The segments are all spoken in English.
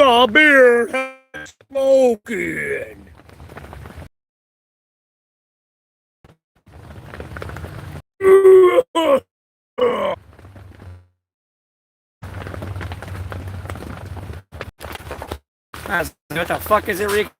The beard has spoken. What the fuck is it, Rick?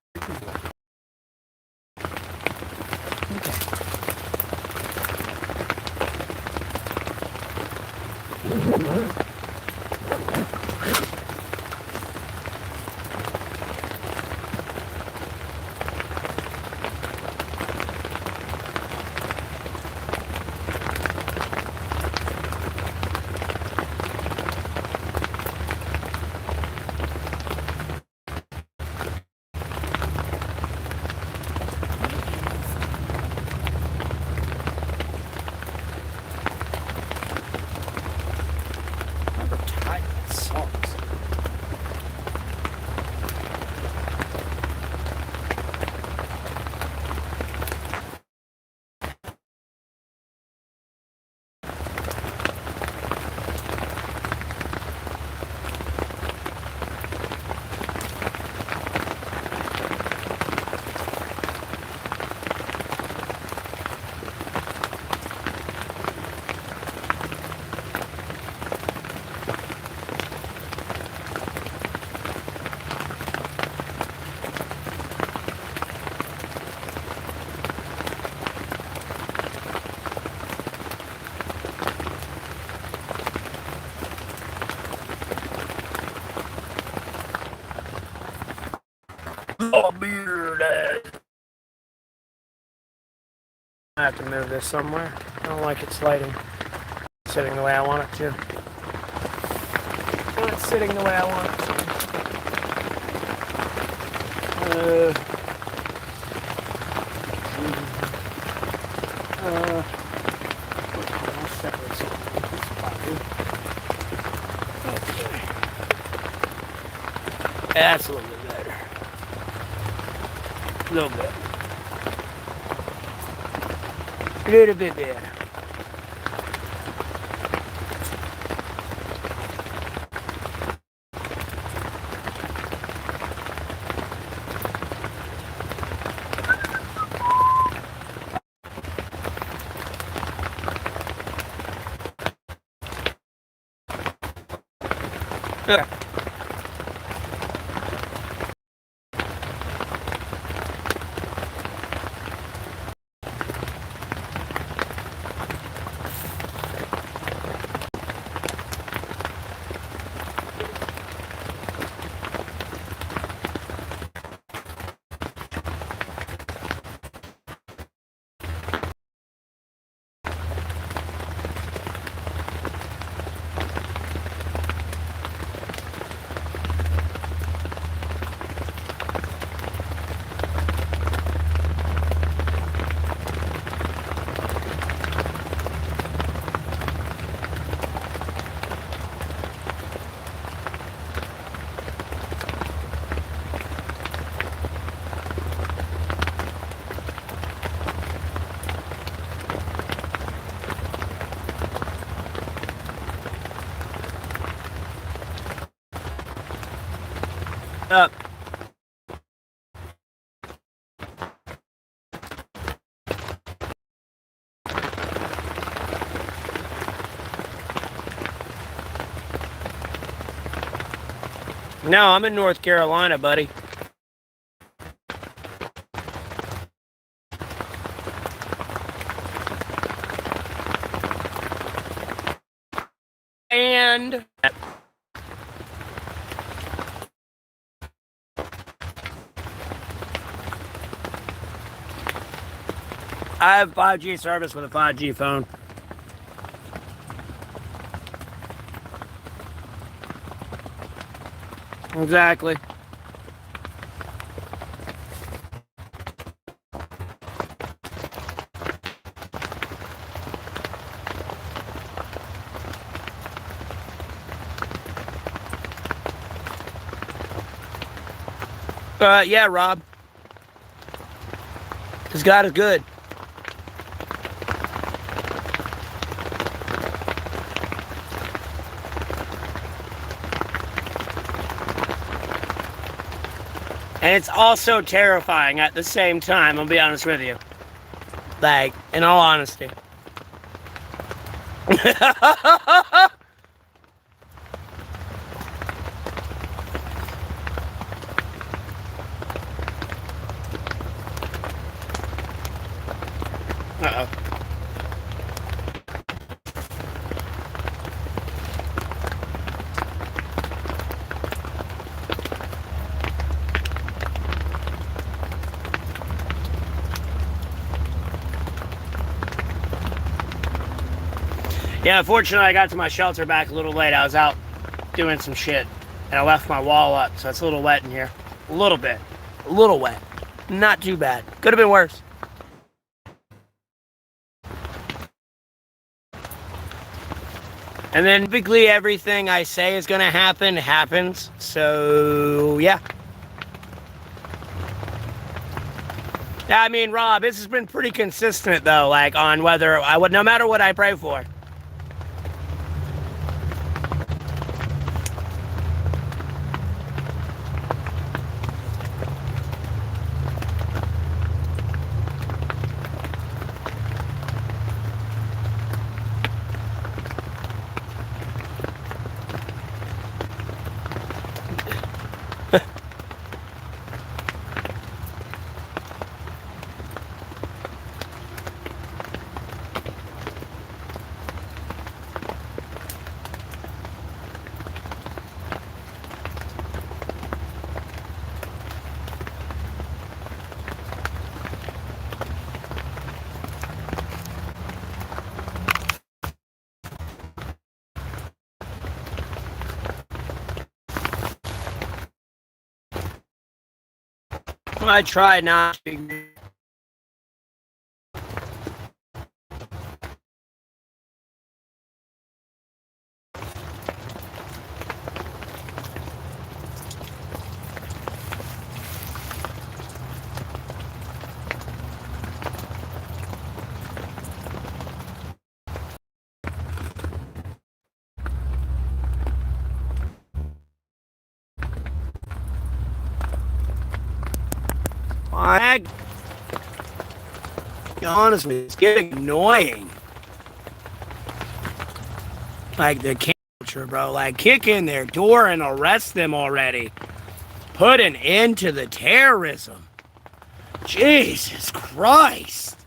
I have to move this somewhere. I don't like it sliding. Sitting the way I want it to. Not sitting the way I want it to. I'll separate some. Okay. That's a little bit better. A little bit. A little bit better. Okay. Up. No, I'm in North Carolina, buddy. And I have 5G service with a 5G phone. Exactly. Yeah, Rob. 'Cause God is good. And it's also terrifying at the same time, I'll be honest with you. Like, in all honesty. Uh-oh. Yeah, unfortunately, I got to my shelter back a little late. I was out doing some shit, and I left my wall up, so it's a little wet in here. A little bit. A little wet. Not too bad. Could have been worse. And then typically everything I say is going to happen happens. So, yeah. I mean, Rob, this has been pretty consistent, though, like, on whether I would, no matter what I pray for. I try not to. Be honest with you, it's getting annoying. Like the culture, bro. Like, kick in their door and arrest them already. Put an end to the terrorism. Jesus Christ.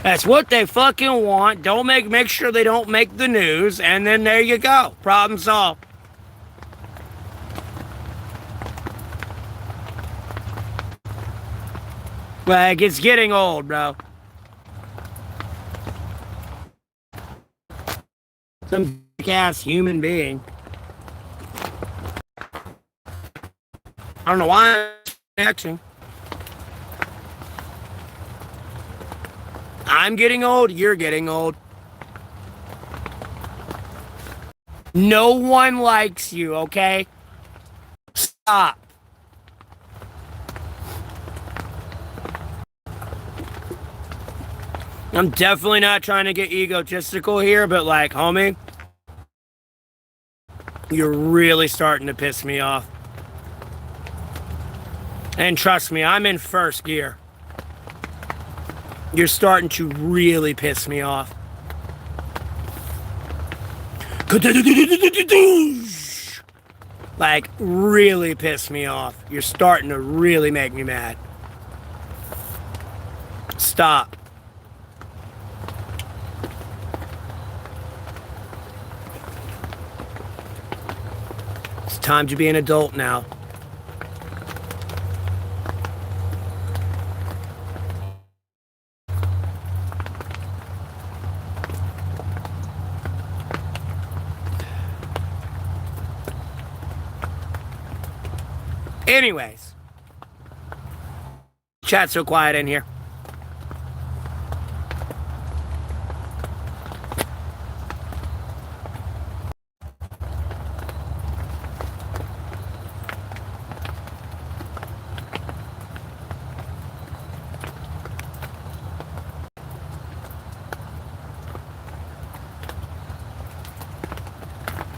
That's what they fucking want. Don't make sure they don't make the news, and then there you go. Problem solved. Like, it's getting old, bro. Some ass human being. I don't know why I'm acting. I'm getting old, you're getting old. No one likes you, okay? Stop. I'm definitely not trying to get egotistical here, but like, homie, you're really starting to piss me off. And trust me, I'm in first gear. You're starting to really piss me off. Like, really piss me off. You're starting to really make me mad. Stop. It's time to be an adult now. Anyways, chat's so quiet in here.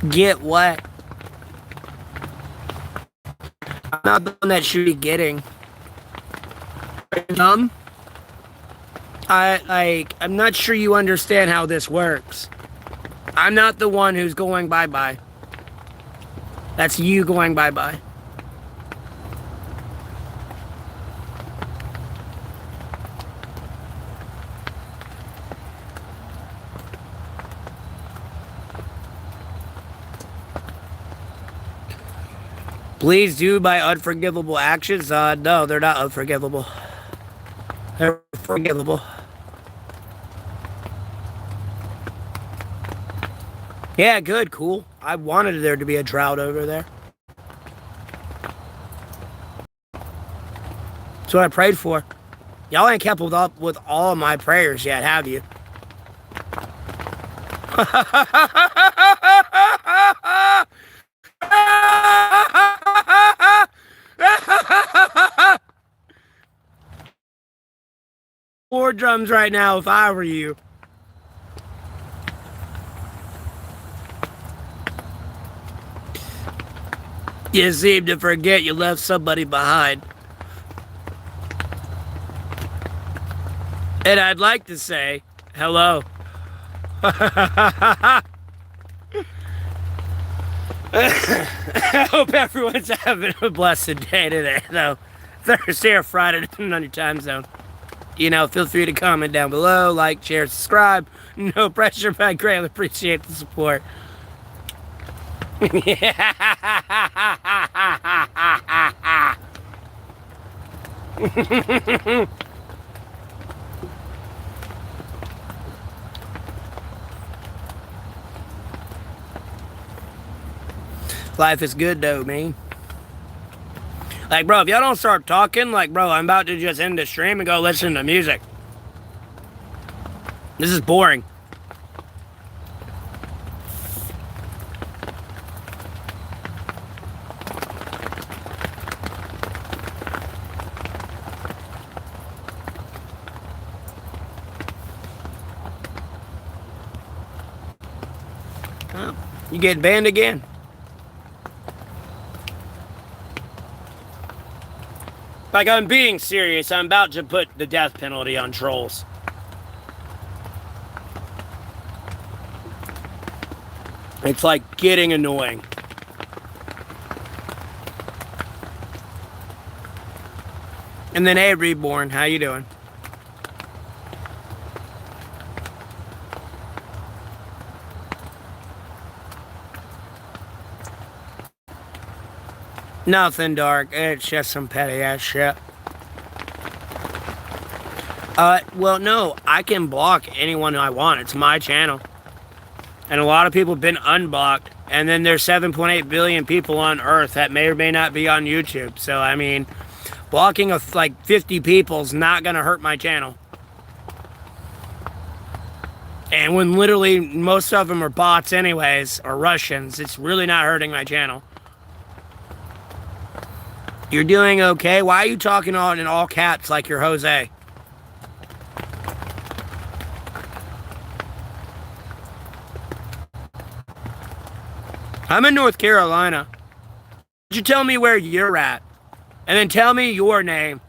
Get what? Not the one that should be getting. Dumb. I'm not sure you understand how this works. I'm not the one who's going bye-bye. That's you going bye-bye. Please do by unforgivable actions. No, they're not unforgivable. They're forgivable. Yeah, good, cool. I wanted there to be a drought over there. That's what I prayed for. Y'all ain't kept up with all my prayers yet, have you? War drums right now if I were you. You seem to forget you left somebody behind. And I'd like to say, hello. I hope everyone's having a blessed day today, though. Thursday or Friday, depending on your time zone. You know, feel free to comment down below, like, share, subscribe. No pressure, but I greatly appreciate the support. Life is good though, man. Like, bro, if y'all don't start talking, like, bro, I'm about to just end the stream and go listen to music. This is boring. Oh, you getting banned again? Like, I'm being serious. I'm about to put the death penalty on trolls. It's like getting annoying. And then, hey, Reborn, how you doing? Nothing, Dark. It's just some petty ass shit. Well, no, I can block anyone I want. It's my channel. And a lot of people have been unblocked. And then there's 7.8 billion people on Earth that may or may not be on YouTube. So, I mean, blocking of like 50 people is not going to hurt my channel. And when literally most of them are bots anyways, or Russians, it's really not hurting my channel. You're doing okay? Why are you talking on in all caps like you're Jose? I'm in North Carolina. You tell me where you're at. And then tell me your name.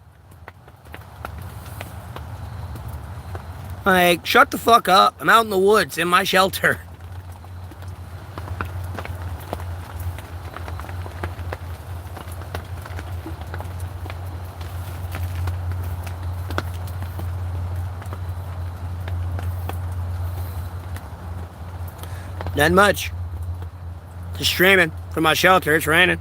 Like, shut the fuck up. I'm out in the woods in my shelter. Not much. Just streaming from my shelter. It's raining.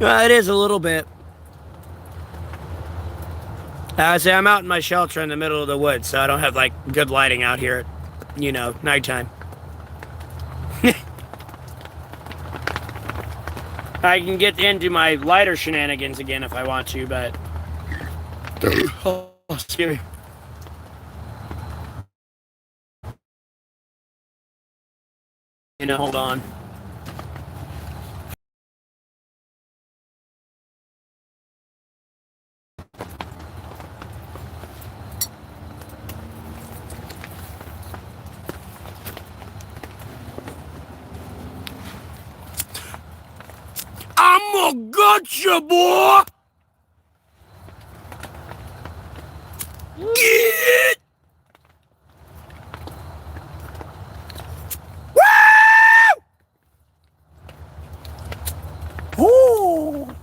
Well, it is a little bit. I say I'm out in my shelter in the middle of the woods, so I don't have like good lighting out here at, you know, nighttime. I can get into my lighter shenanigans again if I want to, but oh, excuse me. You know, hold on. gotcha, boy! Get! Woo! Ooh!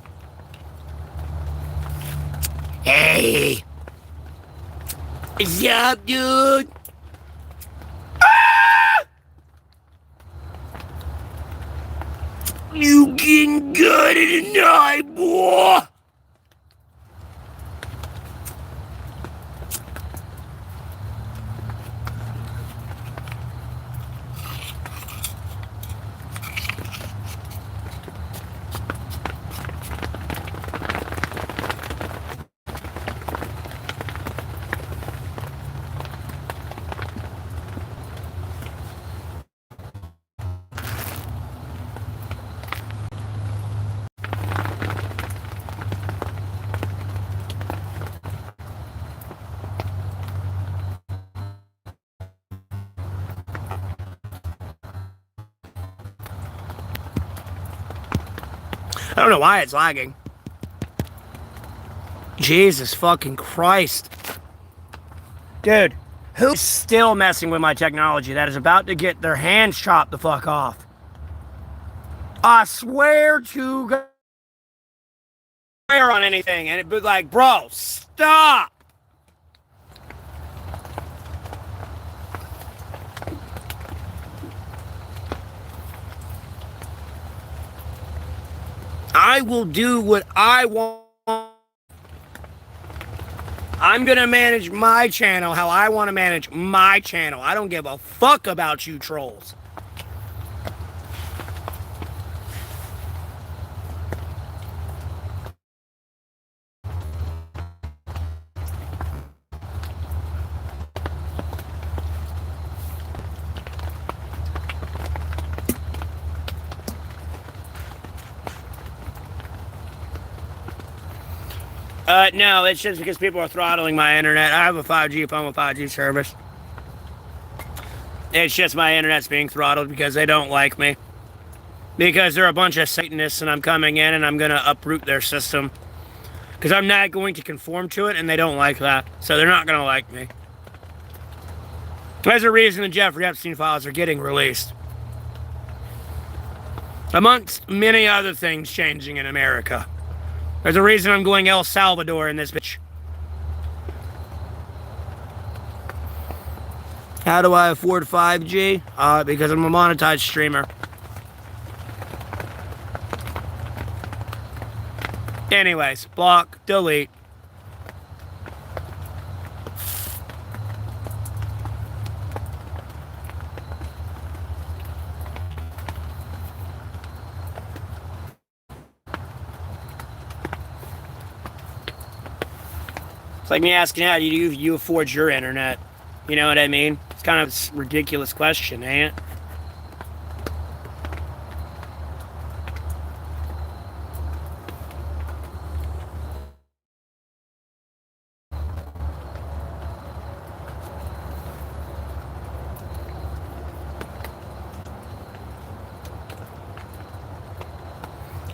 Hey! What's up, dude? Ah! You getting good tonight, boy? I don't know why it's lagging. Jesus fucking Christ. Dude, who's still messing with my technology that is about to get their hands chopped the fuck off? I swear to God. On anything, and it'd be like, bro, stop. I will do what I want. I'm gonna manage my channel how I want to manage my channel. I don't give a fuck about you trolls. No, it's just because people are throttling my internet. I have a 5G phone with 5G service. It's just my internet's being throttled because they don't like me. Because they're a bunch of Satanists and I'm coming in and I'm going to uproot their system. Because I'm not going to conform to it and they don't like that. So they're not going to like me. There's a reason the Jeffrey Epstein files are getting released. Amongst many other things changing in America. There's a reason I'm going El Salvador in this bitch. How do I afford 5G? Because I'm a monetized streamer. Anyways, block, delete. It's like me asking how you afford your internet. You know what I mean? It's kind of a ridiculous question, ain't it?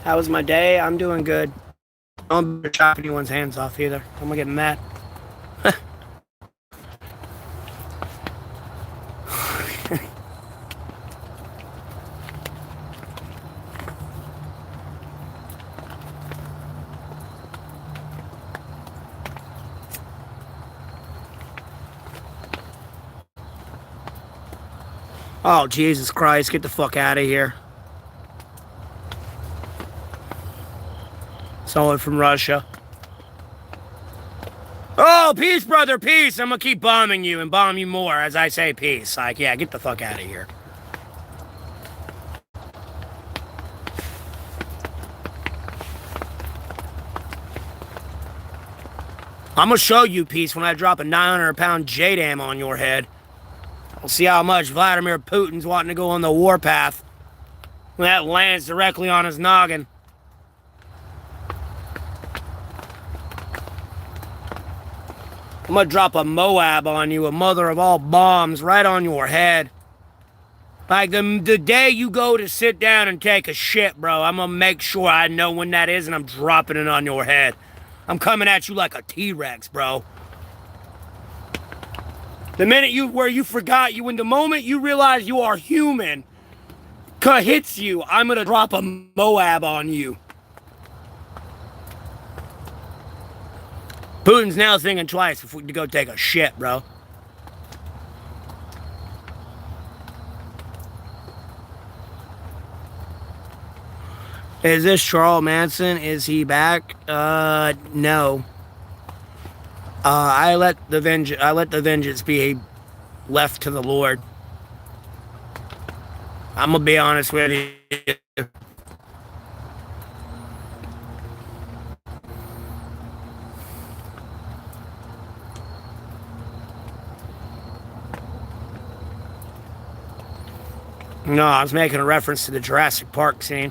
How was my day? I'm doing good. Don't be chopping anyone's hands off either. I'm gonna get mad. Oh, Jesus Christ, get the fuck out of here. Someone from Russia. Oh, peace, brother, peace. I'm gonna keep bombing you and bomb you more as I say peace. Like, yeah, get the fuck out of here. I'm gonna show you peace when I drop a 900-pound JDAM on your head. We'll see how much Vladimir Putin's wanting to go on the warpath when that lands directly on his noggin. I'm gonna drop a Moab on you, a mother of all bombs, right on your head. Like the day you go to sit down and take a shit, bro, I'm gonna make sure I know when that is and I'm dropping it on your head. I'm coming at you like a T-Rex, bro. The minute you forgot you, in the moment you realize you are human, hits you, I'm gonna drop a Moab on you. Putin's now thinking twice if we to go take a shit, bro. Is this Charles Manson? Is he back? No. I let the vengeance be left to the Lord. I'm gonna be honest with you. No, I was making a reference to the Jurassic Park scene.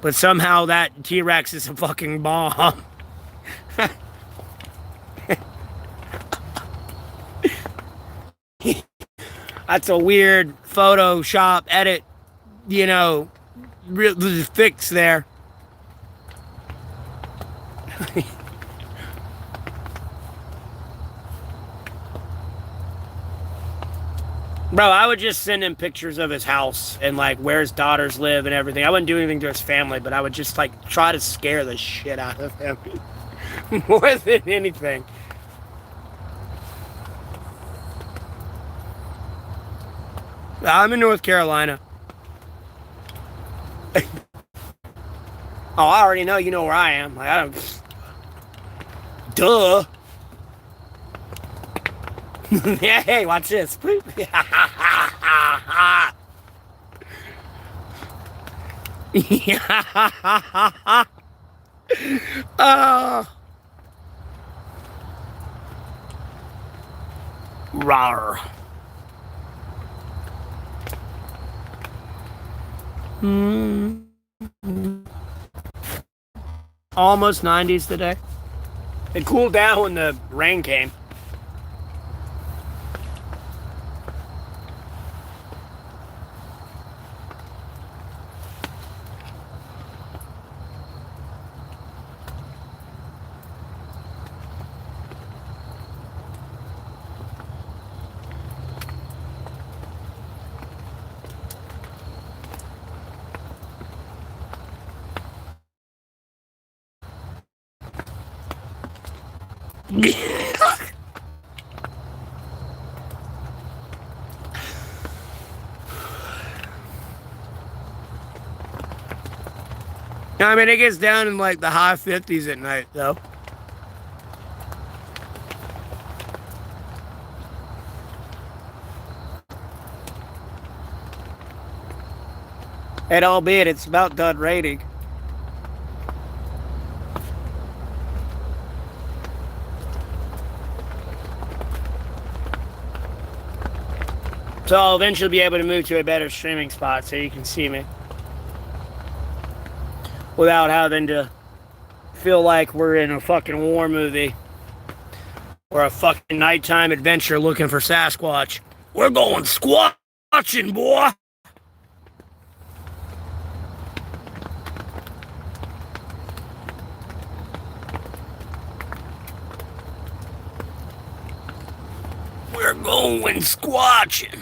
But somehow that T-Rex is a fucking bomb. That's a weird Photoshop edit, fix there. Bro, I would just send him pictures of his house and like where his daughters live and everything. I wouldn't do anything to his family, but I would just like try to scare the shit out of him more than anything. I'm in North Carolina. Oh, I already know you know where I am. Like, I don't. Duh. Yeah, hey, watch this. Rawr. Almost 90s today. It cooled down when the rain came. I mean, it gets down in like the high 50s at night, though. And albeit it's about done raining. So I'll eventually be able to move to a better streaming spot so you can see me. Without having to feel like we're in a fucking war movie. Or a fucking nighttime adventure looking for Sasquatch. We're going squatching, boy! We're going squatching.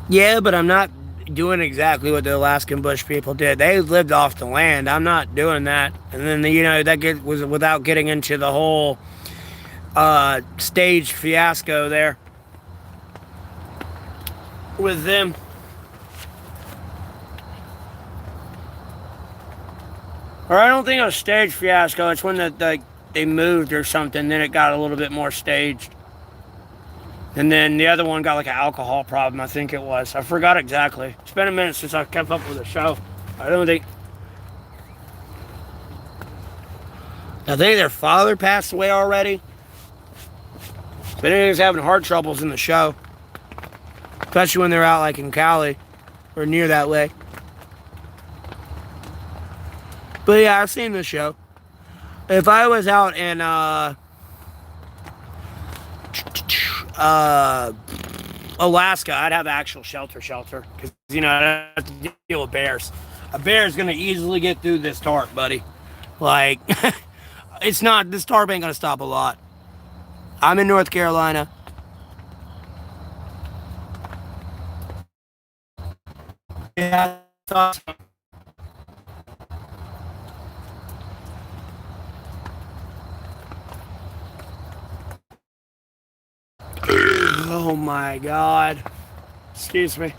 Yeah, but I'm not doing exactly what the Alaskan Bush people did. They lived off the land. I'm not doing that. And then, that was without getting into the whole staged fiasco there with them. Or I don't think it was staged fiasco. It's when they moved or something. Then it got a little bit more staged. And then the other one got like an alcohol problem, I think it was. I forgot exactly. It's been a minute since I kept up with the show. I think their father passed away already. If anybody's having heart troubles in the show, especially when they're out like in Cali or near that way. But yeah, I've seen the show. If I was out in Alaska, I'd have actual shelter, because I have to deal with bears. A bear's gonna easily get through this tarp, buddy. Like, this tarp ain't gonna stop a lot. I'm in North Carolina. Yeah, awesome. Oh my God. Excuse me.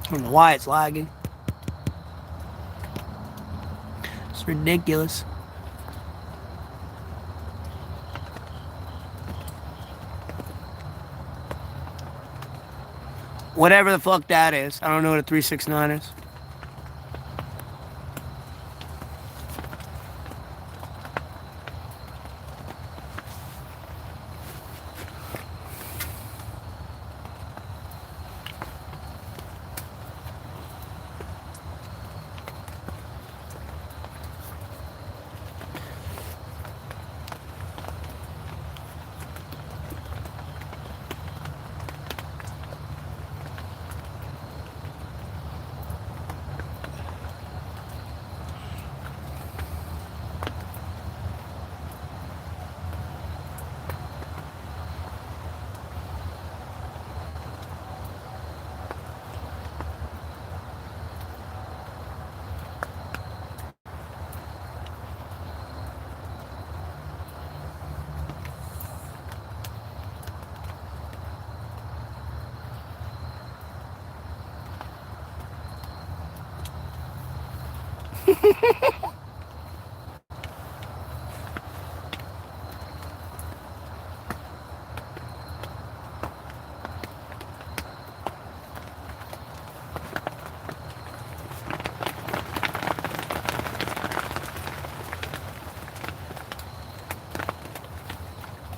I don't know why it's lagging. It's ridiculous. Whatever the fuck that is. I don't know what a 369 is.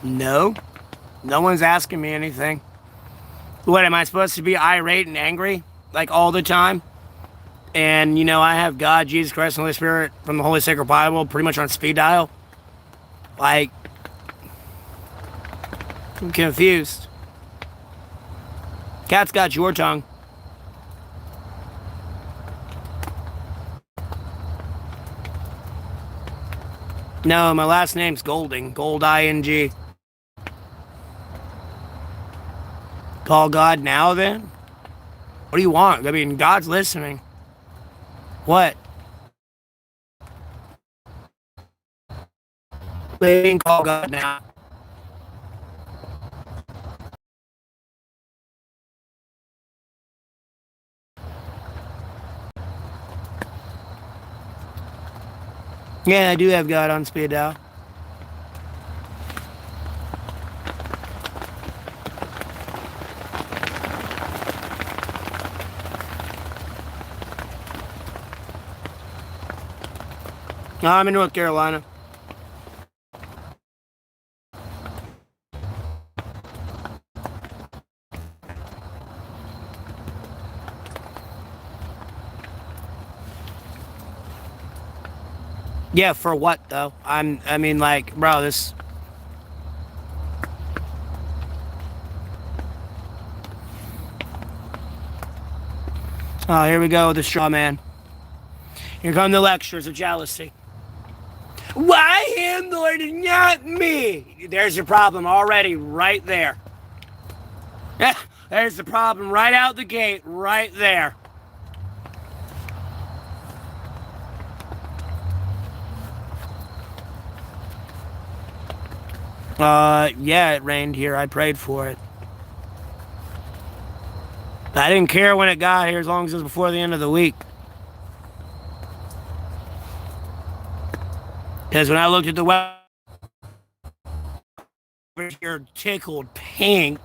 No. No one's asking me anything. What, am I supposed to be irate and angry? Like all the time? And, I have God, Jesus Christ, and Holy Spirit from the Holy Sacred Bible pretty much on speed dial? Like, I'm confused. Cat's got your tongue. No, my last name's Golding. Gold I-N-G. Call God now, then? What do you want? I mean, God's listening. What? They can call God now. Yeah, I do have God on speed dial. No, I'm in North Carolina. Yeah, for what though? I mean, like, bro, this. Oh, here we go with the straw man. Here come the lectures of jealousy. Why him, Lord, and not me? There's your problem already, right there. There's the problem right out the gate, right there. Yeah, it rained here. I prayed for it. I didn't care when it got here as long as it was before the end of the week. Because when I looked at the weather, here tickled pink.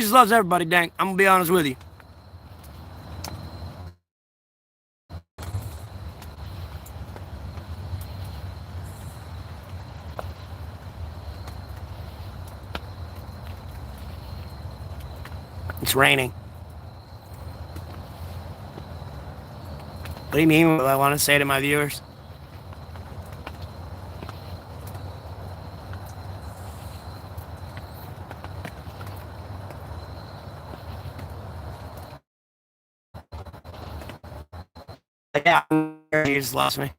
Jesus loves everybody, dang. I'm going to be honest with you. It's raining. What do you mean? What do I want to say to my viewers? Yeah, you just lost me.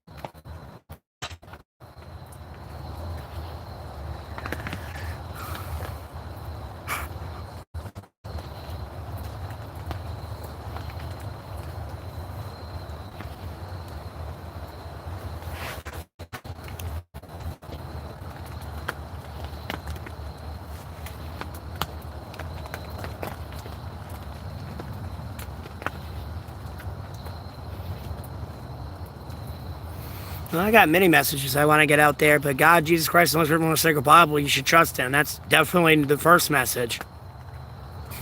Well, I got many messages I want to get out there, but God, Jesus Christ, unless everyone wants to sacred Bible, you should trust Him. That's definitely the first message.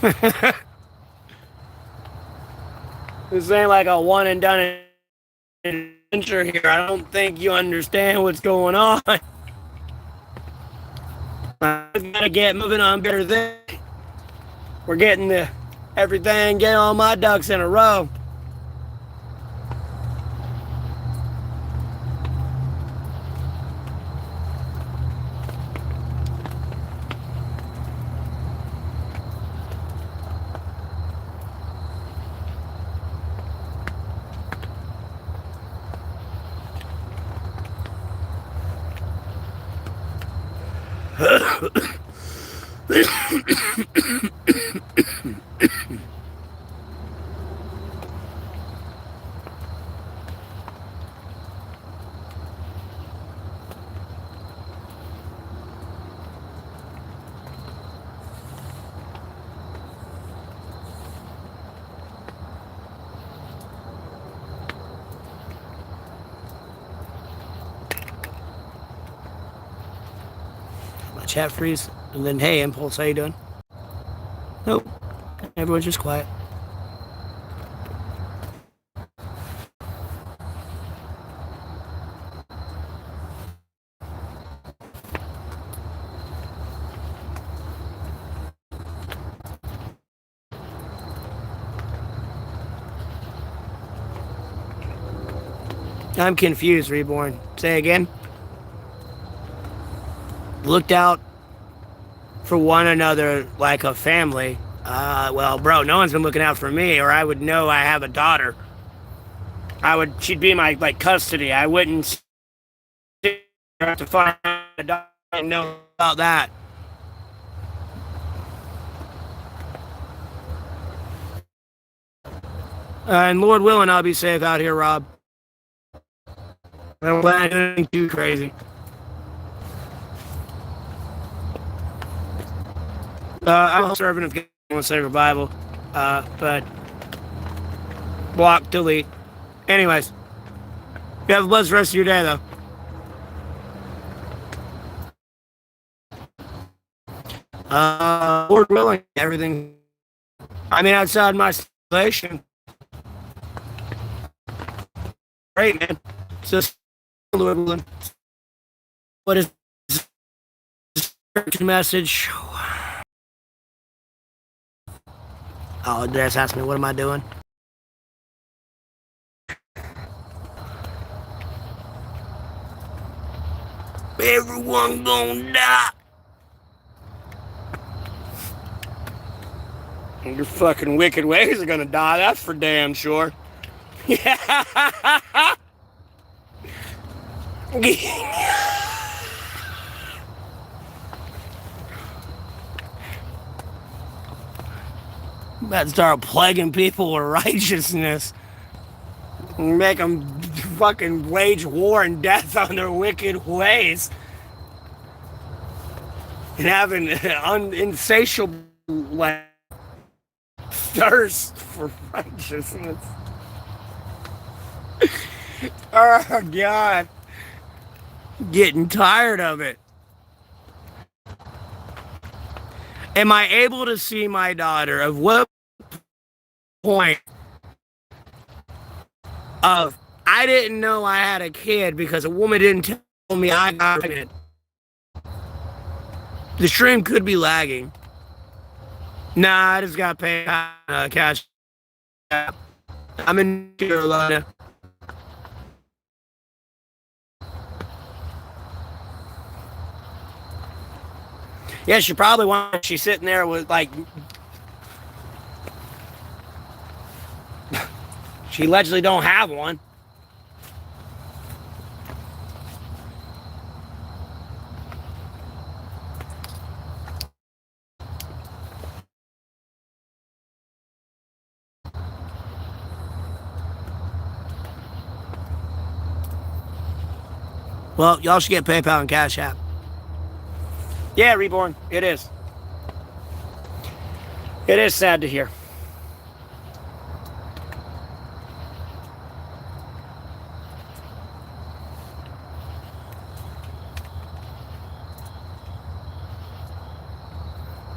This ain't like a one and done adventure here. I don't think you understand what's going on. I've got to get moving on better than we're getting everything, getting all my ducks in a row. Chat freeze, and then hey, Impulse, how you doing? Nope, everyone's just quiet. I'm confused, Reborn. Say again. Looked out for one another like a family. Well, bro, no one's been looking out for me, or I would know I have a daughter. She'd be in my, like, custody. I wouldn't have to find a daughter and know about that. And Lord willing, I'll be safe out here, Rob. I don't plan anything too crazy. I'm a servant of God. I want to say revival, but block, delete. Anyways, you have a blessed rest of your day, though. Lord willing, everything. I mean, outside my situation. Great, man. It's just Lord willing. What is the message? Oh, just ask me, what am I doing? Everyone gonna die. And your fucking wicked ways are gonna die, that's for damn sure. Yeah. About to start plaguing people with righteousness. Make them fucking wage war and death on their wicked ways. And having insatiable thirst for righteousness. Oh, God. Getting tired of it. Am I able to see my daughter? Of what point of I didn't know I had a kid because a woman didn't tell me I got pregnant? The stream could be lagging. Nah, I just got paid cash. I'm in Carolina. Yeah, she probably wants. She's sitting there with like. She allegedly don't have one. Well, y'all should get PayPal and Cash App. Yeah, Reborn. It is. It is sad to hear.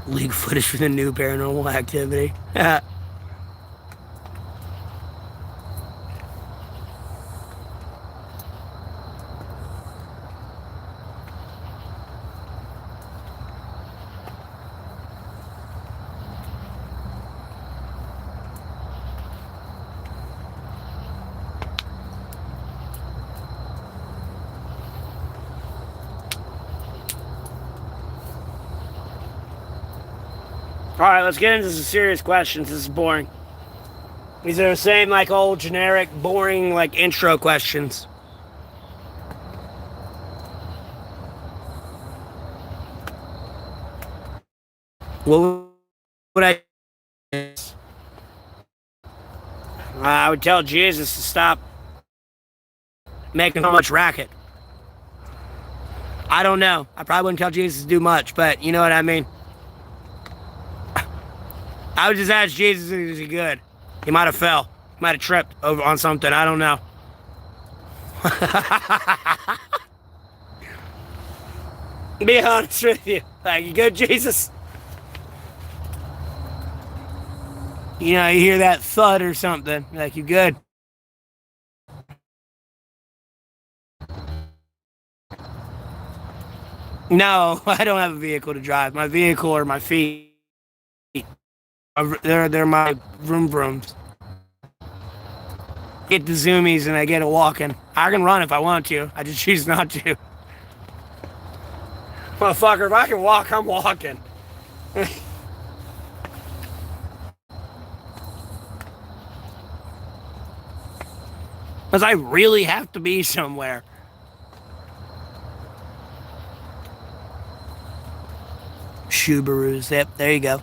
Leak footage for the new Paranormal Activity. All right, let's get into some serious questions. This is boring. These are the same, like, old, generic, boring, like, intro questions. What would I would tell Jesus to stop making so much racket. I don't know. I probably wouldn't tell Jesus to do much, but you know what I mean. I would just ask Jesus if he was good. He might have fell. He might have tripped over on something. I don't know. Be honest with you. Like, you good, Jesus? You know, you hear that thud or something. Like, you good? No, I don't have a vehicle to drive. My vehicle are my feet. They're my vroom vrooms. Get the zoomies and I get it walking. I can run if I want to. I just choose not to. Motherfucker, if I can walk, I'm walking. Because I really have to be somewhere. Subarus, yep, there you go.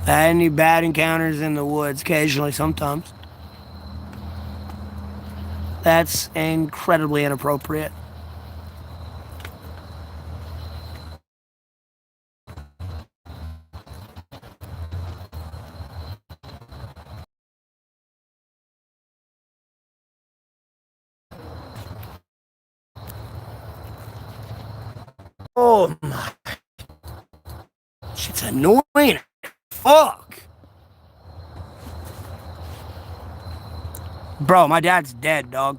I had any bad encounters in the woods occasionally, sometimes. That's incredibly inappropriate. Oh my. Shit's annoying. Fuck. Bro, my dad's dead, dog.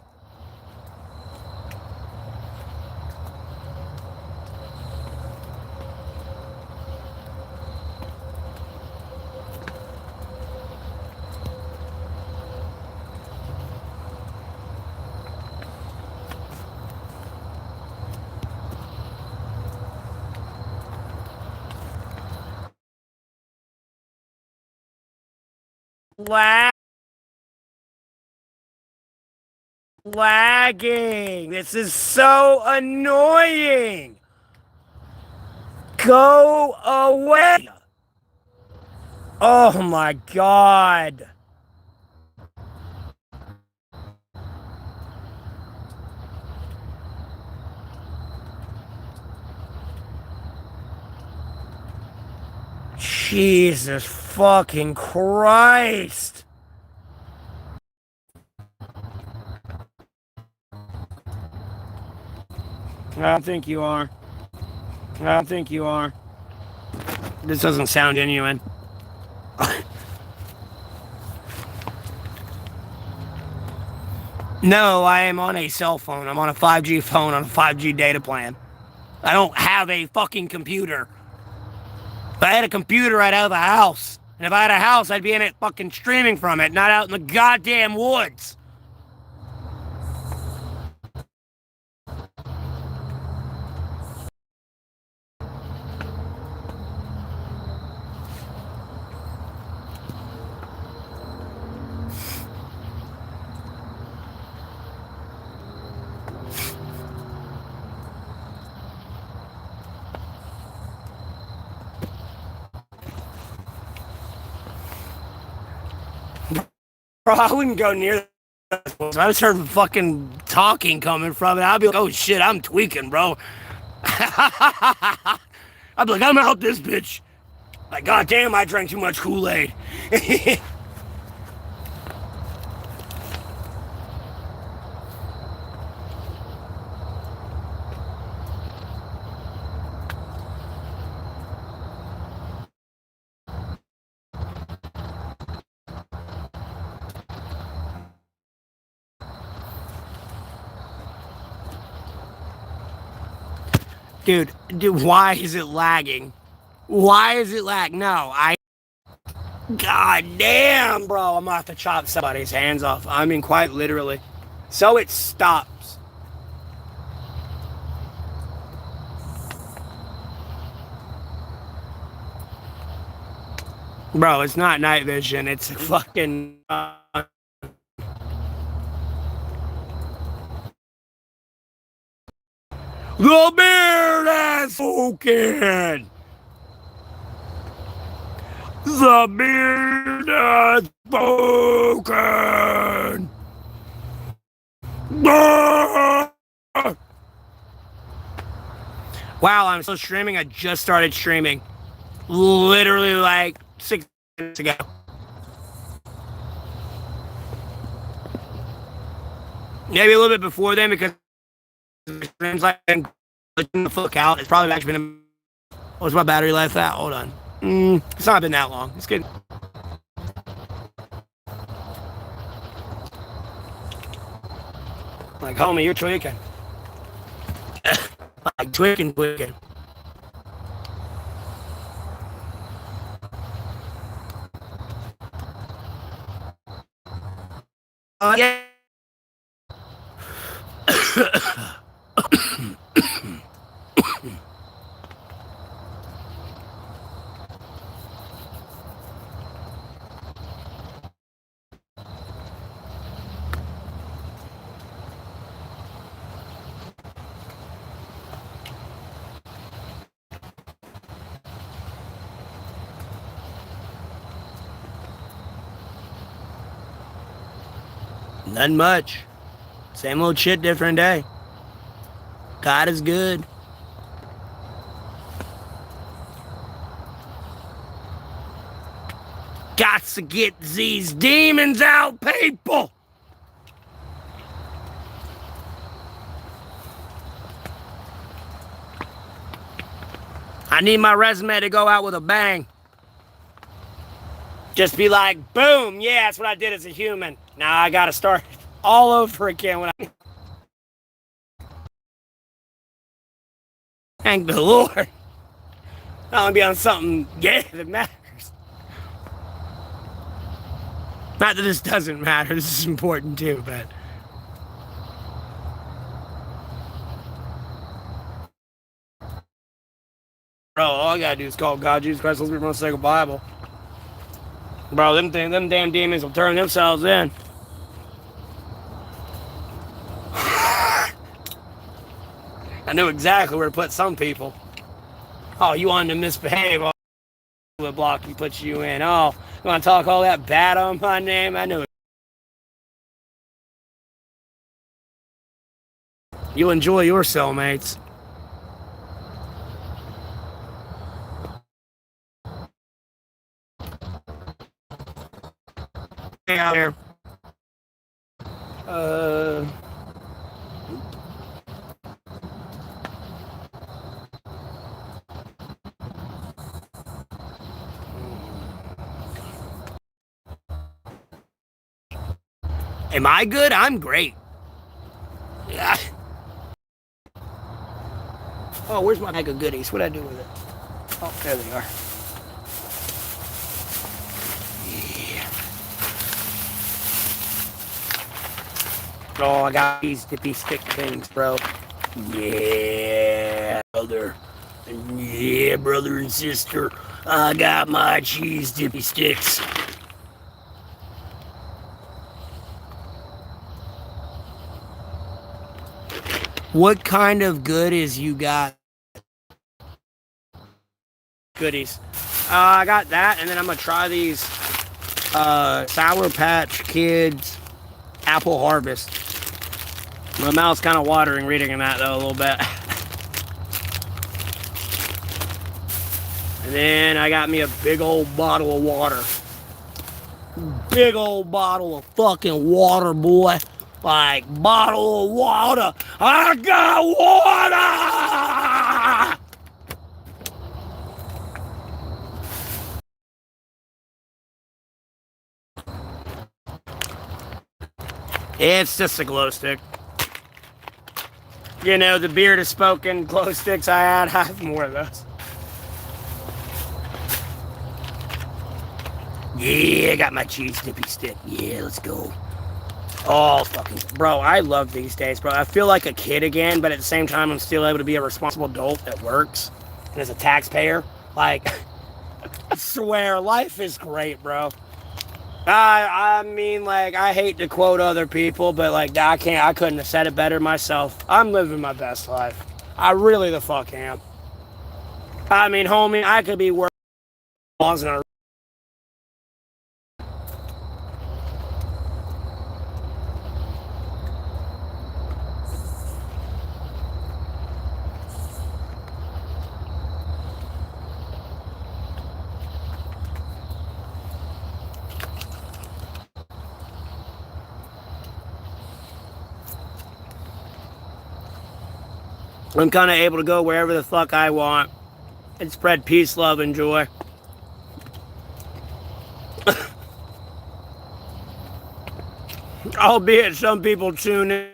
Lagging. This is so annoying. Go away. Oh my god. Jesus fucking Christ. I don't think you are. I don't think you are. This doesn't sound genuine. No, I am on a cell phone. I'm on a 5G phone on a 5G data plan. I don't have a fucking computer. If I had a computer, I'd have a house. And if I had a house, I'd be in it fucking streaming from it, not out in the goddamn woods. Bro, I wouldn't go near that. I just heard fucking talking coming from it. I'd be like, oh shit, I'm tweaking, bro. I'd be like, I'm out this bitch. Like, goddamn, I drank too much Kool-Aid. Dude, why is it lagging? Why is it lag? No, God damn, bro, I'm gonna have to chop somebody's hands off. I mean, quite literally. So it stops. Bro, it's not night vision. It's fucking. The beard has spoken. The beard has spoken. Wow, I'm still streaming. I just started streaming. Literally like 6 minutes ago. Maybe a little bit before then because streams like the fuck out. It's probably actually been. What's my battery life at? Hold on. It's not been that long. It's good. Like, homie, you're tweaking. Like, tweaking. Yeah. Nothing much. Same old shit, different day. God is good. Got to get these demons out, people. I need my resume to go out with a bang. Just be like, boom, yeah, that's what I did as a human. Now I gotta start all over again when I... Thank the Lord. I want to be on something, yeah, that matters. Not that this doesn't matter, this is important too, but... Bro, all I gotta do is call God, Jesus Christ, let's read my second Bible. Bro, them damn demons will turn themselves in. I knew exactly where to put some people. Oh, you wanted to misbehave. Oh, the block he puts you in. Oh, you want to talk all that bad on my name? I knew it. You'll enjoy your cellmates. Out here. Am I good? I'm great. Yeah. Oh, where's my bag of goodies? What'd I do with it? Oh, there they are. Yeah. Oh, I got these dippy stick things, bro. Yeah, brother. Yeah, brother and sister. I got my cheese dippy sticks. What kind of goodies you got? Goodies. I got that, and then I'm gonna try these Sour Patch Kids Apple Harvest. My mouth's kind of watering reading that though a little bit. And then I got me a big old bottle of water. Big old bottle of fucking water, boy. Like, bottle of water. I got water! It's just a glow stick. You know, the beard is spoken glow sticks I had. I have more of those. Yeah, I got my cheese dippy stick. Yeah, let's go. Oh, fucking... Bro, I love these days, bro. I feel like a kid again, but at the same time, I'm still able to be a responsible adult that works. And as a taxpayer, like... I swear, life is great, bro. I mean, like, I hate to quote other people, but, like, I couldn't have said it better myself. I'm living my best life. I really the fuck am. I mean, homie, I could be working laws and I'm kind of able to go wherever the fuck I want and spread peace, love, and joy. Albeit some people tune in.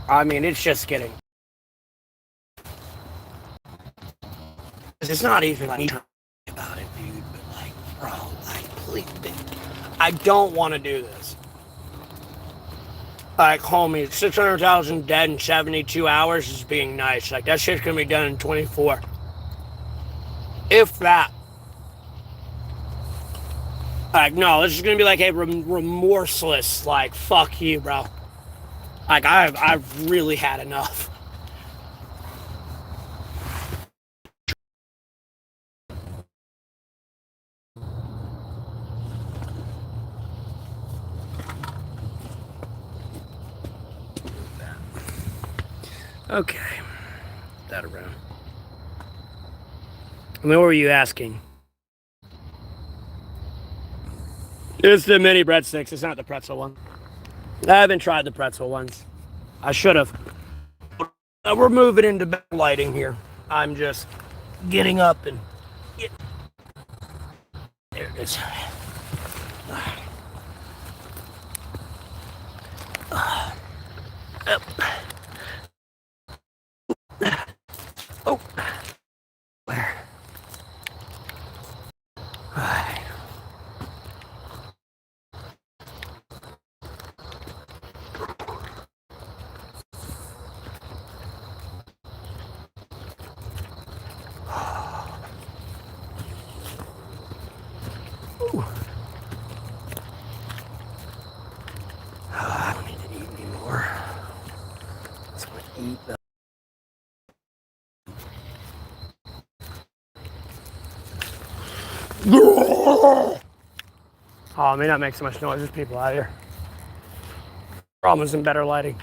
I mean, it's just getting... It's not even like about it, dude, but like, bro, like, please, I don't want to do this. Like, homie, 600,000 dead in 72 hours is being nice. Like, that shit's gonna be done in 24. If that. Like, no, this is gonna be like a remorseless, like, fuck you, bro. Like, I've really had enough. Okay. That around. I mean, what were you asking? It's the mini breadsticks. It's not the pretzel one. I haven't tried the pretzel ones. I should have. We're moving into bed lighting here. I'm just getting up and... There it is. Up. Oh. Where? Alright. I don't need to eat anymore. Let's go eat the... Oh, it may not make so much noise. There's people out here. Problem is in better lighting.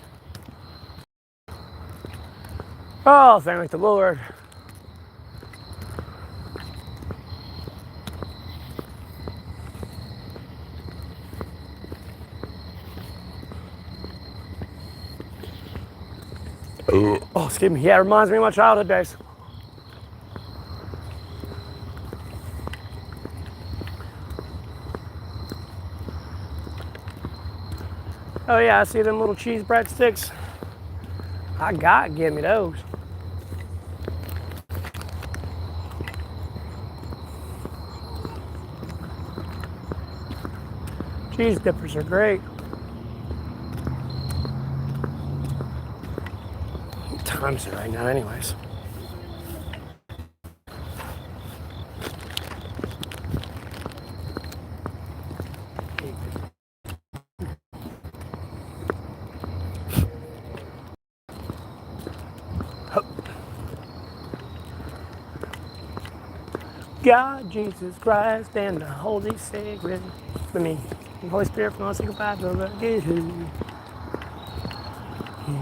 Oh, thank the Lord. Oh, excuse me. Yeah, it reminds me of my childhood days. Oh yeah, I see them little cheese breadsticks. I got give me those. Cheese dippers are great. What time is it right now anyways? God, Jesus Christ, and the Holy Sacred for me. The Holy Spirit from all say goodbye to the good.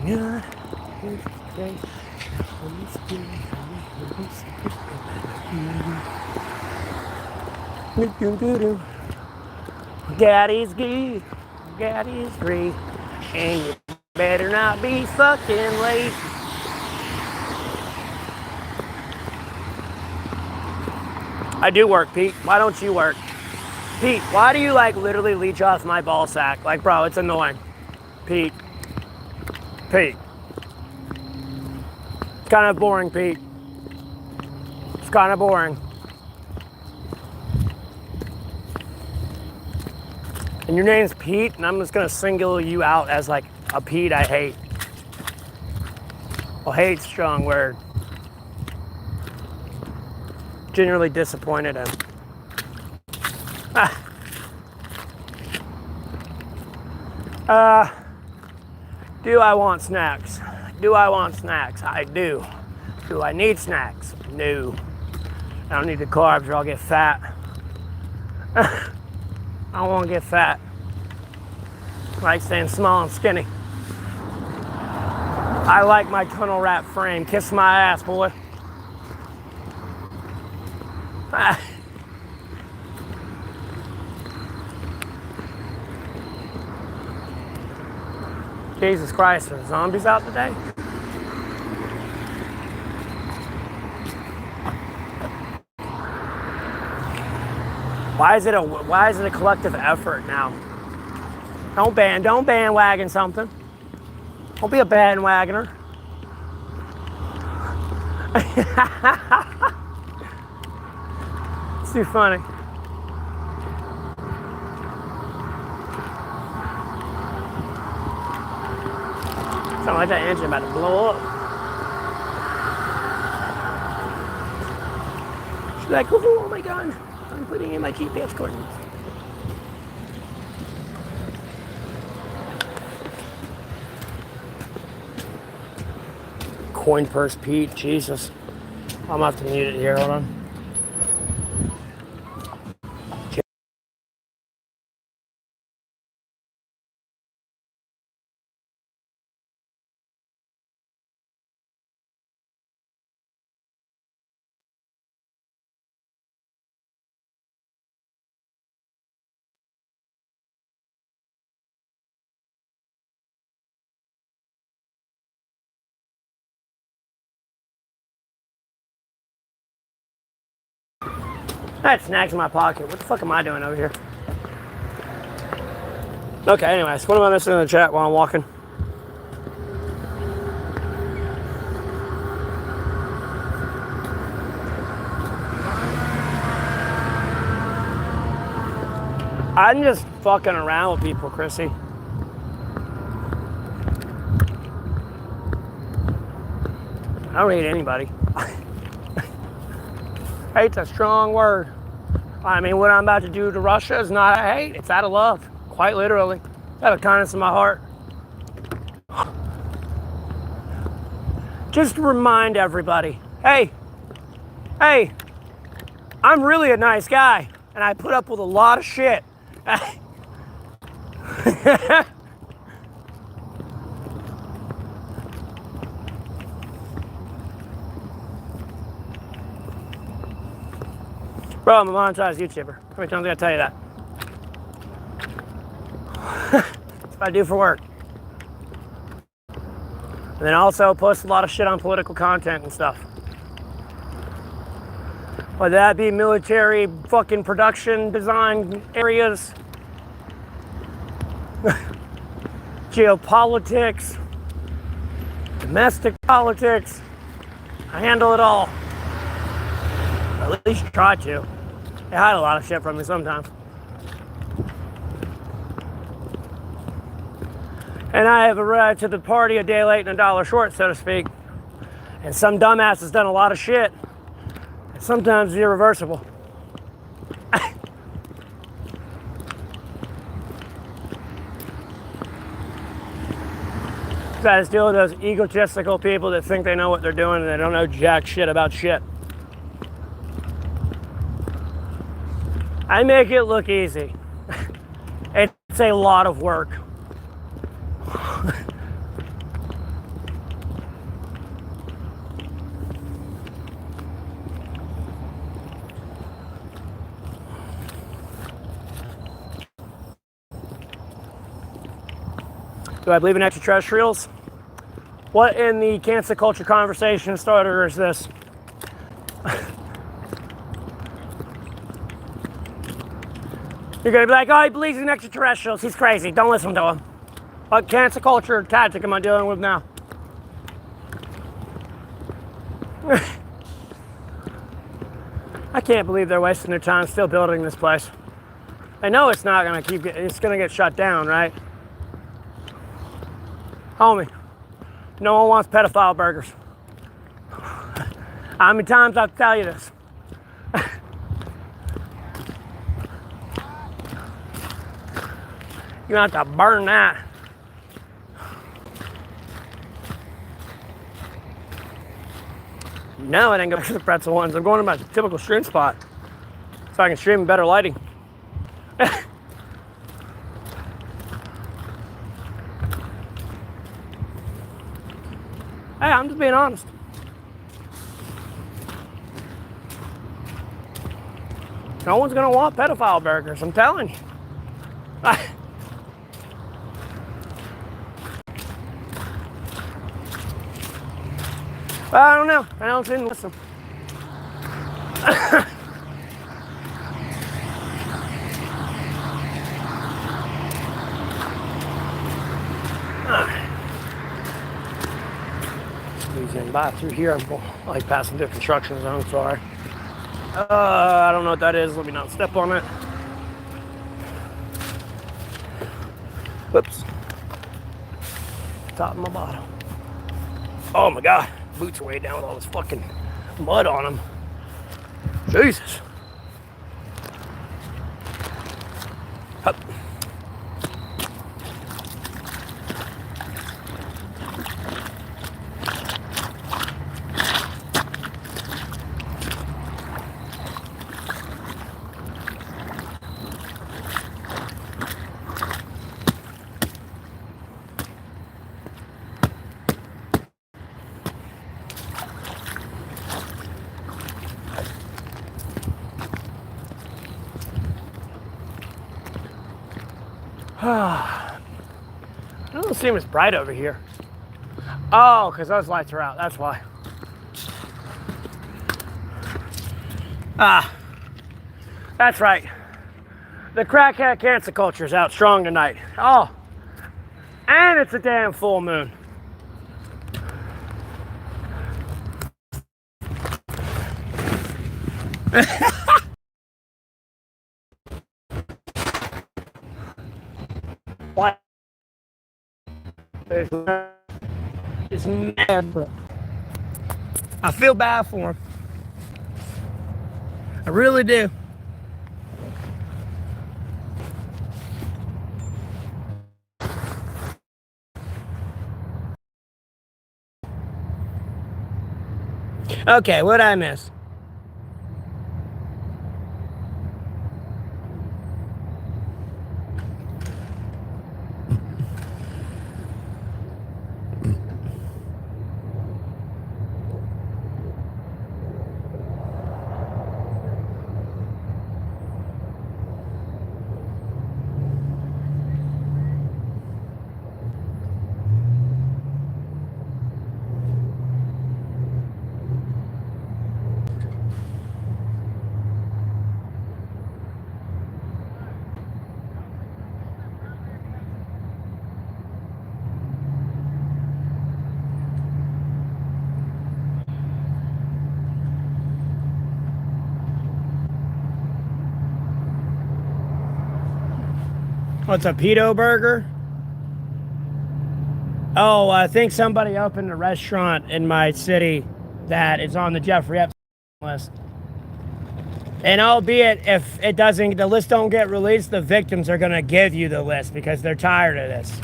God, Holy Spirit, Holy Spirit. God is good, God is great, and you better not be fucking late. I do work, Pete. Why don't you work? Pete, why do you like literally leech off my ball sack? Like, bro, it's annoying. Pete. It's kind of boring, Pete. It's kind of boring. And your name's Pete, and I'm just gonna single you out as like a Pete I hate. Well, hate's a strong word. Generally disappointed in. Do I want snacks? Do I want snacks? I do. Do I need snacks? No. I don't need the carbs or I'll get fat. I don't want to get fat. I like staying small and skinny. I like my tunnel wrap frame. Kiss my ass, boy. Jesus Christ, are zombies out today? Why is it a collective effort now? Don't bandwagon something. Don't be a bandwagoner. It's too funny. Sound like that engine about to blow up. She's like, oh my God, I'm putting in my GPS coordinates. Coin purse Pete, Jesus. I'm gonna have to mute it here, hold on. I had snacks in my pocket. What the fuck am I doing over here? Okay, anyways, what am I missing in the chat while I'm walking? I'm just fucking around with people, Chrissy. I don't hate anybody. Hate's a strong word. I mean, what I'm about to do to Russia is not a hate. It's out of love. Quite literally. It's out of kindness in my heart. Just to remind everybody, hey, I'm really a nice guy. And I put up with a lot of shit. Bro, I'm a monetized YouTuber. How many times did I tell you that? That's what I do for work. And then also post a lot of shit on political content and stuff. Whether that be military fucking production design areas, geopolitics, domestic politics. I handle it all. At least try to. They hide a lot of shit from me sometimes. And I have arrived to the party a day late and a dollar short, so to speak. And some dumbass has done a lot of shit. And sometimes it's irreversible. So I just deal with those egotistical people that think they know what they're doing and they don't know jack shit about shit. I make it look easy. It's a lot of work. Do I believe in extraterrestrials? What in the cancel culture conversation starter is this? You're gonna be like, oh, he believes in extraterrestrials. He's crazy. Don't listen to him. What cancel culture tactic am I dealing with now? I can't believe they're wasting their time still building this place. I know it's not gonna it's gonna get shut down, right? Homie, no one wants pedophile burgers. How many times I have to tell you this? You're gonna have to burn that. No, I didn't go back to the pretzel ones. I'm going to my typical stream spot so I can stream in better lighting. Hey, I'm just being honest. No one's gonna want pedophile burgers, I'm telling you. I don't know. I don't didn't listen. Squeezing by through here. I'm like passing through a construction zone. Sorry. I don't know what that is. Let me not step on it. Whoops. Top of my bottom. Oh my God. Boots are way down with all this fucking mud on them. Jesus. Hup. It doesn't seem as bright over here. Oh, because those lights are out. That's why. That's right. The crackhead cancer culture is out strong tonight. Oh, and it's a damn full moon. What? It's mad, bro. I feel bad for him. I really do. Okay, what'd I miss? What's a pedo burger? Oh, I think somebody opened a restaurant in my city that is on the Jeffrey Epstein list. And albeit if it doesn't, the list don't get released, the victims are gonna give you the list because they're tired of this.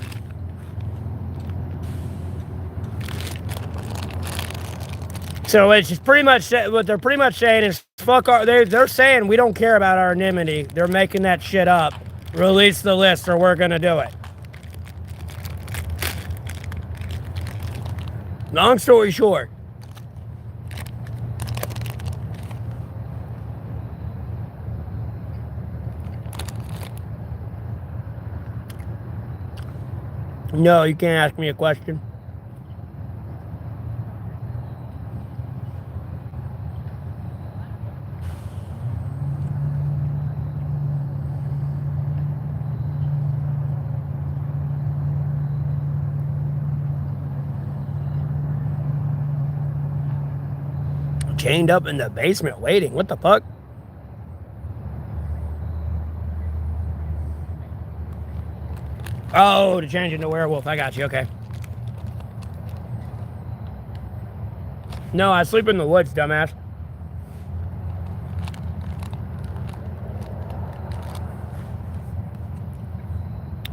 So it's just pretty much what they're pretty much saying is fuck our. They're saying we don't care about our anonymity. They're making that shit up. Release the list or we're gonna do it. Long story short. No, you can't ask me a question. Chained up in the basement waiting. What the fuck? Oh, to change into werewolf. I got you. Okay. No, I sleep in the woods, dumbass.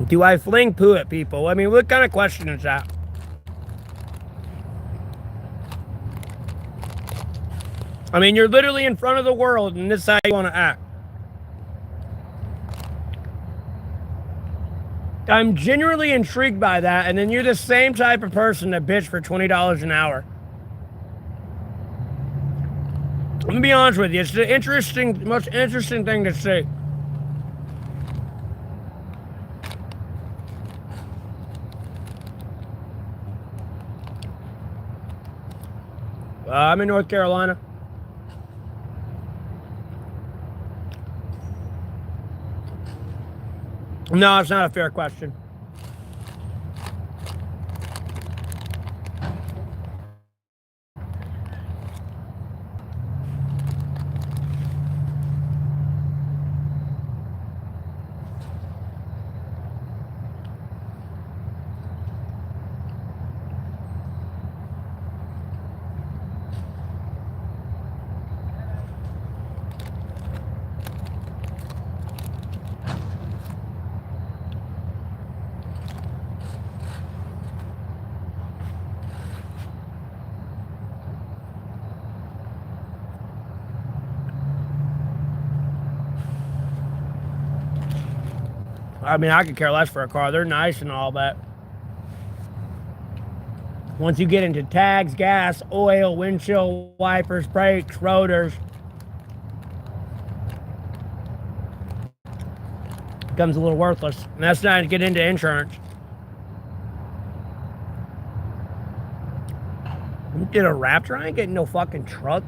Do I fling poo at people? I mean, what kind of question is that? I mean, you're literally in front of the world, and this is how you want to act. I'm genuinely intrigued by that, and then you're the same type of person that bitch for $20 an hour. Let me be honest with you. It's the most interesting thing to see. I'm in North Carolina. No, it's not a fair question. I mean, I could care less for a car. They're nice and all that. Once you get into tags, gas, oil, windshield wipers, brakes, rotors, it becomes a little worthless. And that's not to get into insurance. You get a Raptor? I ain't getting no fucking truck.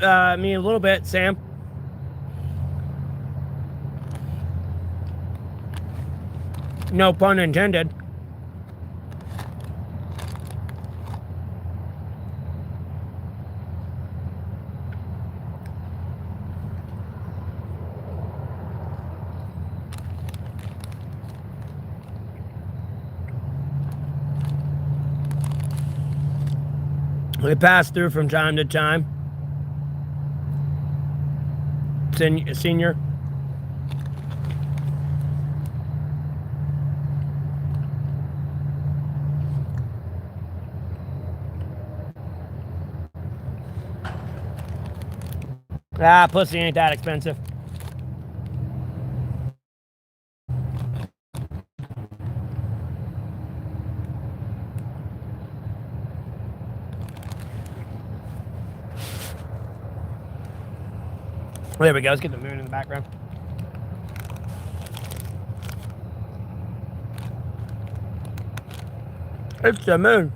I mean, a little bit, Sam. No pun intended. We pass through from time to time. Senior. Ah, pussy ain't that expensive. There we go. Let's get the moon in the background. It's the moon.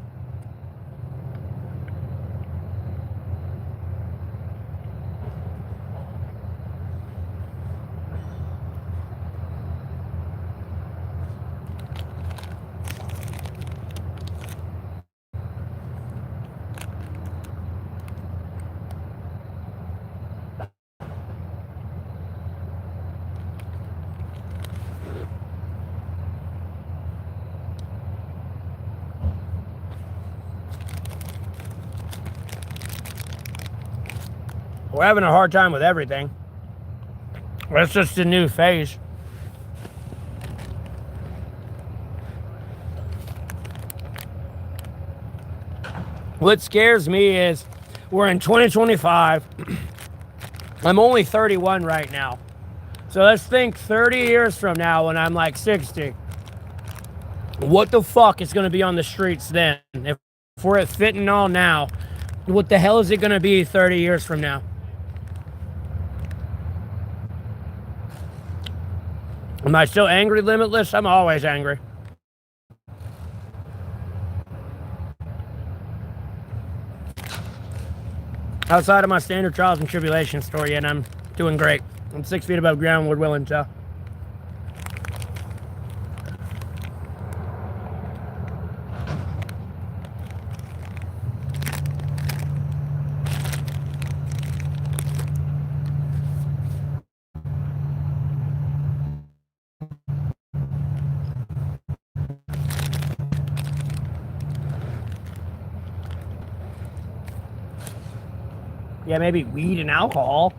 We're having a hard time with everything. That's just a new phase. What scares me is we're in 2025. I'm only 31 right now. So let's think 30 years from now when I'm like 60. What the fuck is going to be on the streets then? If we're at fentanyl now, what the hell is it going to be 30 years from now? Am I still angry limitless? I'm always angry. Outside of my standard trials and tribulations story, and I'm doing great. I'm 6 feet above ground, Lord willing, so. Yeah, maybe weed and alcohol.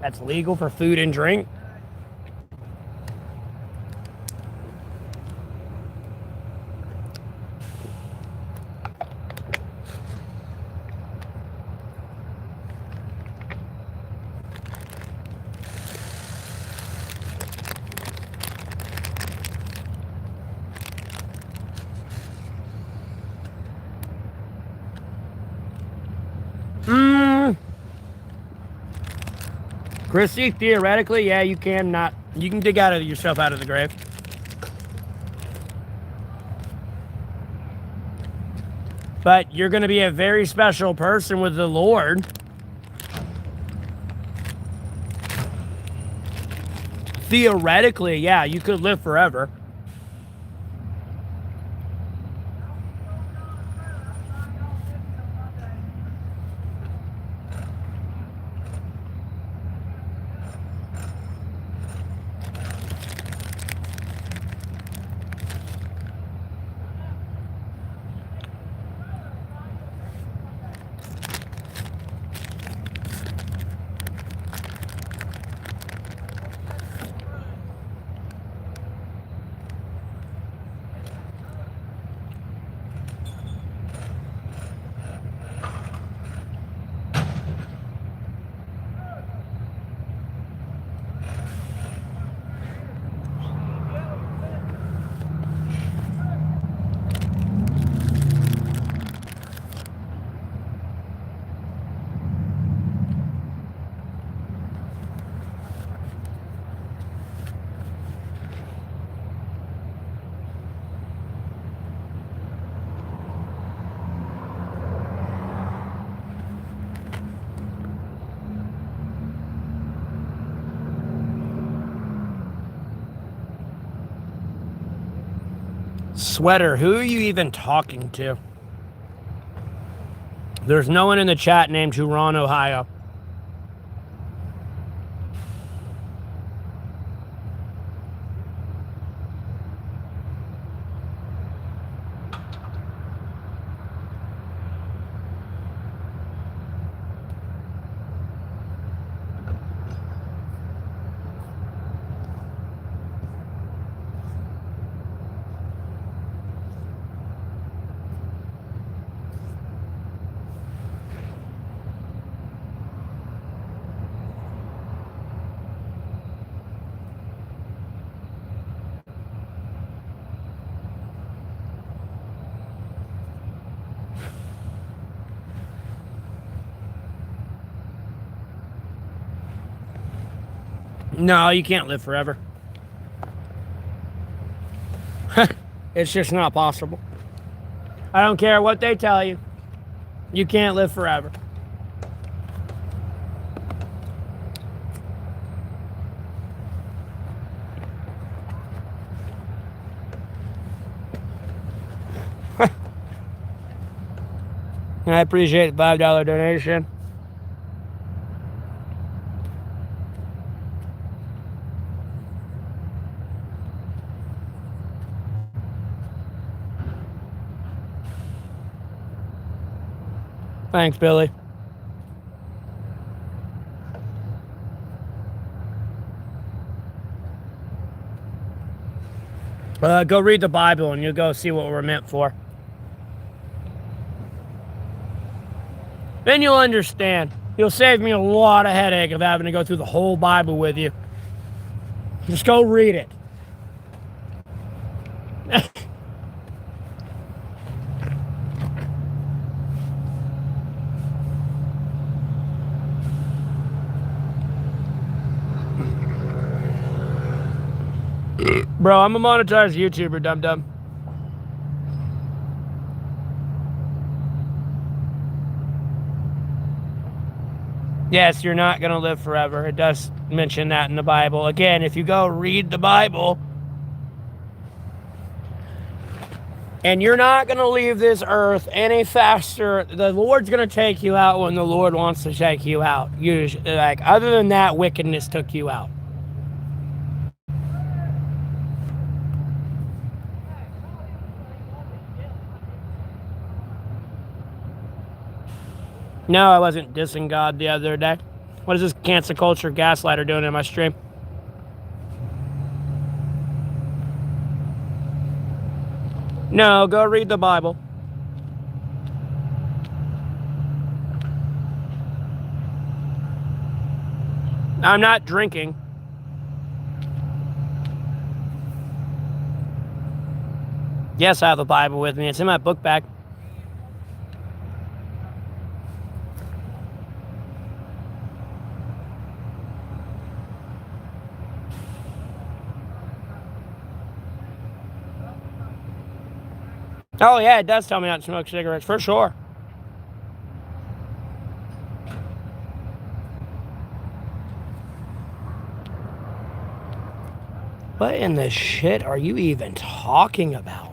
That's legal for food and drink. Chrissy, theoretically, yeah, you can dig yourself out of the grave. But you're going to be a very special person with the Lord. Theoretically, yeah, you could live forever. Sweater, who are you even talking to? There's no one in the chat named Huron, Ohio. No, you can't live forever. It's just not possible. I don't care what they tell you. You can't live forever. And I appreciate the $5 donation. Thanks, Billy. Go read the Bible and you'll go see what we're meant for. Then you'll understand. You'll save me a lot of headache of having to go through the whole Bible with you. Just go read it. Bro, I'm a monetized YouTuber, dum-dum. Yes, you're not going to live forever. It does mention that in the Bible. Again, if you go read the Bible, and you're not going to leave this earth any faster, the Lord's going to take you out when the Lord wants to take you out. Usually, like, other than that, wickedness took you out. No, I wasn't dissing God the other day. What is this cancer culture gaslighter doing in my stream? No, go read the Bible. I'm not drinking. Yes, I have a Bible with me. It's in my book bag. Oh, yeah, it does tell me not to smoke cigarettes, for sure. What in the shit are you even talking about?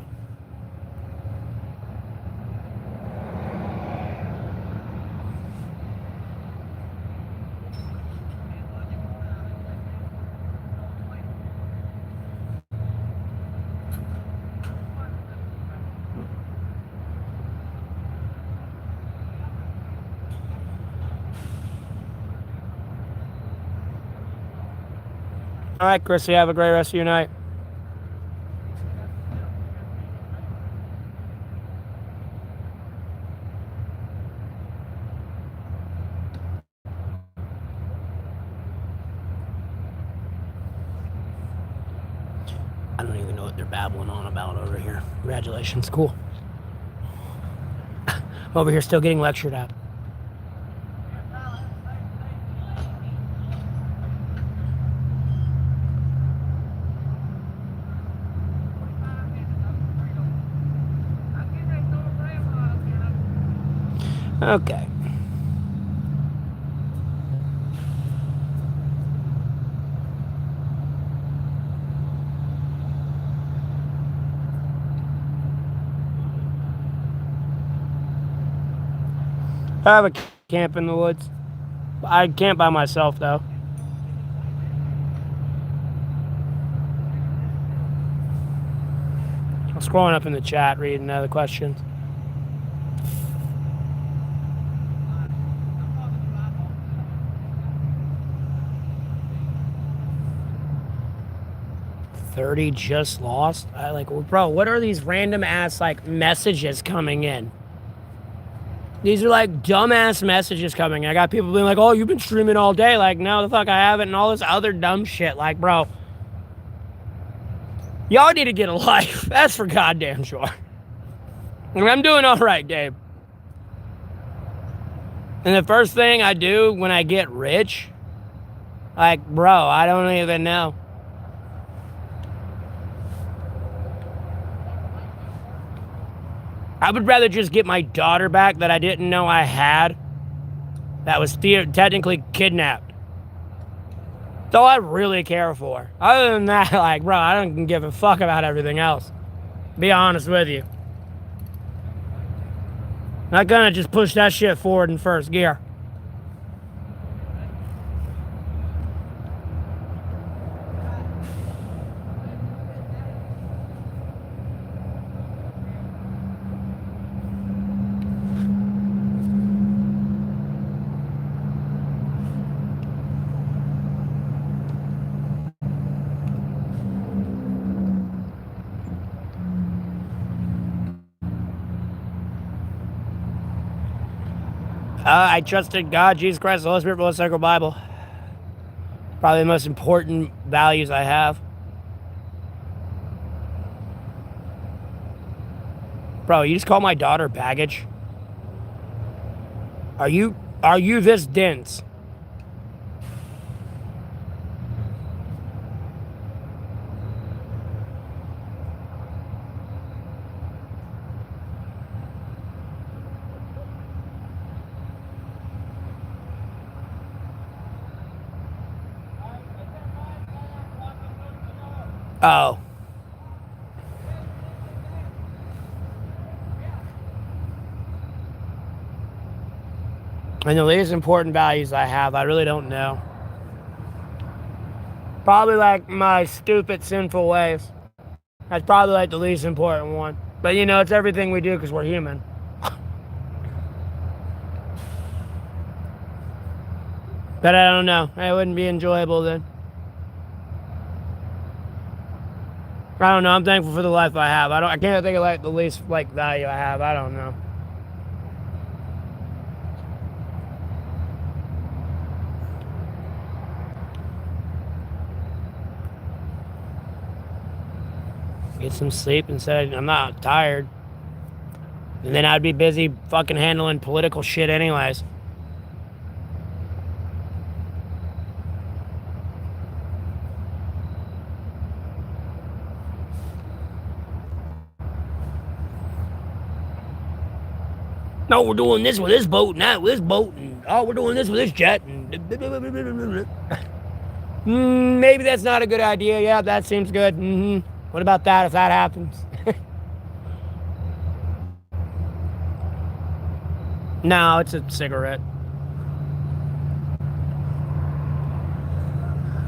All right, Chrissy, have a great rest of your night. I don't even know what they're babbling on about over here. Congratulations, cool. I'm over here still getting lectured at. Okay. I have a camp in the woods. I camp by myself, though. I'm scrolling up in the chat, reading other questions. $30 just lost? Bro, what are these random ass, messages coming in? These are, dumbass messages coming in. I got people being like, oh, you've been streaming all day. Like, no, the fuck I haven't. And all this other dumb shit. Like, bro, y'all need to get a life. That's for goddamn sure. And I'm doing all right, Gabe. And the first thing I do when I get rich, bro, I don't even know. I would rather just get my daughter back that I didn't know I had, that was technically kidnapped. That's all I really care for. Other than that, like, bro, I don't give a fuck about everything else. Be honest with you. Not gonna just push that shit forward in first gear. I trusted God, Jesus Christ, the Holy Spirit, the Sacred Bible. Probably the most important values I have. Bro, you just call my daughter baggage? Are you this dense? Oh. And the least important values I have, I really don't know. Probably like my stupid, sinful ways. That's probably like the least important one. But you know, it's everything we do because we're human. But I don't know. It wouldn't be enjoyable then. I don't know. I'm thankful for the life I have. I can't think of like the least like value I have. I don't know. Get some sleep instead. I'm not tired. And then I'd be busy fucking handling political shit anyways. No, we're doing this with this boat and that with this boat, and oh, we're doing this with this jet, and maybe that's not a good idea. Yeah, that seems good. What about that if that happens? No, it's a cigarette.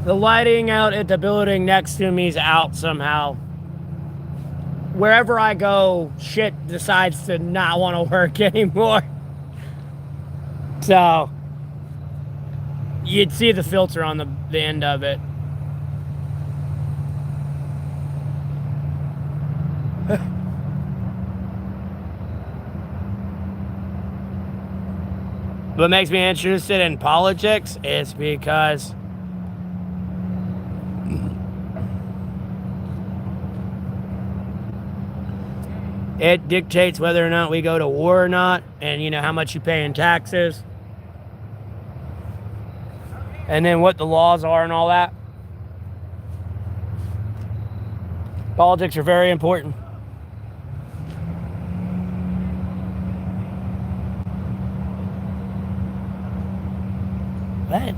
The lighting out at the building next to me is out somehow. Wherever I go, shit decides to not want to work anymore. So, you'd see the filter on the end of it. What makes me interested in politics is because it dictates whether or not we go to war or not, and you know how much you pay in taxes, and then what the laws are and all that. Politics are very important. What?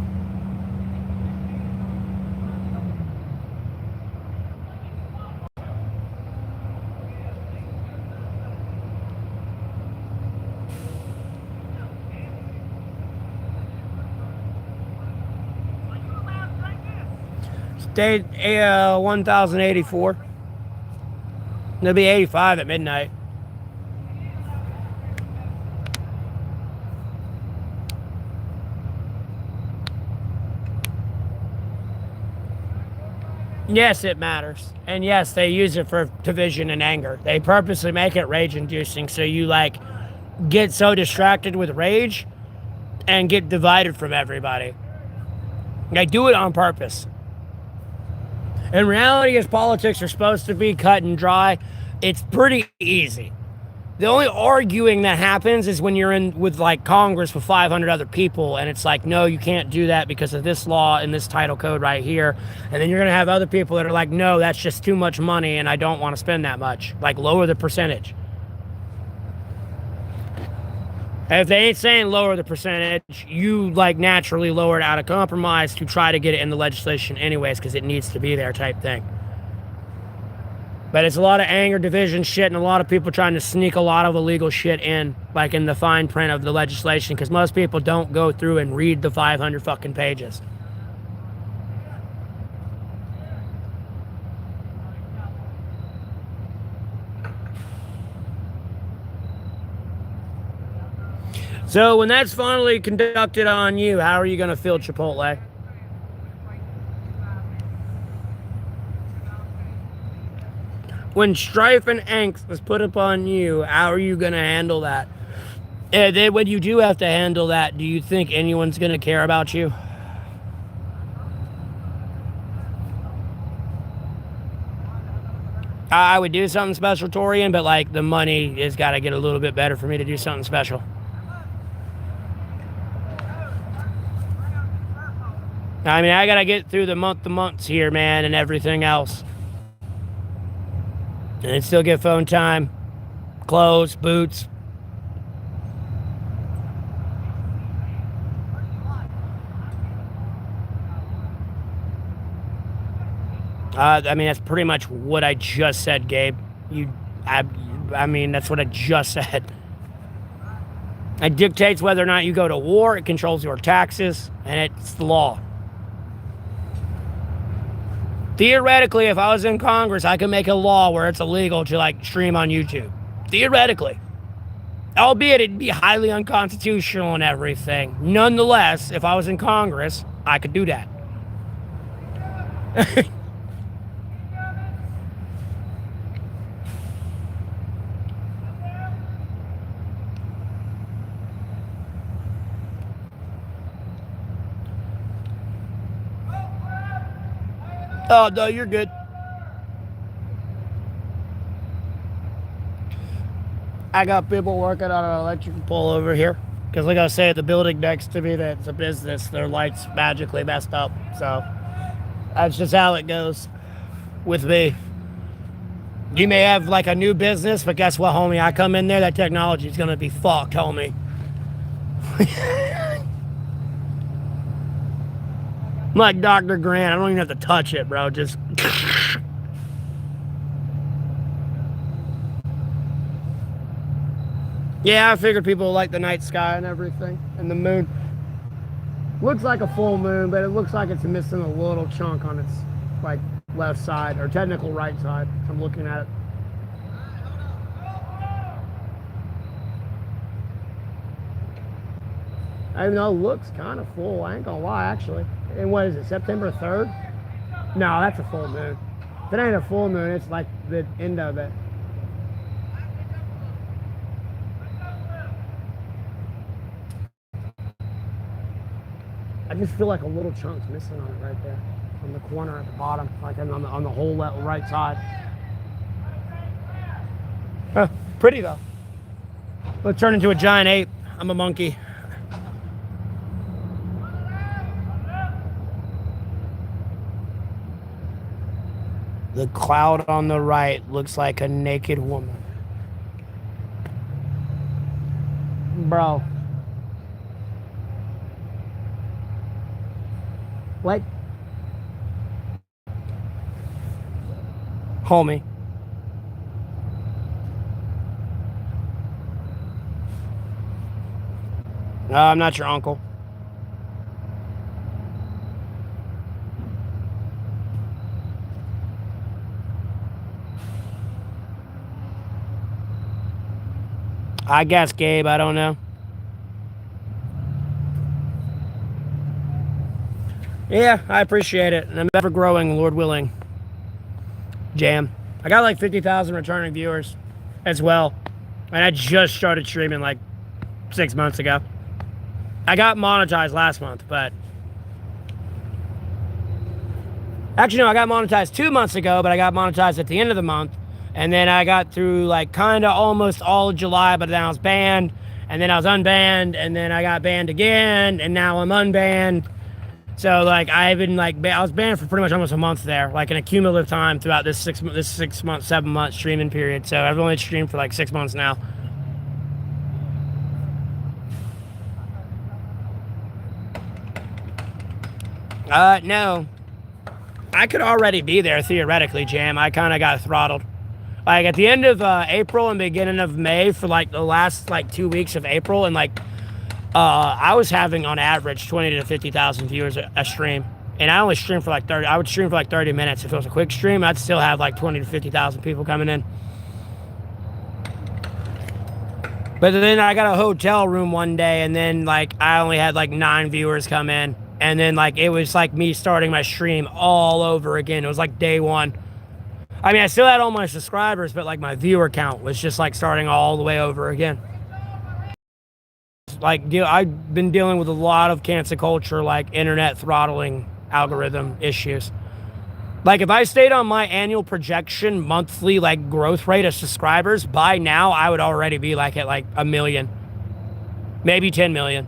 Stayed 1,084. It'll be 85 at midnight. Yes, it matters. And yes, they use it for division and anger. They purposely make it rage-inducing so you, like, get so distracted with rage and get divided from everybody. They do it on purpose. In reality, as politics are supposed to be cut and dry, it's pretty easy. The only arguing that happens is when you're in with like Congress with 500 other people and it's like, no, you can't do that because of this law and this title code right here. And then you're going to have other people that are like, no, that's just too much money and I don't want to spend that much. Like, lower the percentage. And if they ain't saying lower the percentage, you like naturally lower it out of compromise to try to get it in the legislation anyways, because it needs to be there type thing. But it's a lot of anger, division shit, and a lot of people trying to sneak a lot of illegal shit in, like in the fine print of the legislation, because most people don't go through and read the 500 fucking pages. So when that's finally conducted on you, how are you going to feel, Chipotle? When strife and angst is put upon you, how are you going to handle that? And then when you do have to handle that, do you think anyone's going to care about you? I would do something special, Torian, but like the money has got to get a little bit better for me to do something special. I mean, I got to get through the months here, man, and everything else. And still get phone time, clothes, boots. I mean, that's pretty much what I just said, Gabe. I mean, that's what I just said. It dictates whether or not you go to war. It controls your taxes, and it's the law. Theoretically, if I was in Congress, I could make a law where it's illegal to like stream on YouTube. Theoretically. Albeit it'd be highly unconstitutional and everything. Nonetheless, if I was in Congress, I could do that. Oh, no, you're good. I got people working on an electrical pole over here. Because like I say, the building next to me that's a business, their lights magically messed up. So that's just how it goes with me. You may have like a new business, but guess what, homie? I come in there, that technology is going to be fucked, homie. I'm like Dr. Grant. I don't even have to touch it, bro. Just... Yeah, I figured people like the night sky and everything. And the moon. Looks like a full moon, but it looks like it's missing a little chunk on its, like, left side. Or technical right side. I'm looking at it. I even though it looks kind of full. I ain't gonna lie, actually. And what is it, September 3rd? No, that's a full moon. If it ain't a full moon, it's like the end of it. I just feel like a little chunk's missing on it right there. On the corner at the bottom, like on the whole right side. Pretty though. Let's turn into a giant ape. I'm a monkey. The cloud on the right looks like a naked woman. Bro. What? Homie. No, I'm not your uncle. I guess, Gabe, I don't know. Yeah, I appreciate it. And I'm ever growing, Lord willing. Jam. I got like 50,000 returning viewers as well. And I just started streaming like 6 months ago. I got monetized last month, but... Actually, no, I got monetized 2 months ago, but I got monetized at the end of the month. And then I got through like kind of almost all of July, but then I was banned. And then I was unbanned. And then I got banned again. And now I'm unbanned. So like I've been like, I was banned for pretty much almost a month there. Like an accumulative time throughout this 6 month, 7 month streaming period. So I've only streamed for like 6 months now. No. I could already be there theoretically, Jam. I kind of got throttled. Like at the end of April and beginning of May for like the last like 2 weeks of April, and like I was having on average 20 to 50,000 viewers a stream, and I only streamed for like 30. I would stream for like 30 minutes. If it was a quick stream, I'd still have like 20 to 50,000 people coming in. But then I got a hotel room one day, and then like I only had like 9 viewers come in, and then like it was like me starting my stream all over again. It was like day one. I mean, I still had all my subscribers, but like my viewer count was just like starting all the way over again. Like I've been dealing with a lot of cancel culture, like internet throttling algorithm issues. Like if I stayed on my annual projection monthly like growth rate of subscribers, by now I would already be like at like 1 million, maybe 10 million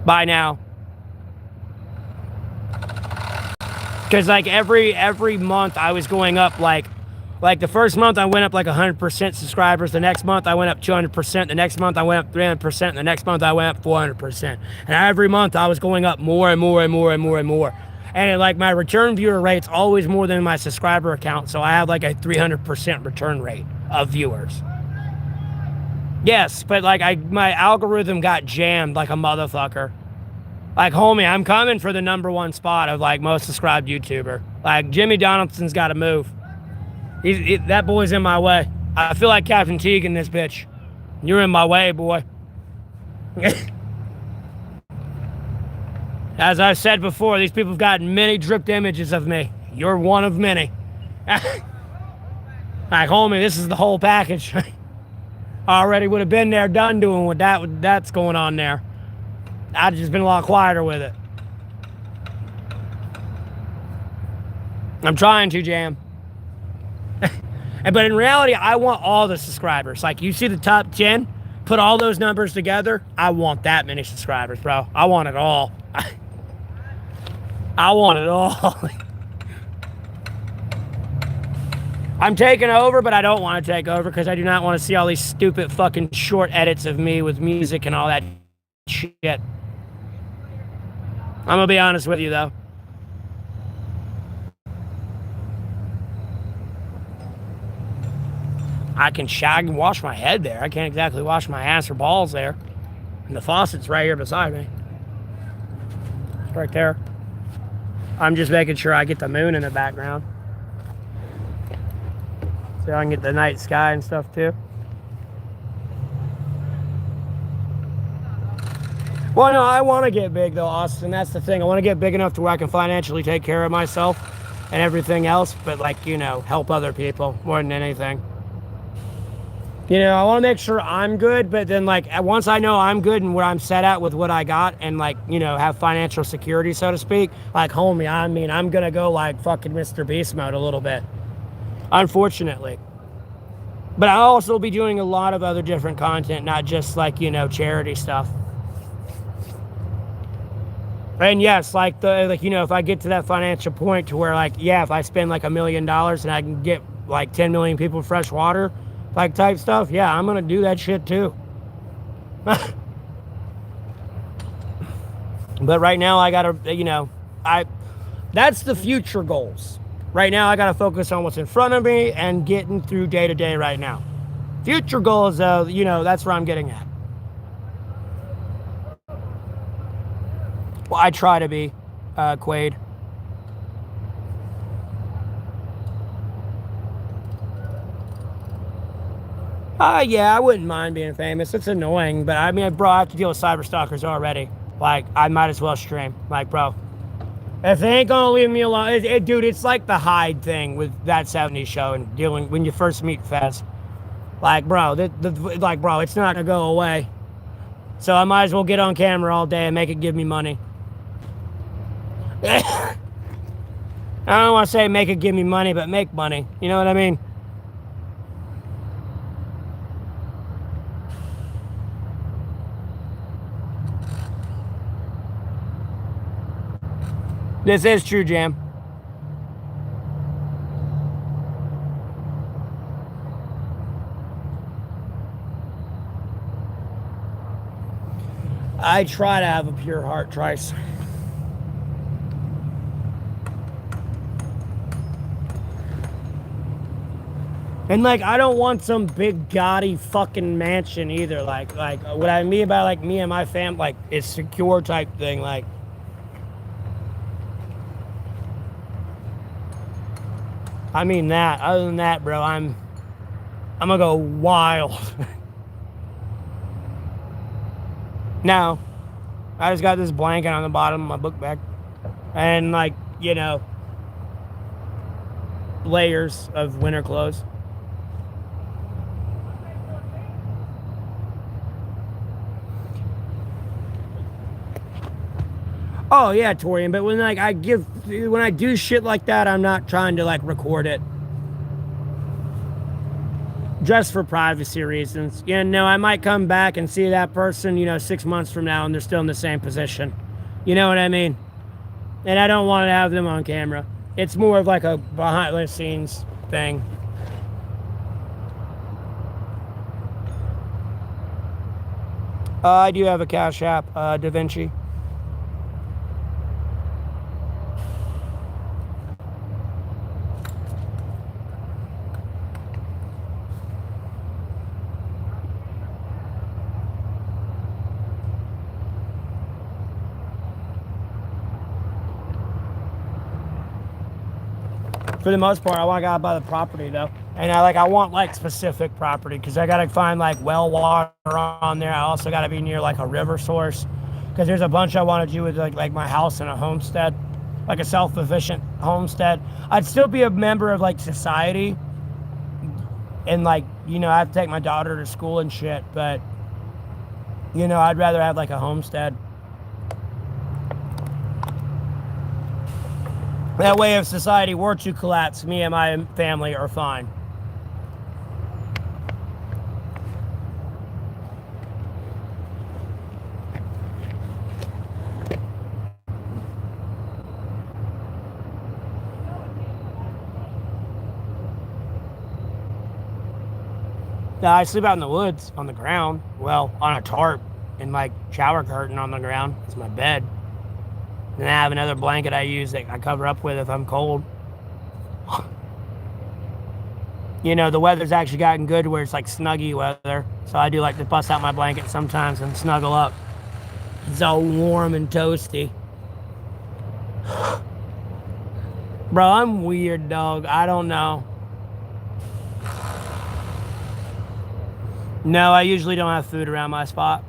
by now. Because like every month I was going up like the first month I went up like 100% subscribers. The next month I went up 200%. The next month I went up 300%. The next month I went up 400%. And every month I was going up more and more and more and more and more. And like my return viewer rate's always more than my subscriber account. So I have like a 300% return rate of viewers. Yes, but like my algorithm got jammed like a motherfucker. Like, homie, I'm coming for the #1 spot of like most subscribed YouTuber. Like Jimmy Donaldson's got to move. That boy's in my way. I feel like Captain Teague in this bitch. You're in my way, boy. As I've said before, these people have gotten many dripped images of me. You're one of many. Like, homie, this is the whole package. I already would have been there, done doing what that's going on there. I've just been a lot quieter with it. I'm trying to, Jam. But in reality, I want all the subscribers. Like, you see the top 10? Put all those numbers together. I want that many subscribers, bro. I want it all. I want it all. I'm taking over, but I don't want to take over because I do not want to see all these stupid fucking short edits of me with music and all that shit. I'm going to be honest with you, though. I can wash my head there. I can't exactly wash my ass or balls there. And the faucet's right here beside me. It's right there. I'm just making sure I get the moon in the background. So I can get the night sky and stuff too. Well, no, I want to get big though, Austin. That's the thing. I want to get big enough to where I can financially take care of myself and everything else, but like, you know, help other people more than anything. You know, I want to make sure I'm good, but then like once I know I'm good and where I'm set at with what I got and like, you know, have financial security, so to speak, like, homie, I mean, I'm going to go like fucking Mr. Beast mode a little bit, unfortunately. But I'll also be doing a lot of other different content, not just like, you know, charity stuff. And yes, like you know, if I get to that financial point to where like, yeah, if I spend like $1 million and I can get like 10 million people fresh water, like type stuff, yeah, I'm gonna do that shit too. But right now I gotta, you know, that's the future goals. Right now I gotta focus on what's in front of me and getting through day to day right now. Future goals, you know, that's where I'm getting at. Well, I try to be, Quaid. Yeah, I wouldn't mind being famous. It's annoying, but I mean, bro, I have to deal with cyber stalkers already. Like, I might as well stream. Like, bro, if they ain't gonna leave me alone, dude, it's like the Hyde thing with That 70s Show and dealing when you first meet Fez. Like, bro, bro, it's not gonna go away. So I might as well get on camera all day and make it give me money. I don't want to say make it give me money, but make money. You know what I mean? This is true, Jam. I try to have a pure heart, Trice. And like, I don't want some big gaudy fucking mansion either. Like what I mean by like me and my fam, like it's secure type thing. Like, I mean that. Other than that, bro, I'm gonna go wild. Now, I just got this blanket on the bottom of my book bag, and like, you know, layers of winter clothes. Oh yeah, Torian. But when I do shit like that, I'm not trying to like record it, just for privacy reasons. You know, I might come back and see that person, 6 months from now, and they're still in the same position. You know what I mean? And I don't want to have them on camera. It's more of like a behind the scenes thing. I do have a Cash App, Da Vinci. For the most part, I want to buy the property though, and I want like specific property because I gotta find like well water on there. I also gotta be near like a river source because there's a bunch I want to do with like my house and a homestead, like a self-sufficient homestead. I'd still be a member of like society, and like I have to take my daughter to school and shit, but I'd rather have like a homestead. That way, if society were to collapse, me and my family are fine. Now, I sleep out in the woods on the ground. Well, on a tarp and like shower curtain on the ground. It's my bed. And I have another blanket I use that I cover up with if I'm cold. The weather's actually gotten good where it's like snuggy weather. So I do like to bust out my blanket sometimes and snuggle up. It's all warm and toasty. Bro, I'm weird, dog. I don't know. No, I usually don't have food around my spot.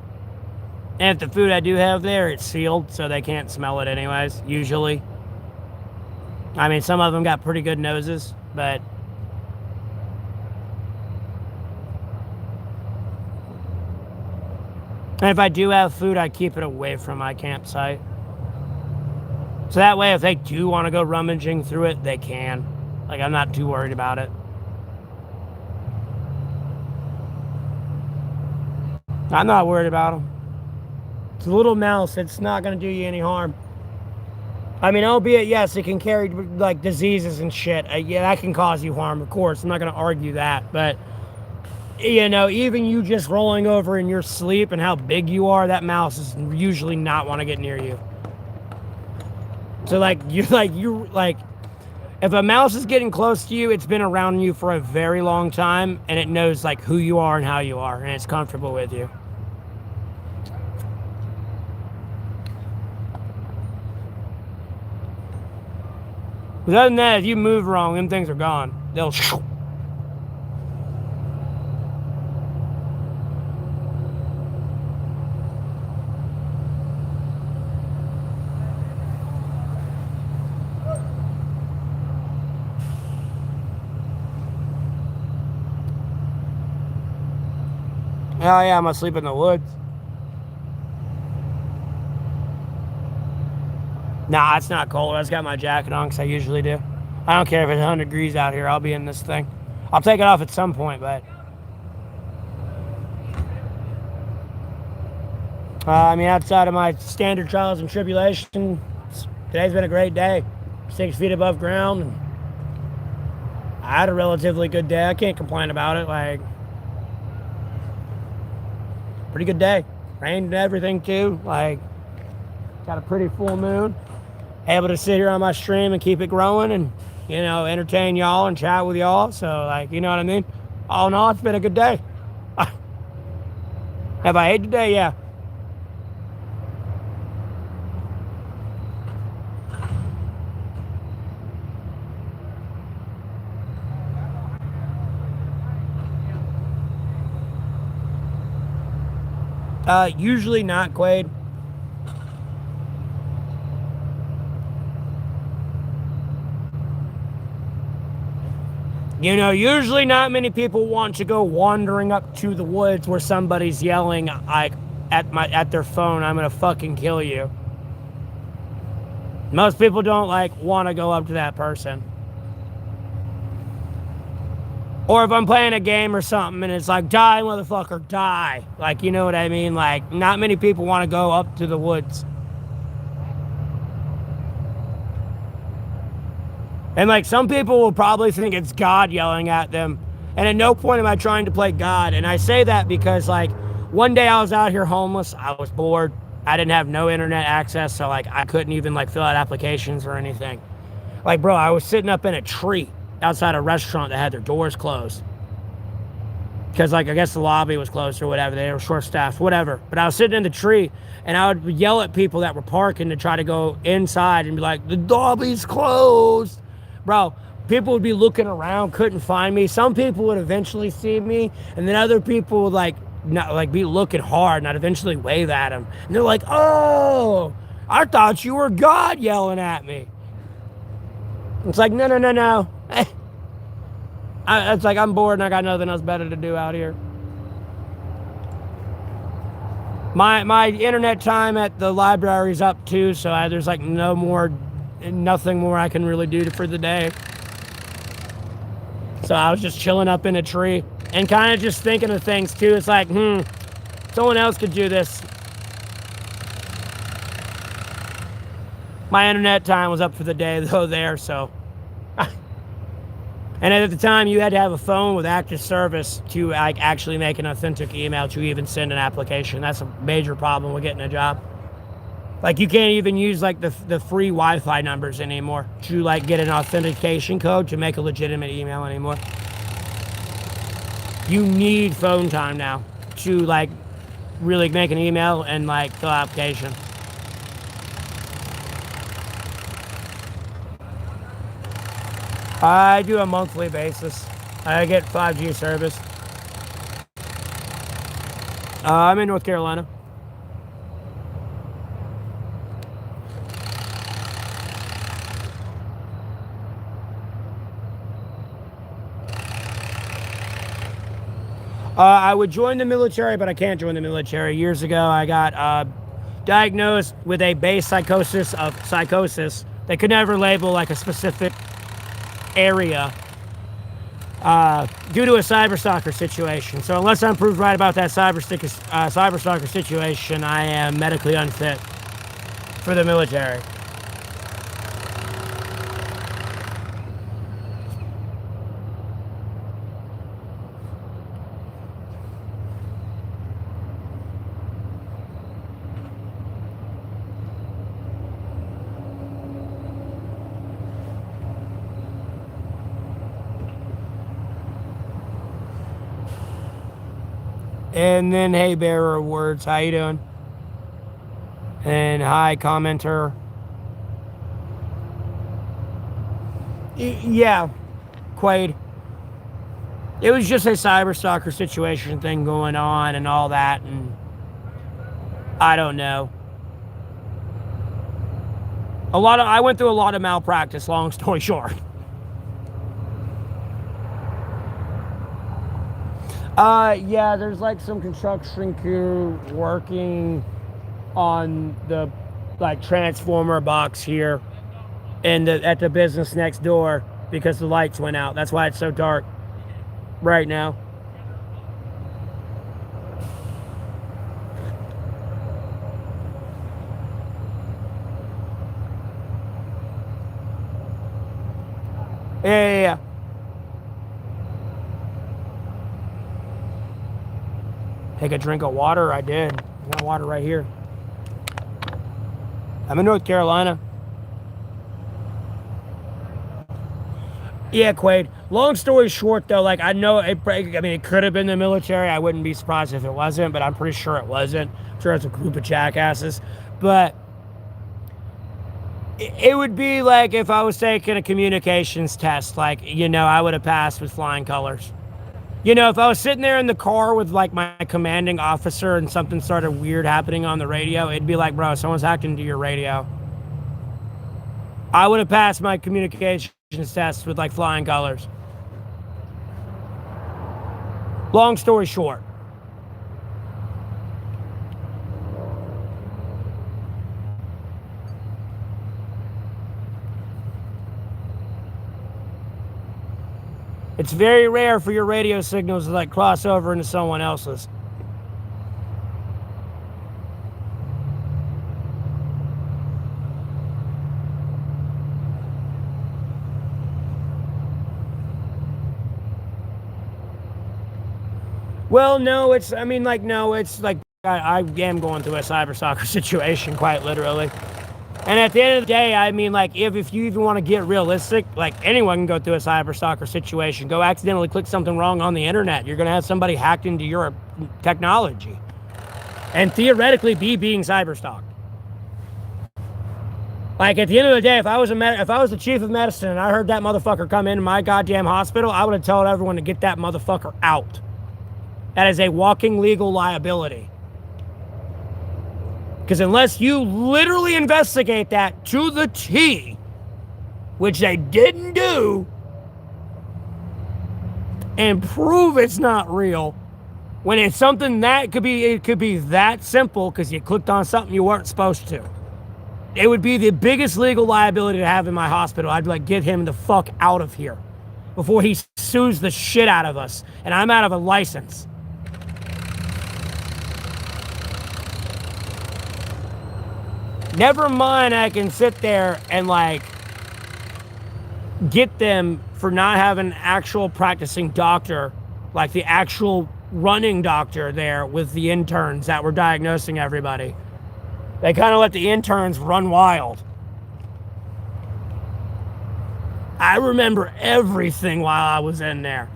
And if the food I do have there, it's sealed, so they can't smell it anyways, usually. I mean, some of them got pretty good noses, but... And if I do have food, I keep it away from my campsite. So that way, if they do want to go rummaging through it, they can. Like, I'm not too worried about it. I'm not worried about them. It's a little mouse. It's not going to do you any harm. I mean, albeit, yes, it can carry, like, diseases and shit. Yeah, that can cause you harm, of course. I'm not going to argue that. But, even you just rolling over in your sleep and how big you are, that mouse is usually not want to get near you. So, if a mouse is getting close to you, it's been around you for a very long time, and it knows, like, who you are and how you are, and it's comfortable with you. But other than that, if you move wrong, them things are gone. They'll... Oh yeah, I'm asleep in the woods. Nah, it's not cold. I just got my jacket on because I usually do. I don't care if it's 100 degrees out here. I'll be in this thing. I'll take it off at some point, but... I mean, outside of my standard trials and tribulations, today's been a great day. 6 feet above ground. And I had a relatively good day. I can't complain about it. Like... Pretty good day. Rained and everything too. Like, got a pretty full moon. Able to sit here on my stream and keep it growing, and entertain y'all and chat with y'all. So, like, you know what I mean? All in all, it's been a good day. Have I ate today? Yeah. Usually not, Quaid. Usually not many people want to go wandering up to the woods where somebody's yelling like at their phone, "I'm gonna fucking kill you." Most people don't want to go up to that person. Or if I'm playing a game or something and it's like, "Die, motherfucker, die." Like, you know what I mean? Like, not many people want to go up to the woods. And, like, some people will probably think it's God yelling at them. And at no point am I trying to play God. And I say that because, like, one day I was out here homeless. I was bored. I didn't have no internet access. So, like, I couldn't even, fill out applications or anything. Like, bro, I was sitting up in a tree outside a restaurant that had their doors closed. Because, I guess the lobby was closed or whatever. They were short-staffed, whatever. But I was sitting in the tree, and I would yell at people that were parking to try to go inside and be like, "The lobby's closed." Bro, people would be looking around, couldn't find me. Some people would eventually see me, and then other people would not be looking hard, and I'd eventually wave at them. And they're like, "Oh, I thought you were God yelling at me." It's like, no. It's like, I'm bored and I got nothing else better to do out here. My internet time at the library's up too, so there's nothing more I can really do for the day. So I was just chilling up in a tree and kind of just thinking of things too. It's like, someone else could do this. My internet time was up for the day though there, so. And at the time, you had to have a phone with active service to actually make an authentic email to even send an application. That's a major problem with getting a job. You can't even use the free Wi-Fi numbers anymore to get an authentication code to make a legitimate email anymore. You need phone time now to really make an email and fill out application. I do a monthly basis. I get 5G service. I'm in North Carolina. I would join the military, but I can't join the military. Years ago, I got diagnosed with a base psychosis of psychosis. They could never label a specific area due to a cyberstalker situation. So unless I'm proved right about that cyberstalker situation, I am medically unfit for the military. And then, hey, bearer of words, how you doing? And hi, commenter. Yeah, Quaid. It was just a cyberstalker situation thing going on and all that, and I don't know. I went through a lot of malpractice, long story short. Yeah, there's some construction crew working on the transformer box here and at the business next door because the lights went out. That's why it's so dark right now. Yeah. Take a drink of water. I did. I got water right here. I'm in North Carolina. Yeah, Quaid. Long story short, though, like I know it. I mean, it could have been the military. I wouldn't be surprised if it wasn't, but I'm pretty sure it wasn't. I'm sure it's a group of jackasses. But it would be like if I was taking a communications test. Like, I would have passed with flying colors. If I was sitting there in the car with like my commanding officer and something started weird happening on the radio, it'd be like, bro, someone's hacked into your radio. I would have passed my communications test with like flying colors. Long story short. It's very rare for your radio signals to like cross over into someone else's. Well, no, it's like I am going through a cyber stalker situation, quite literally. And at the end of the day, I mean, like, if you even want to get realistic, like, anyone can go through a cyber stalker situation. Go accidentally click something wrong on the internet. You're going to have somebody hacked into your technology. And theoretically be being cyber stalked. Like, at the end of the day, if I was the chief of medicine and I heard that motherfucker come into my goddamn hospital, I would have told everyone to get that motherfucker out. That is a walking legal liability. Because unless you literally investigate that to the T, which they didn't do, and prove it's not real, when it's something that it could be that simple because you clicked on something you weren't supposed to. It would be the biggest legal liability to have in my hospital. I'd be like, get him the fuck out of here before he sues the shit out of us and I'm out of a license. Never mind, I can sit there and like get them for not having an actual practicing doctor, like the actual running doctor there with the interns that were diagnosing everybody. They kind of let the interns run wild. I remember everything while I was in there.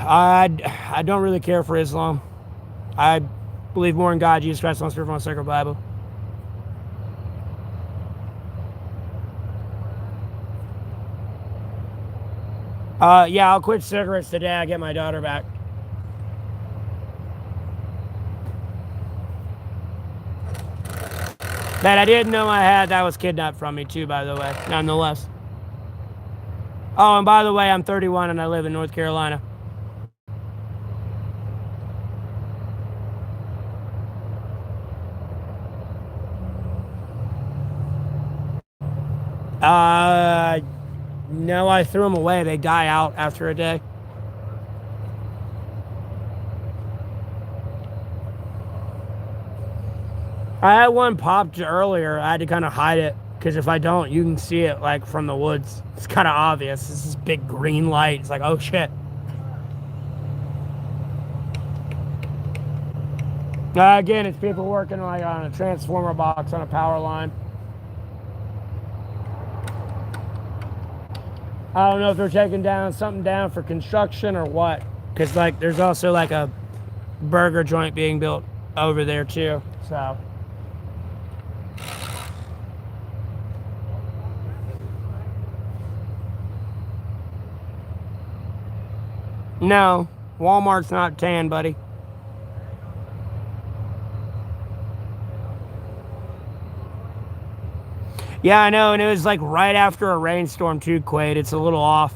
I don't really care for Islam. I believe more in God, Jesus Christ, the Holy Spirit, the Sacred Bible. Yeah, I'll quit cigarettes today. I get my daughter back. That I didn't know I had, that was kidnapped from me too, by the way, nonetheless. Oh, and by the way, I'm 31 and I live in North Carolina. No, I threw them away. They die out after a day. I had one popped earlier. I had to kind of hide it because if I don't, you can see it like from the woods. It's kind of obvious. It's this big green light. It's like, oh shit. Again, it's people working like on a transformer box on a power line. I don't know if they're taking something down for construction or what. Because like there's also like a burger joint being built over there too. So no, Walmart's not tan, buddy. Yeah, I know, and it was like right after a rainstorm too, Quaid. It's a little off.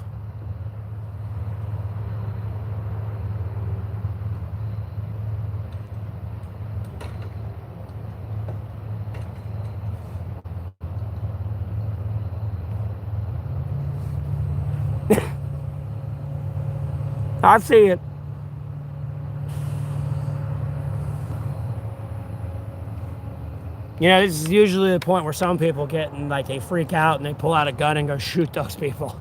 I see it. You know, this is usually the point where some people get and like they freak out and they pull out a gun and go shoot those people.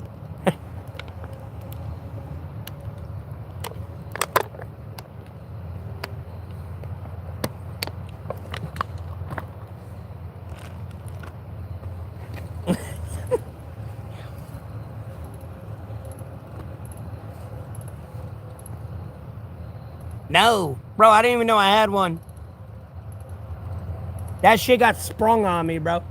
No. Bro, I didn't even know I had one. That shit got sprung on me, bro.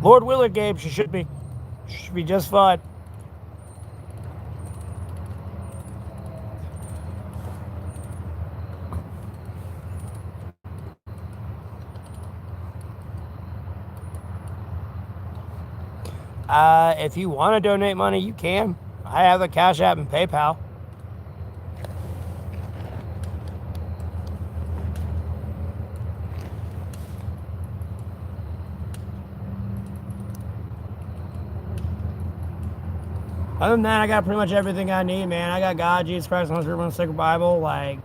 Lord Willard, Gabe, she should be. She should be just fine. If you want to donate money, you can. I have a Cash App and PayPal. Other than that, I got pretty much everything I need, man. I got God, Jesus Christ, and the Sacred Bible. Like,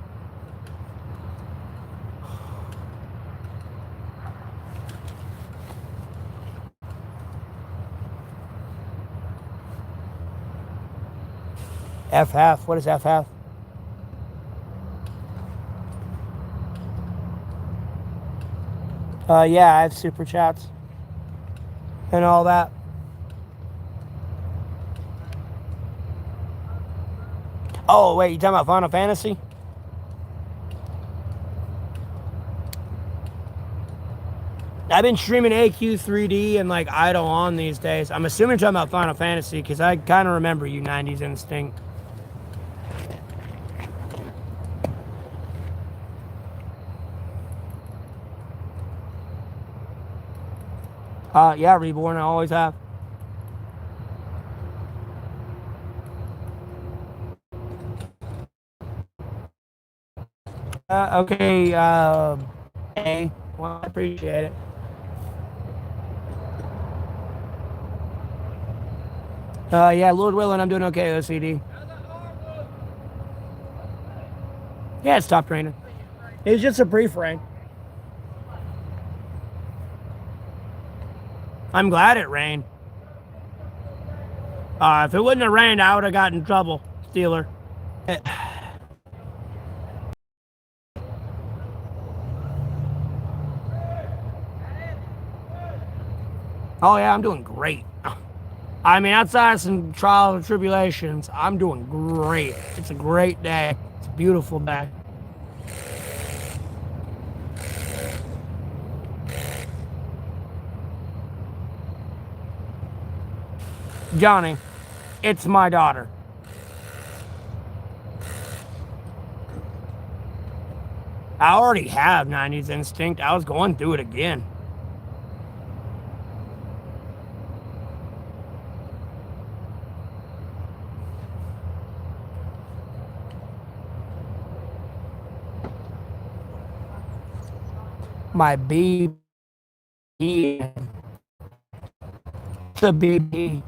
FF. What is FF? Yeah, I have super chats and all that. Oh, wait, you talking about Final Fantasy? I've been streaming AQ3D and like Idle On these days. I'm assuming you're talking about Final Fantasy because I kind of remember you 90s Instinct. Yeah, Reborn, I always have. Okay, hey, well, I appreciate it. Yeah, Lord willing, I'm doing okay, OCD. Yeah, it stopped raining. It was just a brief rain. I'm glad it rained. If it wouldn't have rained, I would have gotten in trouble, Steeler. Oh, yeah, I'm doing great. I mean, outside of some trials and tribulations, I'm doing great. It's a great day. It's a beautiful day. Johnny, it's my daughter. I already have 90s Instinct. I was going through it again. My BB. The BB.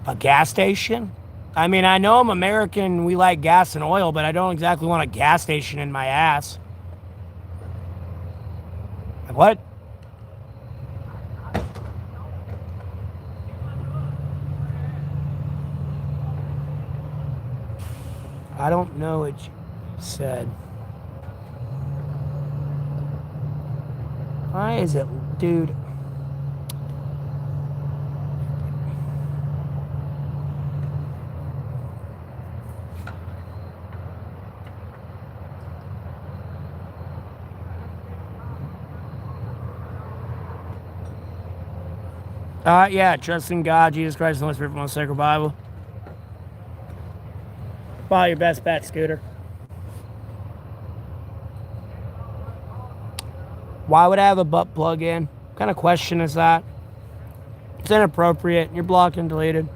A gas station? I mean, I know I'm American, we like gas and oil, but I don't exactly want a gas station in my ass. What? I don't know what you said. Why is it, dude? Yeah, trust in God, Jesus Christ, and the Holy Spirit from the Sacred Bible. Follow your best bet, Scooter. Why would I have a butt plug in? What kind of question is that? It's inappropriate. You're blocked and deleted.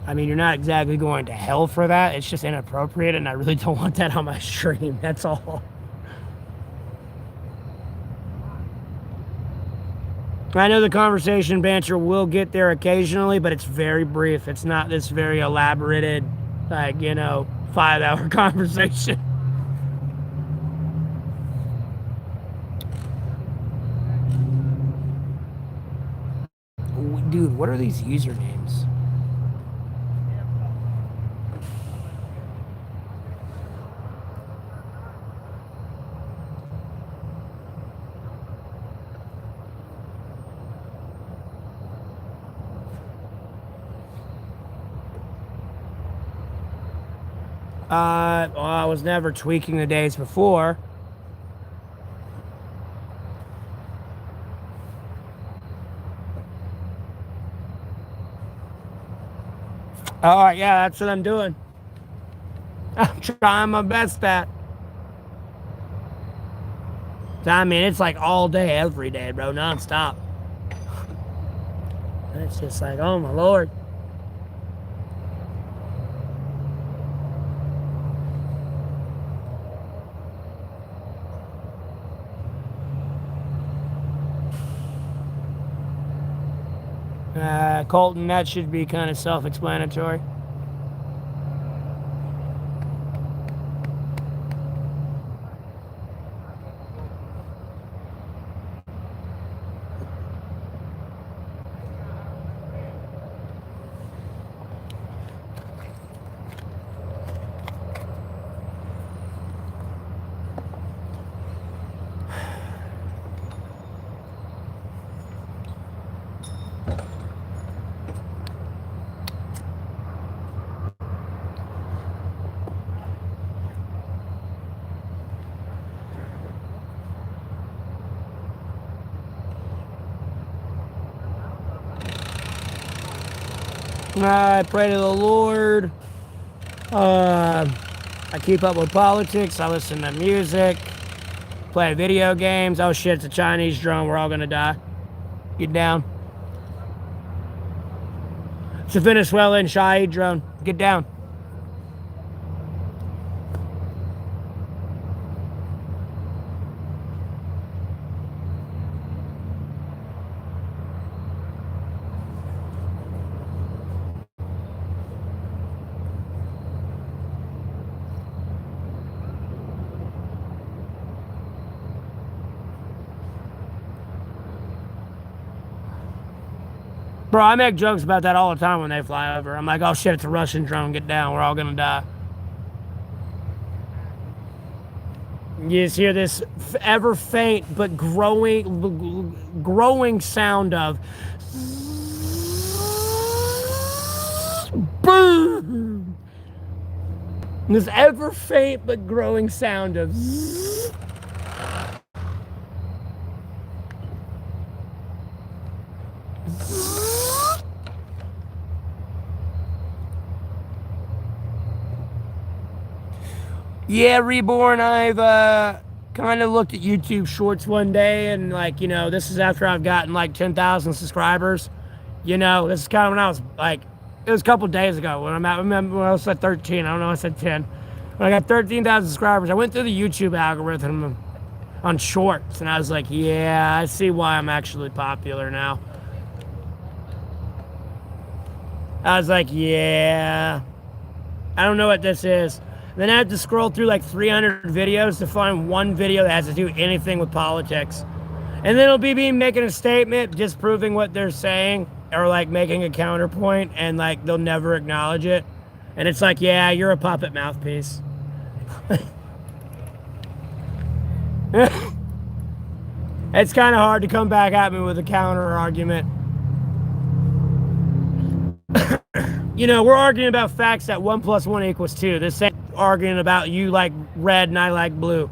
I mean, you're not exactly going to hell for that. It's just inappropriate, and I really don't want that on my stream. That's all. I know the conversation banter will get there occasionally, but it's very brief. It's not this very elaborated, like, 5-hour conversation. Dude, what are these usernames? Well, I was never tweaking the days before. All right, yeah, that's what I'm doing. I'm trying my best at. I mean, it's like all day, every day, bro, nonstop. And it's just like, oh my lord. Colton, that should be kind of self-explanatory. I pray to the Lord. I keep up with politics. I listen to music. Play video games. Oh shit, it's a Chinese drone. We're all gonna die. Get down. It's a Venezuelan Shahid drone. Get down. Bro, I make jokes about that all the time when they fly over. I'm like, oh shit, it's a Russian drone. Get down. We're all gonna die. You just hear this ever faint but growing sound of boom. This ever faint but growing sound of Yeah, Reborn, I've kind of looked at YouTube Shorts one day, and this is after I've gotten like 10,000 subscribers. This is kind of when I was like, it was a couple days ago when when I was at 13. I don't know, I said 10. When I got 13,000 subscribers, I went through the YouTube algorithm on Shorts, and I was like, yeah, I see why I'm actually popular now. I was like, yeah, I don't know what this is. Then I have to scroll through like 300 videos to find one video that has to do anything with politics. And then it'll be me making a statement, disproving what they're saying, or like making a counterpoint, and like they'll never acknowledge it. And it's like, yeah, you're a puppet mouthpiece. It's kind of hard to come back at me with a counter argument. We're arguing about facts that 1 + 1 = 2. This ain't arguing about you like red and I like blue.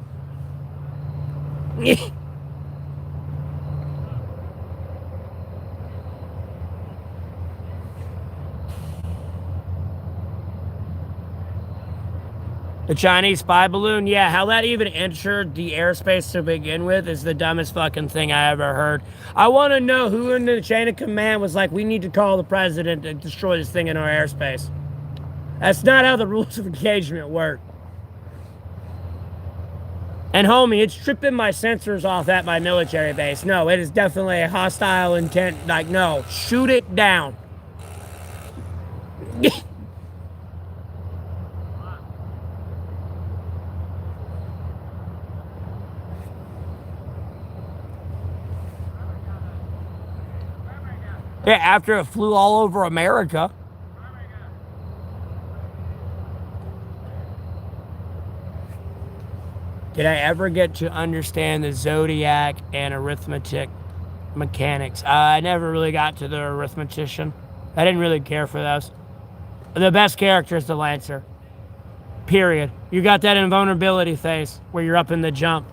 The Chinese spy balloon? Yeah, how that even entered the airspace to begin with is the dumbest fucking thing I ever heard. I want to know who in the chain of command was like, we need to call the president to destroy this thing in our airspace. That's not how the rules of engagement work. And homie, it's tripping my sensors off at my military base. No, it is definitely a hostile intent. Like, no, shoot it down. Yeah, after it flew all over America. Did I ever get to understand the zodiac and arithmetic mechanics? I never really got to the arithmetician. I didn't really care for those. The best character is the Lancer. Period. You got that invulnerability phase where you're up in the jump.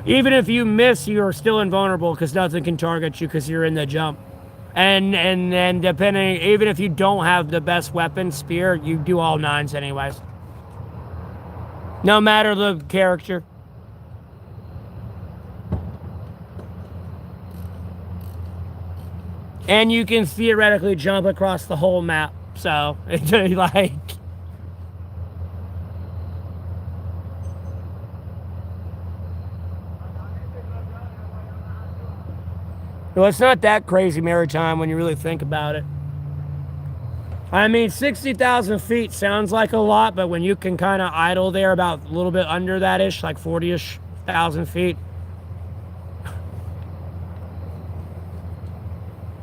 Even if you miss, you're still invulnerable because nothing can target you because you're in the jump. And depending, even if you don't have the best weapon, spear, you do all nines anyways. No matter the character. And you can theoretically jump across the whole map. So, it's like... Well, it's not that crazy maritime when you really think about it. I mean, 60,000 feet sounds like a lot, but when you can kind of idle there about a little bit under that-ish, like 40-ish thousand feet,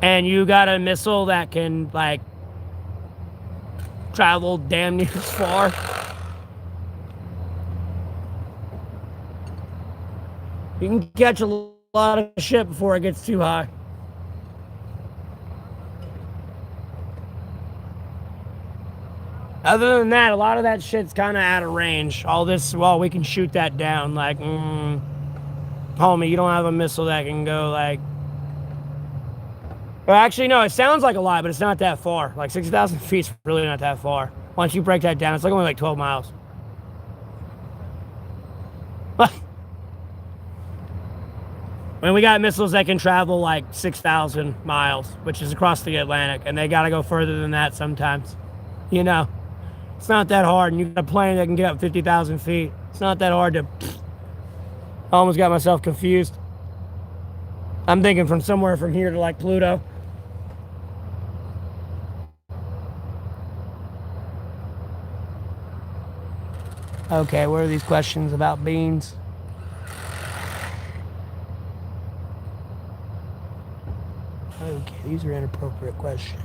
and you got a missile that can, like, travel damn near as far. You can catch a lot of shit before it gets too high. Other than that, a lot of that shit's kind of out of range. All this, well, we can shoot that down. Like, homie, you don't have a missile that can go, like... Well, actually, no, it sounds like a lot, but it's not that far. Like, 60,000 feet's really not that far. Once you break that down, it's like only like 12 miles. I mean, we got missiles that can travel like 6,000 miles, which is across the Atlantic, and they got to go further than that sometimes. You know, it's not that hard. And you got a plane that can get up 50,000 feet. It's not that hard to... I almost got myself confused. I'm thinking from somewhere from here to like Pluto. Okay, what are these questions about beans? Okay, these are inappropriate questions.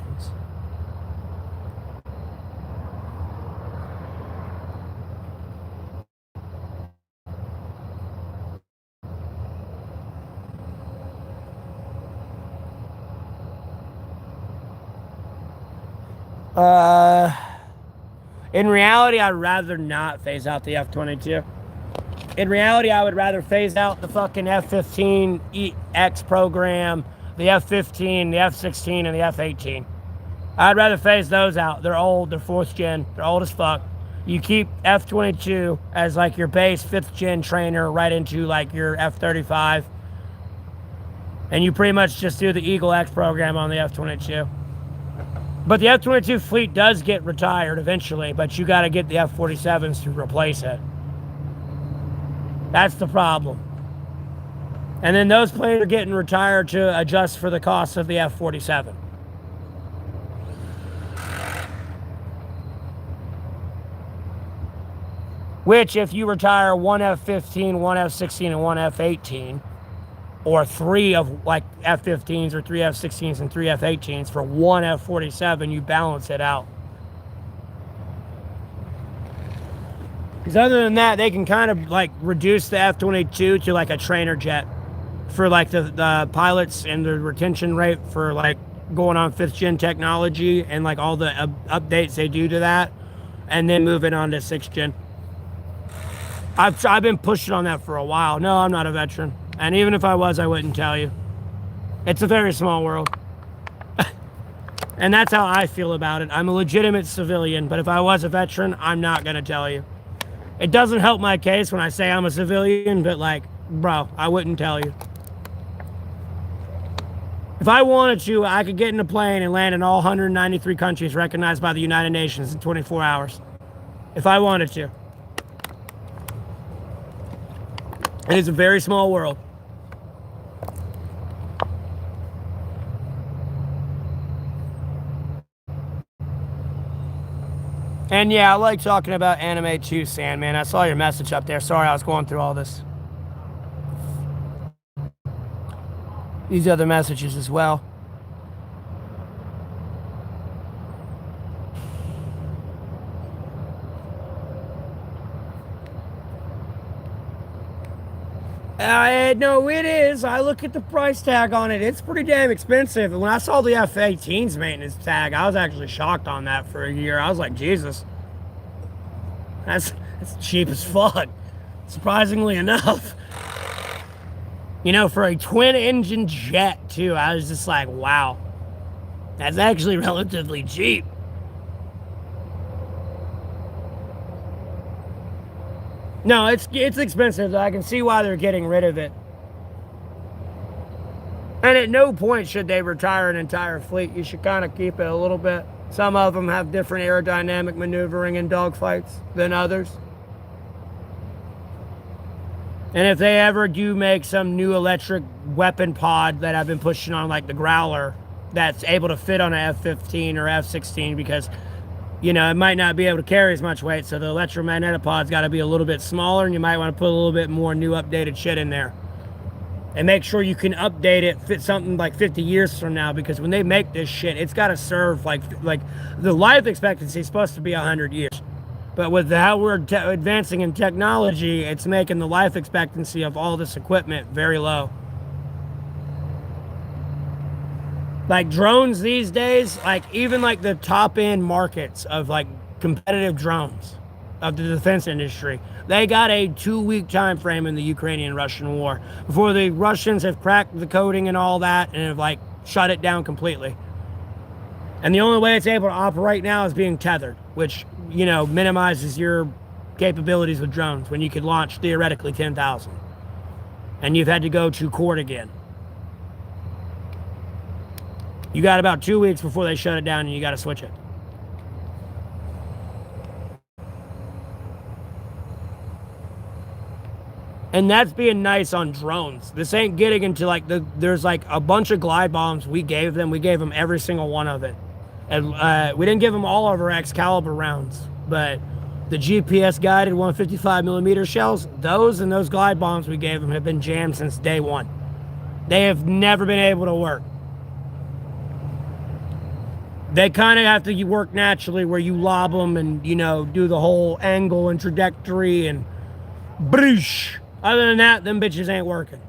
In reality, I'd rather not phase out the F-22. In reality, I would rather phase out the fucking F-15X program, the F-15, the F-16, and the F-18. I'd rather phase those out. They're old, they're 4th gen, they're old as fuck. You keep F-22 as like your base 5th gen trainer right into like your F-35. And you pretty much just do the Eagle X program on the F-22. But the F-22 fleet does get retired eventually, but you got to get the F-47s to replace it. That's the problem. And then those planes are getting retired to adjust for the cost of the F-47. Which, if you retire one F-15, one F-16, and one F-18, or 3 of like F-15s or 3 F-16s and 3 F-18s for 1 F-47, you balance it out. Because other than that, they can kind of like reduce the F-22 to like a trainer jet for like the pilots and the retention rate for like going on 5th gen technology and like all the updates they do to that, and then move it on to 6th gen. I've been pushing on that for a while. No, I'm not a veteran. And even if I was, I wouldn't tell you. It's a very small world. And that's how I feel about it. I'm a legitimate civilian, but if I was a veteran, I'm not going to tell you. It doesn't help my case when I say I'm a civilian, but like, bro, I wouldn't tell you. If I wanted to, I could get in a plane and land in all 193 countries recognized by the United Nations in 24 hours. If I wanted to. It is a very small world. And yeah, I like talking about anime too, Sandman. I saw your message up there. Sorry I was going through all this. These other messages as well. No, it is. I look at the price tag on it. It's pretty damn expensive. And when I saw the F-18's maintenance tag, I was actually shocked on that for a year. I was like, Jesus. That's cheap as fuck. Surprisingly enough. You know, for a twin-engine jet, too, I was just like, wow. That's actually relatively cheap. No, it's expensive. I can see why they're getting rid of it. And at no point should they retire an entire fleet. You should kind of keep it a little bit. Some of them have different aerodynamic maneuvering in dogfights than others. And if they ever do make some new electric weapon pod that I've been pushing on, like the Growler, that's able to fit on an F-15 or F-16, because, you know, it might not be able to carry as much weight, so the electromagnetic pod's got to be a little bit smaller, and you might want to put a little bit more new updated shit in there. And make sure you can update it, fit something like 50 years from now, because when they make this shit, it's got to serve like the life expectancy is supposed to be 100 years. But with how we're advancing in technology, it's making the life expectancy of all this equipment very low. Like drones these days, like even like the top end markets of like competitive drones of the defense industry, they got a 2-week time frame in the Ukrainian-Russian war before the Russians have cracked the coding and all that and have like shut it down completely. And the only way it's able to operate now is being tethered, which, you know, minimizes your capabilities with drones when you could launch theoretically 10,000. And you've had to go to court again. You got about 2 weeks before they shut it down and you got to switch it. And that's being nice on drones. This ain't getting into like there's like a bunch of glide bombs we gave them. We gave them every single one of it. And we didn't give them all of our Excalibur rounds, but the GPS guided 155 millimeter shells, those and those glide bombs we gave them have been jammed since day one. They have never been able to work. They kind of have to work naturally where you lob them and, you know, do the whole angle and trajectory and broosh. Other than that, them bitches ain't working.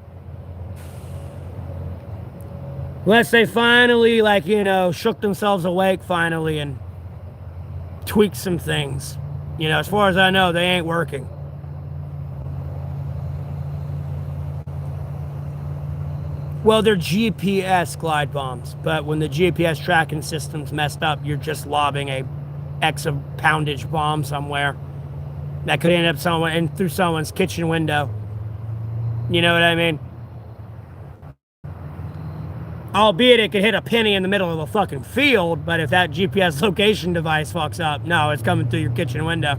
Unless they finally, like, you know, shook themselves awake finally and tweaked some things. You know, as far as I know, they ain't working. Well, they're GPS glide bombs, but when the GPS tracking system's messed up, you're just lobbing a X of poundage bomb somewhere that could end up through someone's kitchen window. You know what I mean? Albeit it could hit a penny in the middle of a fucking field, but if that GPS location device fucks up, no, it's coming through your kitchen window.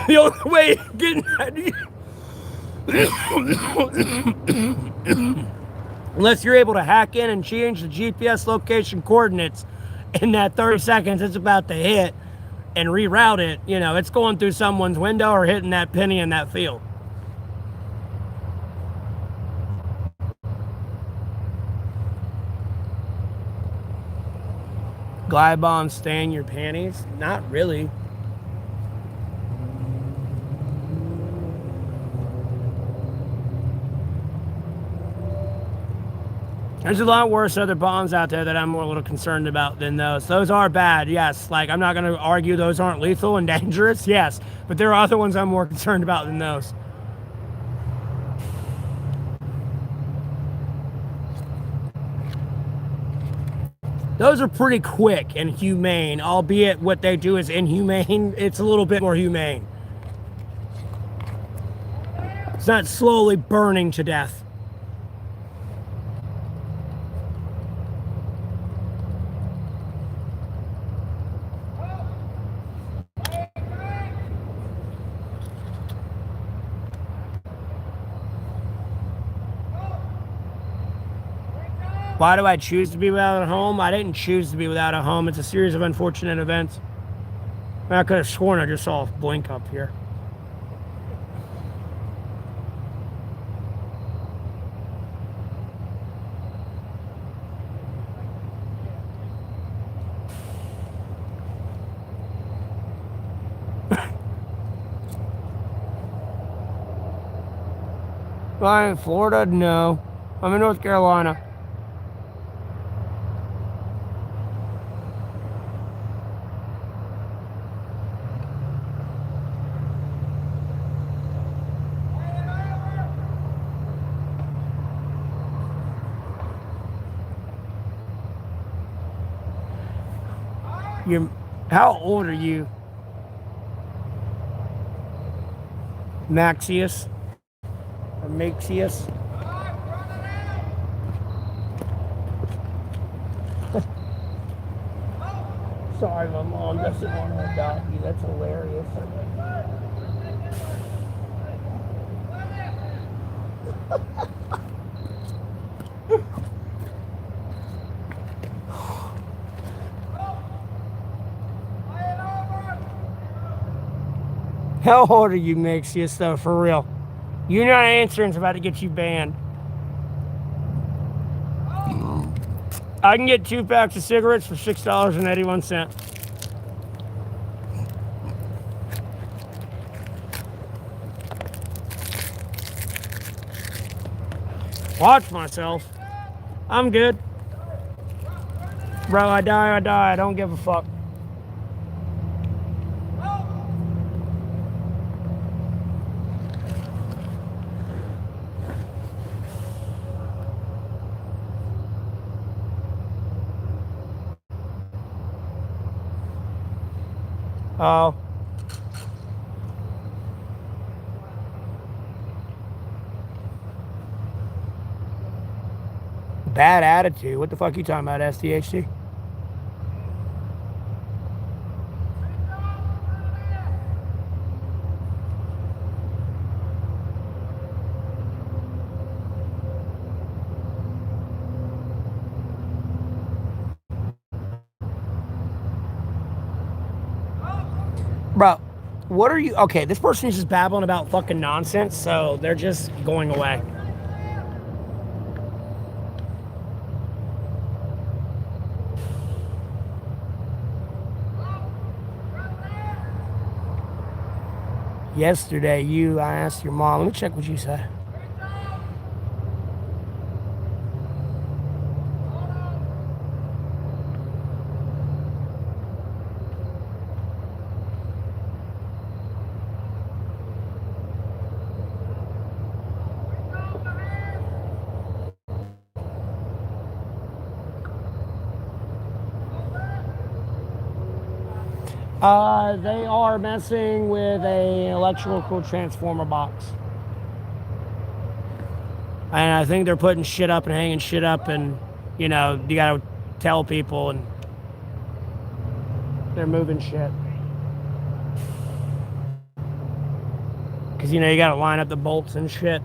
The only way of getting that, unless you're able to hack in and change the GPS location coordinates in that 30 seconds it's about to hit and reroute it, you know, it's going through someone's window or hitting that penny in that field. Glide bombs stain your panties? Not really. There's a lot worse other bombs out there that I'm more a little concerned about than those. Those are bad, yes. Like, I'm not going to argue those aren't lethal and dangerous, yes. But there are other ones I'm more concerned about than those. Those are pretty quick and humane, albeit what they do is inhumane. It's a little bit more humane. It's not slowly burning to death. Why do I choose to be without a home? I didn't choose to be without a home. It's a series of unfortunate events. I could have sworn I just saw a blink up here. Am I in Florida? No. I'm in North Carolina. How old are you? Maxius? Or Maxius? Sorry, my mom doesn't want to adopt you. That's hilarious. How old are you, Maxius, though, for real? You're not answering, it's about to get you banned. I can get 2 packs of cigarettes for $6.81. Watch myself. I'm good. Bro, I die, I don't give a fuck. Oh. Bad attitude. What the fuck are you talking about, SDHC? Bro, what are you? Okay, this person is just babbling about fucking nonsense, so they're just going away. Yesterday, I asked your mom. Let me check what you said. They are messing with an electrical transformer box. And I think they're putting shit up and hanging shit up, and, you gotta tell people, and they're moving shit. Because, you gotta line up the bolts and shit.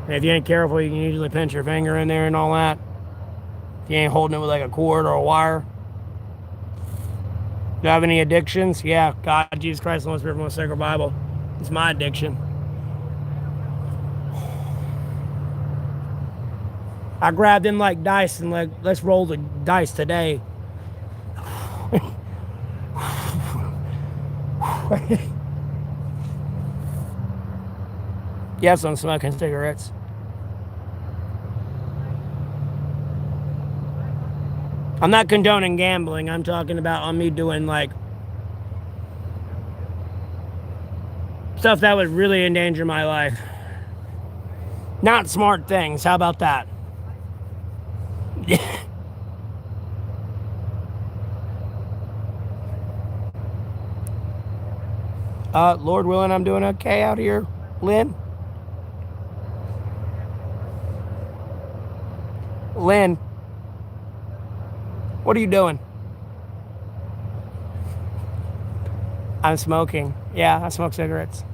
And if you ain't careful, you can usually pinch your finger in there and all that. If you ain't holding it with like a cord or a wire. Do you have any addictions? Yeah, God, Jesus Christ, the Holy Spirit from the Sacred Bible. It's my addiction. I grabbed them like dice and like, let's roll the dice today. Yes, I'm smoking cigarettes. I'm not condoning gambling. I'm talking about on me doing like stuff that would really endanger my life. Not smart things. How about that? Lord willing, I'm doing okay out here, Lynn. Lynn, what are you doing? I'm smoking. Yeah, I smoke cigarettes.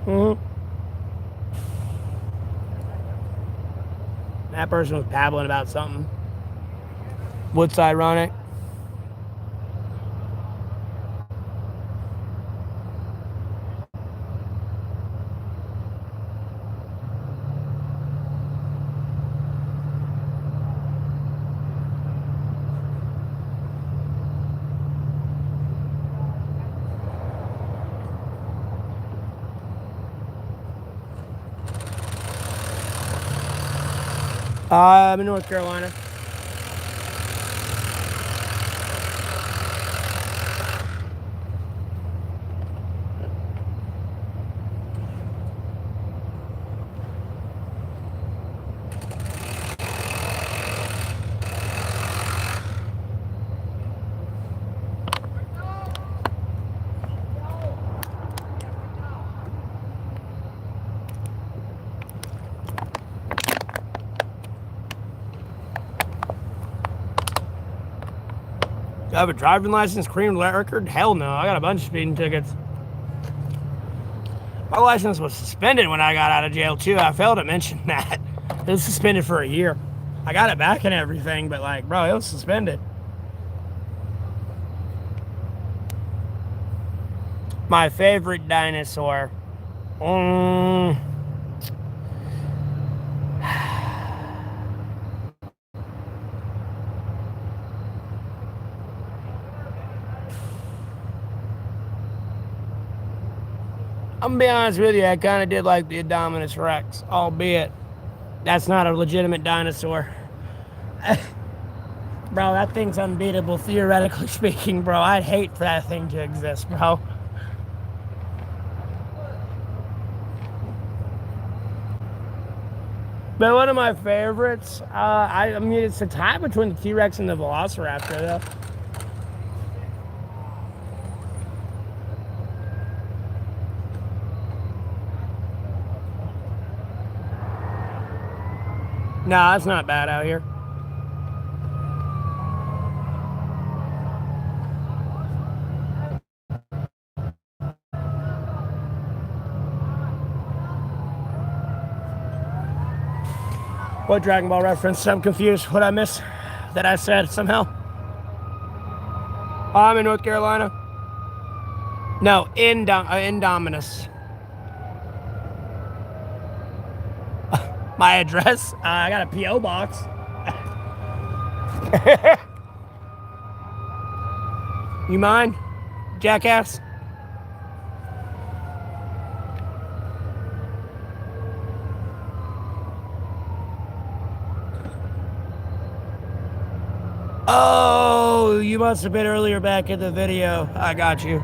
Mm-hmm. That person was babbling about something. What's ironic? I'm in North Carolina. Do I have a driving license, criminal record? Hell no. I got a bunch of speeding tickets. My license was suspended when I got out of jail, too. I failed to mention that. It was suspended for a year. I got it back and everything, but, like, bro, it was suspended. My favorite dinosaur. I'm gonna be honest with you, I kind of did like the Indominus Rex, albeit that's not a legitimate dinosaur. Bro, that thing's unbeatable, theoretically speaking, bro. I'd hate for that thing to exist, bro. But one of my favorites, I mean, it's a tie between the T-Rex and the Velociraptor, though. Nah, it's not bad out here. What Dragon Ball reference? I'm confused. What I miss that I said somehow? Oh, I'm in North Carolina. No, Indominus. My address? I got a P.O. box. You mind, jackass? Oh, you must have been earlier back in the video. I got you.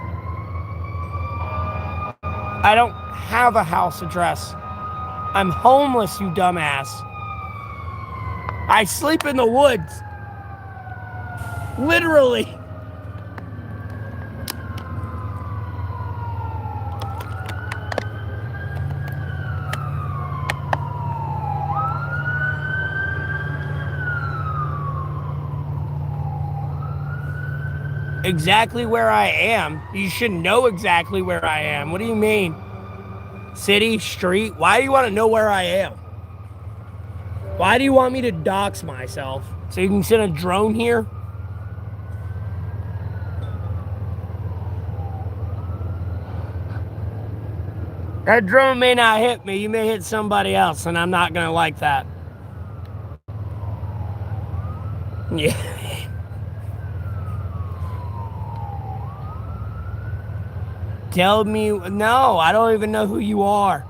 I don't have a house address. I'm homeless, you dumbass. I sleep in the woods. Literally. Exactly where I am? You should know exactly where I am. What do you mean? City, street? Why do you want to know where I am? Why do you want me to dox myself? So you can send a drone here? That drone may not hit me. You may hit somebody else, and I'm not going to like that. Yeah. Tell me, no, I don't even know who you are.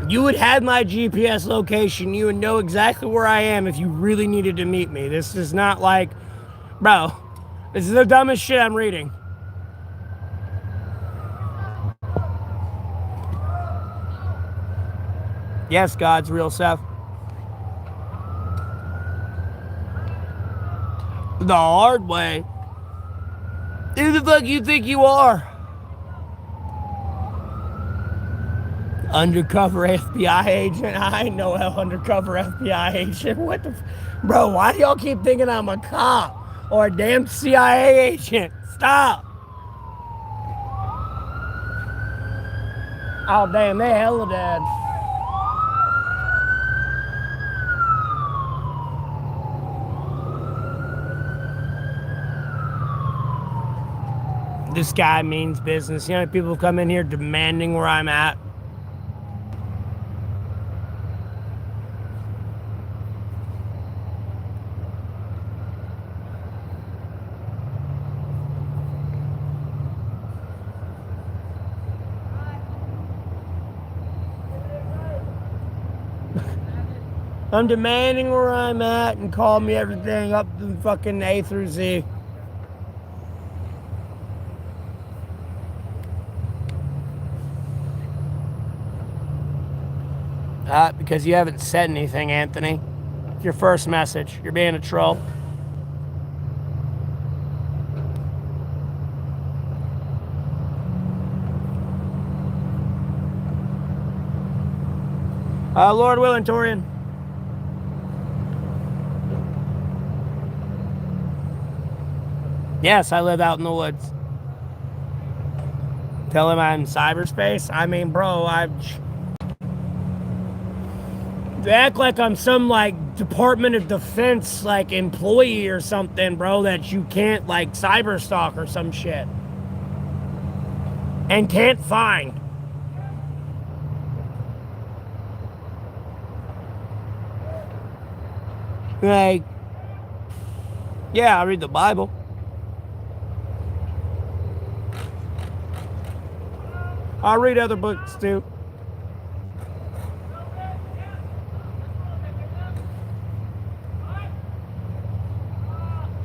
You would have my GPS location. You would know exactly where I am if you really needed to meet me. This is not like, bro, this is the dumbest shit I'm reading. Yes, God's real stuff. The hard way. Who the fuck you think you are? Undercover FBI agent? I ain't no undercover FBI agent. What the bro, why do y'all keep thinking I'm a cop or a damn CIA agent? Stop. Oh damn, they hella dead. This guy means business. You know, people come in here demanding where I'm at. I'm demanding where I'm at and call me everything up to fucking A through Z. Because you haven't said anything, Anthony. Your first message. You're being a troll. Lord willing, Torian. Yes, I live out in the woods. Tell him I'm in cyberspace? I mean, bro, they act like I'm some, like, Department of Defense, like, employee or something, bro, that you can't, like, cyber stalk or some shit. And can't find. Like, yeah, I read the Bible. I'll read other books, too.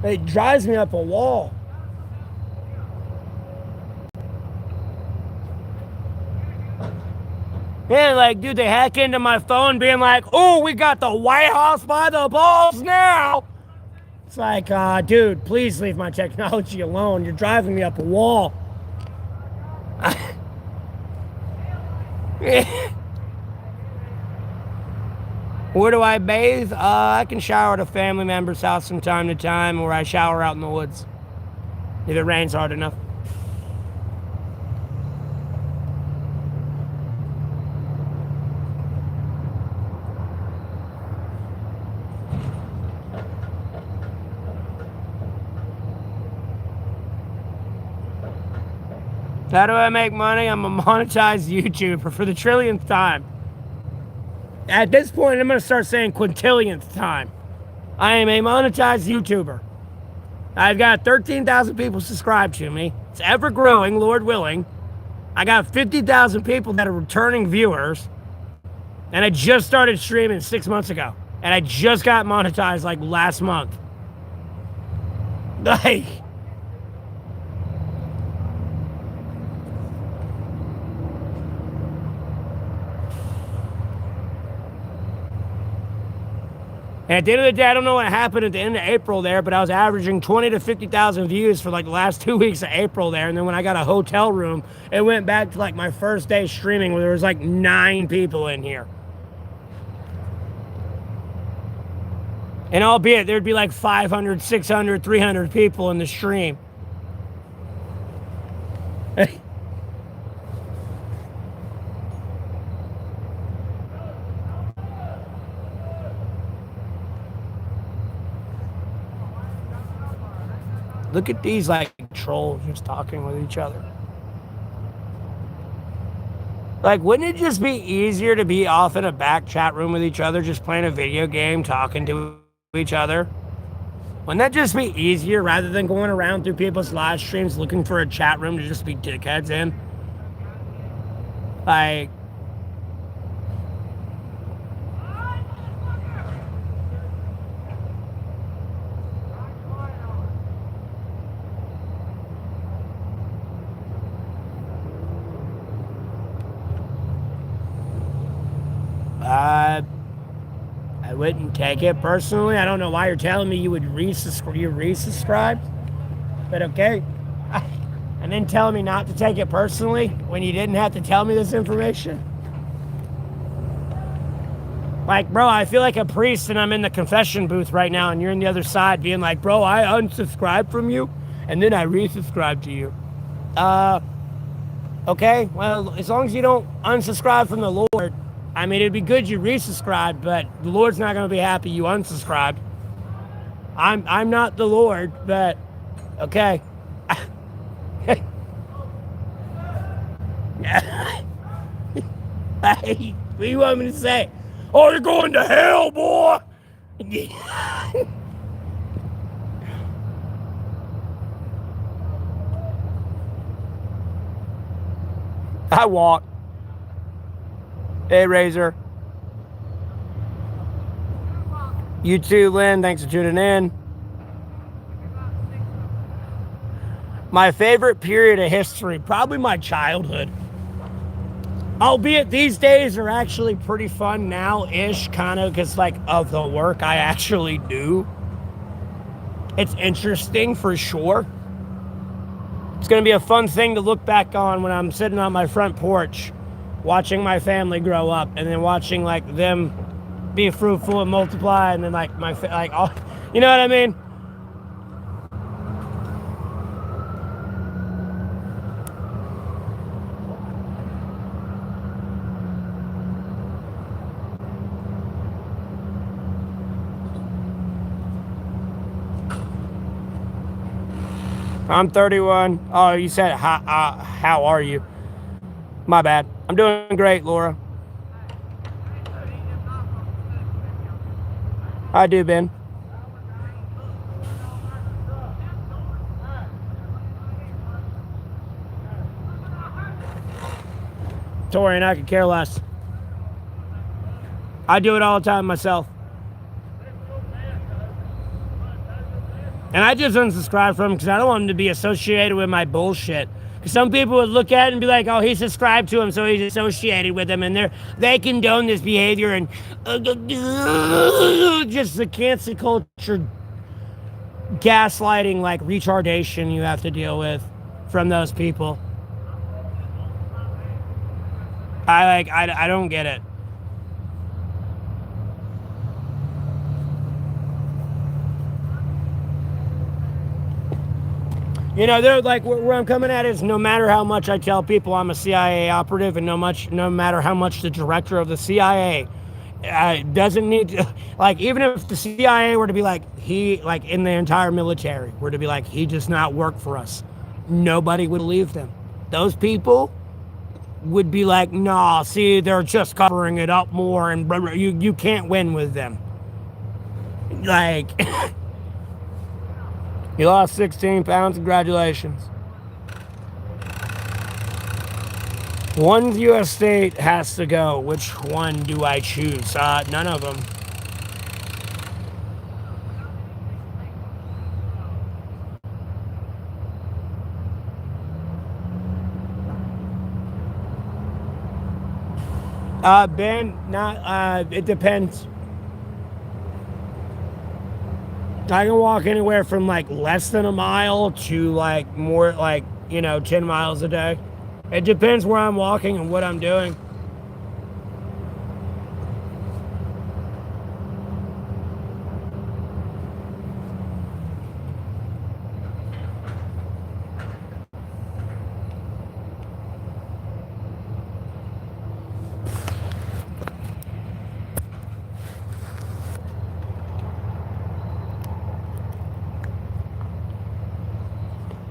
It drives me up a wall. Man, like, dude, they hack into my phone being like, oh, we got the White House by the balls now. It's like, dude, please leave my technology alone. You're driving me up a wall. Where do I bathe? I can shower at a family member's house from time to time, or I shower out in the woods if it rains hard enough. How do I make money? I'm a monetized YouTuber for the trillionth time. At this point, I'm going to start saying quintillionth time. I am a monetized YouTuber. I've got 13,000 people subscribed to me. It's ever growing, Lord willing. I got 50,000 people that are returning viewers. And I just started streaming 6 months ago. And I just got monetized like last month. Like... And at the end of the day, I don't know what happened at the end of April there, but I was averaging 20 to 50,000 views for like the last 2 weeks of April there. And then when I got a hotel room, it went back to like my first day streaming where there was like 9 people in here. And albeit there'd be like 500, 600, 300 people in the stream. Look at these, like, trolls just talking with each other. Like, wouldn't it just be easier to be off in a back chat room with each other, just playing a video game, talking to each other? Wouldn't that just be easier rather than going around through people's live streams looking for a chat room to just be dickheads in? Like, I wouldn't take it personally. I don't know why you're telling me you would resubscribe, but okay. And then telling me not to take it personally when you didn't have to tell me this information. Like, bro, I feel like a priest and I'm in the confession booth right now and you're on the other side being like, bro, I unsubscribed from you and then I resubscribed to you. Okay, well, as long as you don't unsubscribe from the Lord, I mean, it'd be good you resubscribed, but the Lord's not going to be happy you unsubscribed. I'm not the Lord, but okay. What do you want me to say? Oh, you're going to hell, boy! I walk. Hey, Razor. You too, Lynn. Thanks for tuning in. My favorite period of history, probably my childhood. Albeit these days are actually pretty fun now-ish, kind of, because, like, of the work I actually do. It's interesting, for sure. It's going to be a fun thing to look back on when I'm sitting on my front porch, watching my family grow up, and then watching, like, them be fruitful and multiply, and then, like, all, you know what I mean? I'm 31. Oh, you said, how are you? My bad. I'm doing great, Laura. I do, Ben. Tori and I could care less. I do it all the time myself. And I just unsubscribe from him because I don't want him to be associated with my bullshit. Because some people would look at it and be like, oh, he subscribed to him, so he's associated with him, and they condone this behavior, and just the cancel culture gaslighting, like, retardation you have to deal with from those people. I don't get it. You know, they're like, where I'm coming at is no matter how much I tell people I'm a CIA operative, and no matter how much the director of the CIA doesn't need to, like, even if the CIA were to be like, in the entire military were to be like, he does not work for us, nobody would believe them. Those people would be like, nah, see, they're just covering it up more, and you can't win with them. Like, you lost 16 pounds, congratulations. One U.S. state has to go. Which one do I choose? None of them. Ben, it depends. I can walk anywhere from, like, less than a mile to, like, more, like, 10 miles a day. It depends where I'm walking and what I'm doing.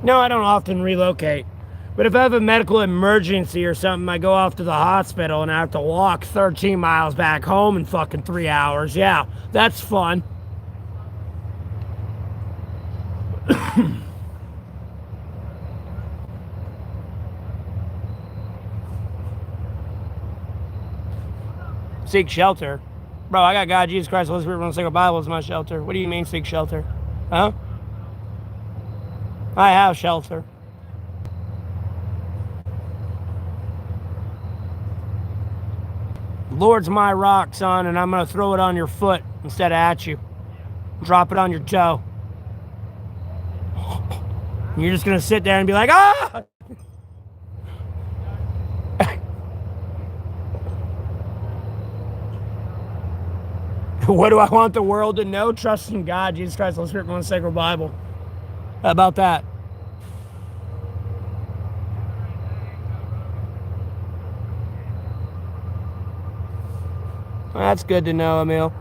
No, I don't often relocate. But if I have a medical emergency or something, I go off to the hospital and I have to walk 13 miles back home in fucking 3 hours. Yeah, that's fun. Seek shelter. Bro, I got God, Jesus Christ, Holy Spirit, one single Bible is my shelter. What do you mean seek shelter? Huh? I have shelter. Lord's my rock, son, and I'm going to throw it on your foot instead of at you. Drop it on your toe. And you're just going to sit there and be like, ah! What do I want the world to know? Trust in God, Jesus Christ, the Holy Spirit, and the sacred Bible. How about that? Well, that's good to know, Emil.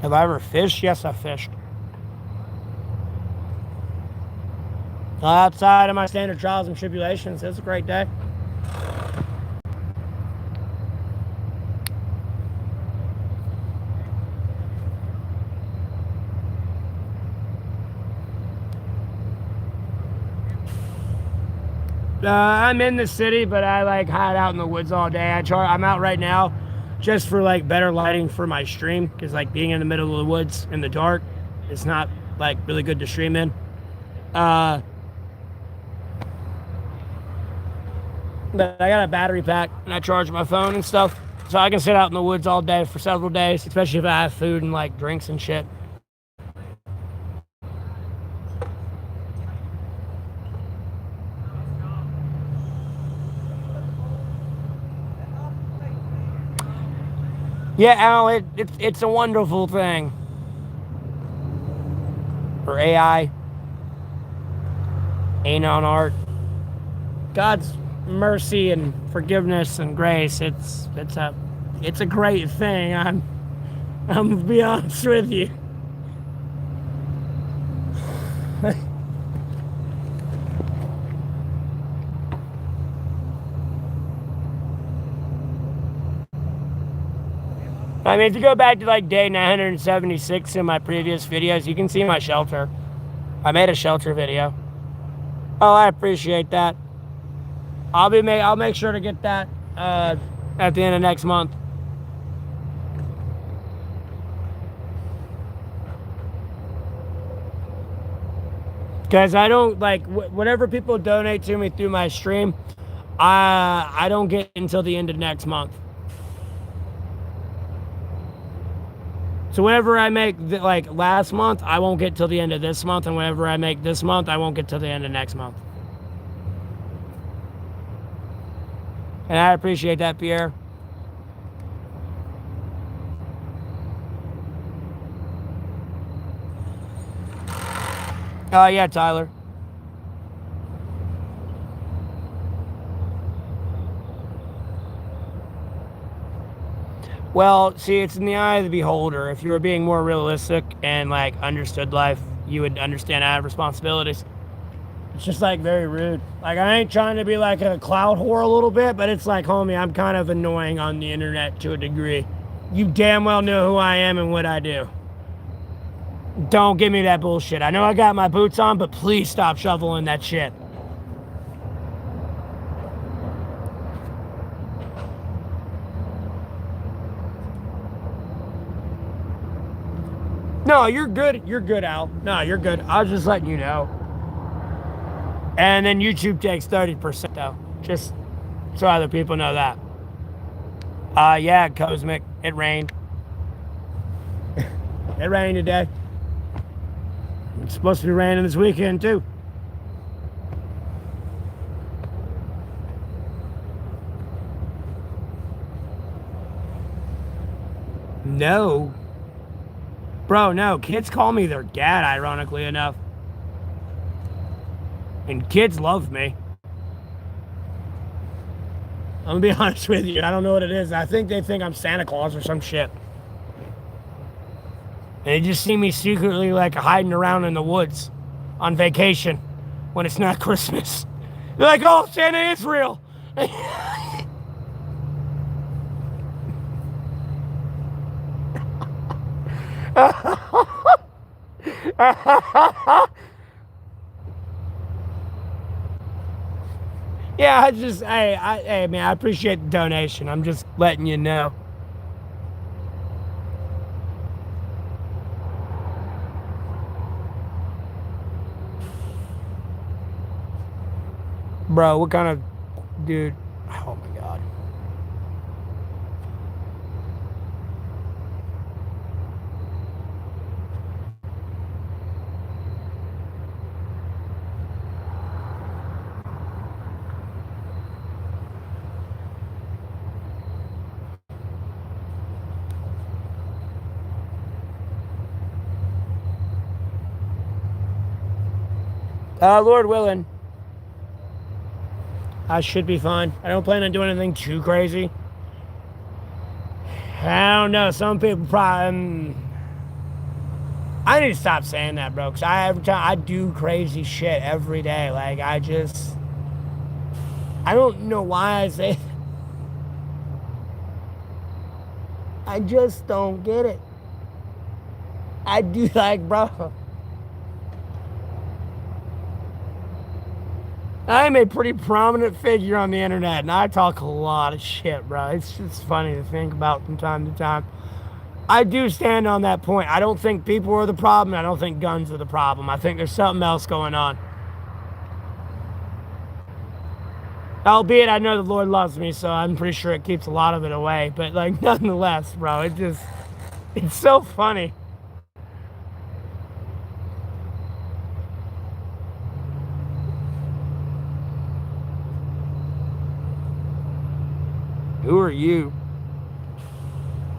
Have I ever fished? Yes, I fished. Outside of my standard trials and tribulations, it's a great day. I'm in the city, but I like hide out in the woods all day. I'm out right now just for like better lighting for my stream, because like being in the middle of the woods in the dark, it's not like really good to stream in. But I got a battery pack and I charge my phone and stuff, so I can sit out in the woods all day for several days, especially if I have food and like drinks and shit. Yeah, Al, it's a wonderful thing. For AI. Anon art. God's mercy and forgiveness and grace. It's a great thing. I'm gonna be honest with you. I mean, if you go back to like day 976 in my previous videos, you can see my shelter. I made a shelter video. Oh, I appreciate that. I'll make sure to get that at the end of next month. Because I don't like whatever people donate to me through my stream, I don't get until the end of next month. So whenever I make like last month, I won't get till the end of this month, and whenever I make this month, I won't get till the end of next month. And I appreciate that, Pierre. Oh yeah, Tyler. Well, see, it's in the eye of the beholder. If you were being more realistic and like understood life, you would understand I have responsibilities. It's just like very rude. Like, I ain't trying to be like a cloud whore a little bit, but it's like, homie, I'm kind of annoying on the internet to a degree. You damn well know who I am and what I do. Don't give me that bullshit. I know I got my boots on, but please stop shoveling that shit. No, you're good. You're good, Al. No, you're good. I was just letting you know. And then YouTube takes 30% though. Just so other people know that. Yeah, Cosmic. It rained. It rained today. It's supposed to be raining this weekend too. No. Bro, no. Kids call me their dad, ironically enough. And kids love me. I'm gonna be honest with you. I don't know what it is. I think they think I'm Santa Claus or some shit. And they just see me secretly like hiding around in the woods on vacation when it's not Christmas. They're like, oh, Santa is real. Yeah, hey, man, I appreciate the donation. I'm just letting you know. Bro, what kind of dude? Oh my God. Lord willing, I should be fine. I don't plan on doing anything too crazy. I don't know. Some people probably. I need to stop saying that, bro. Cause every time I do crazy shit every day. Like I don't know why I say. I just don't get it. I do bro. I'm a pretty prominent figure on the internet, and I talk a lot of shit, bro. It's just funny to think about from time to time. I do stand on that point. I don't think people are the problem. I don't think guns are the problem. I think there's something else going on. Albeit, I know the Lord loves me, so I'm pretty sure it keeps a lot of it away. But, nonetheless, bro, it's so funny. Who are you?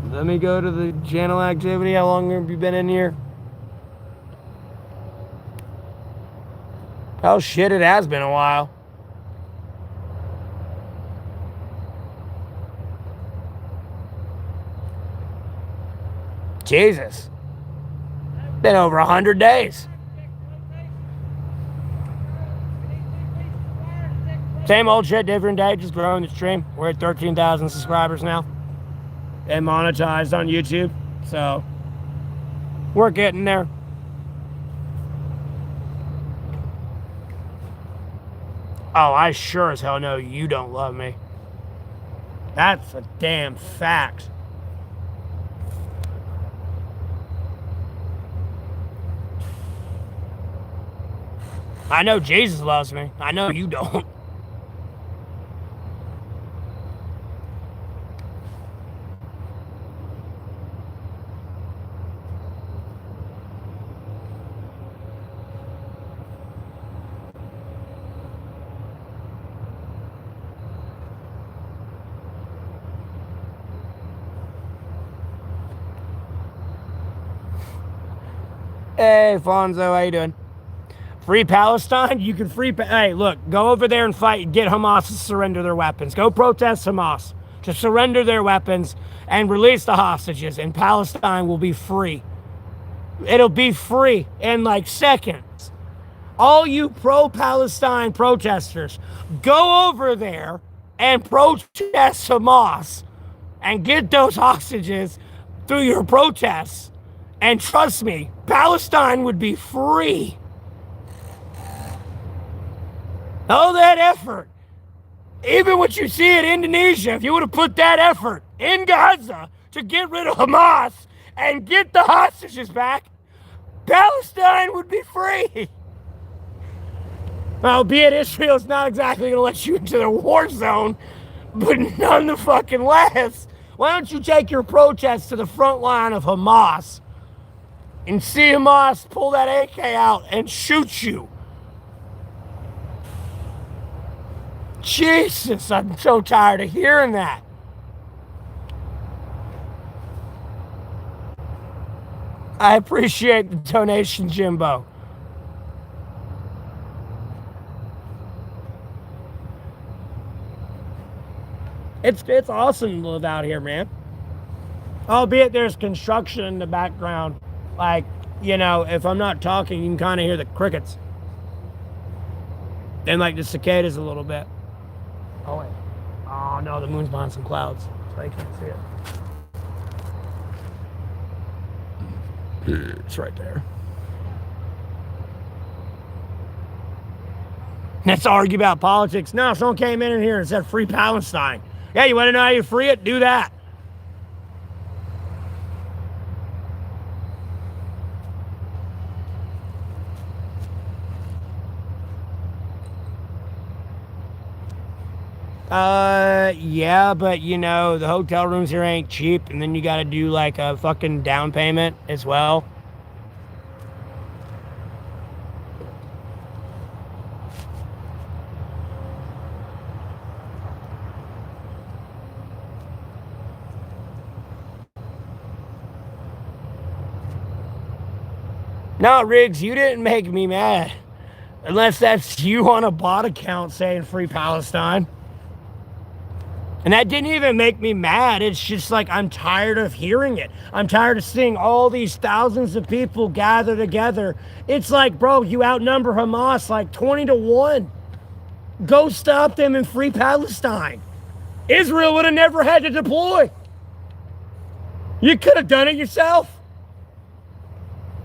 Let me go to the channel activity. How long have you been in here? Oh shit, it has been a while. Jesus. Been over 100 days. Same old shit, different day, just growing the stream. We're at 13,000 subscribers now. And monetized on YouTube. So, we're getting there. Oh, I sure as hell know you don't love me. That's a damn fact. I know Jesus loves me. I know you don't. Hey, Fonzo, how you doing? Free Palestine? You can hey, look, go over there and fight. Get Hamas to surrender their weapons. Go protest Hamas to surrender their weapons and release the hostages, and Palestine will be free. It'll be free in seconds. All you pro-Palestine protesters, go over there and protest Hamas and get those hostages through your protests. And trust me, Palestine would be free. All that effort, even what you see in Indonesia, if you would have put that effort in Gaza to get rid of Hamas and get the hostages back, Palestine would be free. Albeit Israel's not exactly going to let you into their war zone, but none the fucking less. Why don't you take your protests to the front line of Hamas and see Hamas pull that AK out and shoot you? Jesus, I'm so tired of hearing that. I appreciate the donation, Jimbo. It's awesome to live out here, man. Albeit there's construction in the background. If I'm not talking, you can kind of hear the crickets. And the cicadas a little bit. Oh, wait. Oh, no, the moon's behind some clouds, so I can't see it. It's right there. Let's argue about politics. No, someone came in here and said free Palestine. Yeah, you want to know how you free it? Do that. Yeah, but you know, the hotel rooms here ain't cheap, and then you gotta do like a fucking down payment as well. No, Riggs, you didn't make me mad. Unless that's you on a bot account saying free Palestine. And that didn't even make me mad. It's just like I'm tired of hearing it. I'm tired of seeing all these thousands of people gather together. It's like, bro, you outnumber Hamas like 20-1. Go stop them and free Palestine. Israel would have never had to deploy. You could have done it yourself.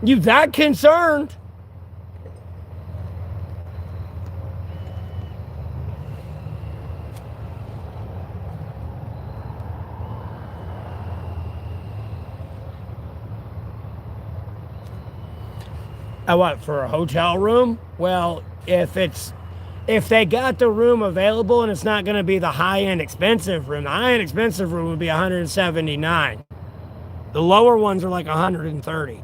You that concerned? What, for a hotel room? Well, if they got the room available and it's not going to be the high-end expensive room, the high-end expensive room would be $179. The lower ones are like $130.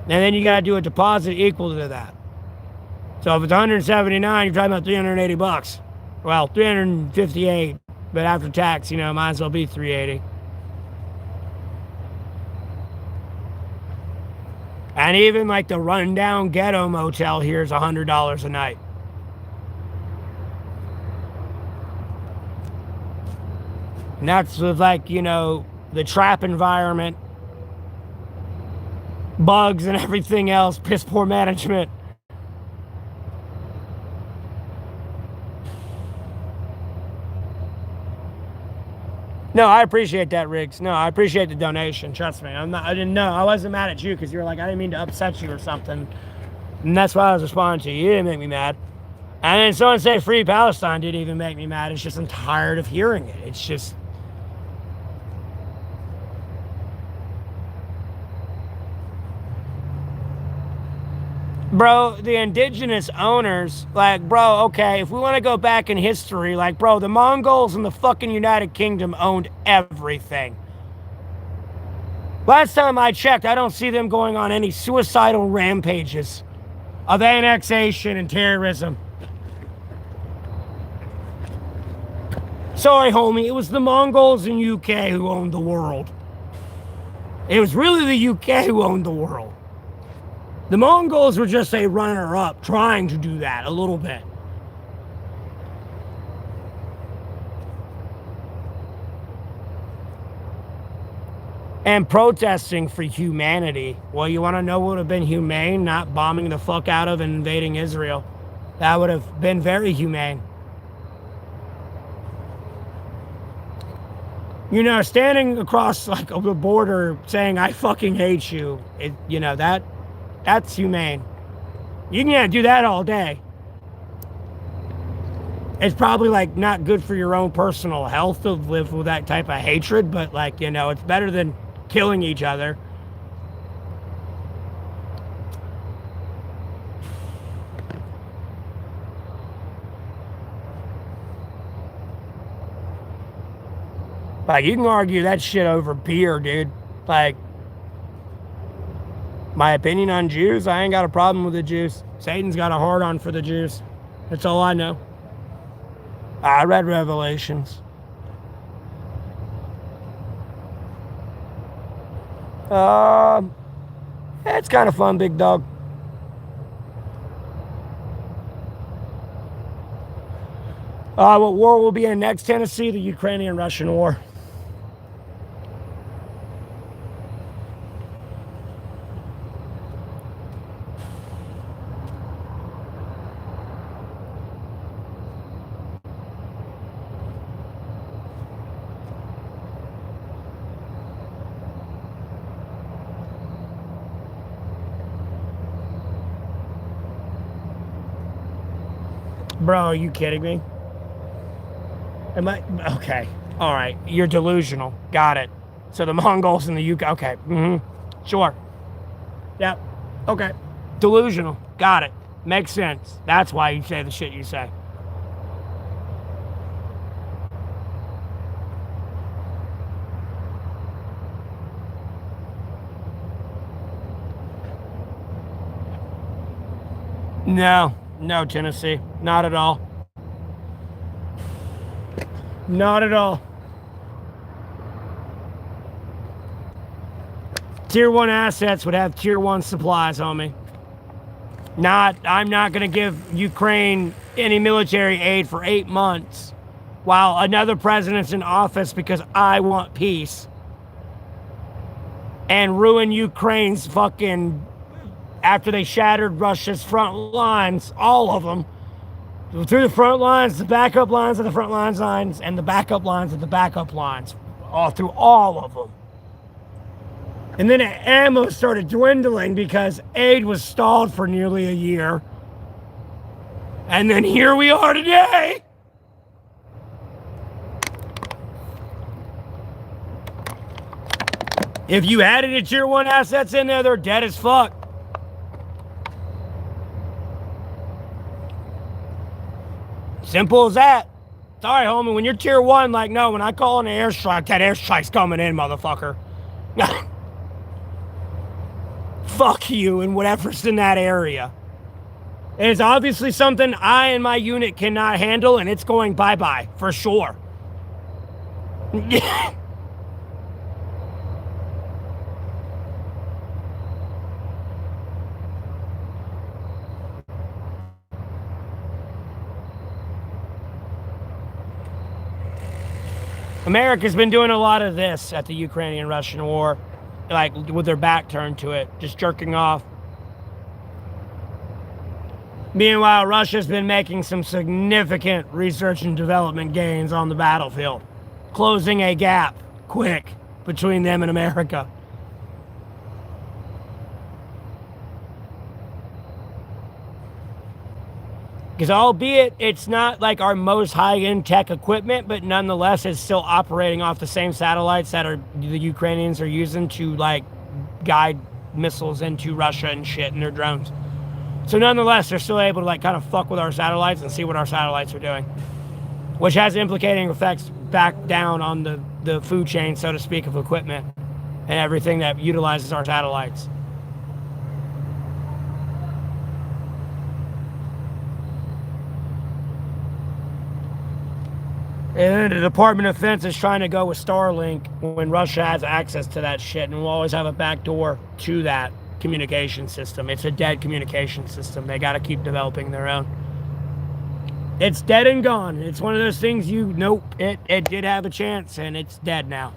And then you got to do a deposit equal to that. So if it's $179, you're talking about $380. Well, $358, but after tax, you know, might as well be $380. And even like the rundown ghetto motel here is $100 a night. And that's with like, you know, the trap environment, bugs and everything else, piss poor management. No, I appreciate that, Riggs. No, I appreciate the donation. Trust me. I didn't know. I wasn't mad at you because you were like, I didn't mean to upset you or something. And that's why I was responding to you. You didn't make me mad. And then someone say free Palestine didn't even make me mad. It's just I'm tired of hearing it. It's just. Bro, the indigenous owners, like, bro, okay, if we want to go back in history, like, bro, the Mongols and the fucking United Kingdom owned everything. Last time I checked, I don't see them going on any suicidal rampages of annexation and terrorism. Sorry, homie, it was the Mongols in UK who owned the world. It was really the UK who owned the world. The Mongols were just a runner-up, trying to do that a little bit. And protesting for humanity. Well, you want to know what would have been humane? Not bombing the fuck out of and invading Israel. That would have been very humane. You know, standing across like the border saying, I fucking hate you, you know, that's humane. You can do that all day. It's probably like not good for your own personal health to live with that type of hatred, but like, you know, it's better than killing each other. Like, you can argue that shit over beer, dude. Like, my opinion on Jews, I ain't got a problem with the Jews. Satan's got a hard-on for the Jews. That's all I know. I read Revelations. It's kind of fun, big dog. What war will be in next, Tennessee? The Ukrainian-Russian war. Bro, are you kidding me? Am I? Okay. All right. You're delusional. Got it. So the Mongols in the UK. Okay. Sure. Yep. Okay. Delusional. Got it. Makes sense. That's why you say the shit you say. No. No, Tennessee. Not at all. Not at all. Tier 1 assets would have tier 1 supplies, homie. I'm not going to give Ukraine any military aid for 8 months while another president's in office because I want peace and ruin Ukraine's fucking, after they shattered Russia's front lines, all of them, through the front lines, the backup lines of the front lines, and the backup lines of the backup lines, all through all of them. And then ammo started dwindling because aid was stalled for nearly a year. And then here we are today. If you added a tier 1 assets in there, they're dead as fuck. Simple as that. Sorry, homie, when you're tier 1, like, no, when I call an airstrike, that airstrike's coming in, motherfucker. Fuck you and whatever's in that area. It's obviously something I and my unit cannot handle, and it's going bye-bye, for sure. America's been doing a lot of this at the Ukrainian-Russian war, like with their back turned to it, just jerking off. Meanwhile, Russia's been making some significant research and development gains on the battlefield, closing a gap quick between them and America. Because albeit it's not like our most high-end tech equipment, but nonetheless it's still operating off the same satellites that the Ukrainians are using to like guide missiles into Russia and shit and their drones. So nonetheless, they're still able to like kind of fuck with our satellites and see what our satellites are doing, which has implicating effects back down on the food chain, so to speak, of equipment and everything that utilizes our satellites. And the Department of Defense is trying to go with Starlink when Russia has access to that shit, and we'll always have a backdoor to that communication system. It's a dead communication system. They got to keep developing their own. It's dead and gone. It's one of those things nope, it did have a chance, and it's dead now.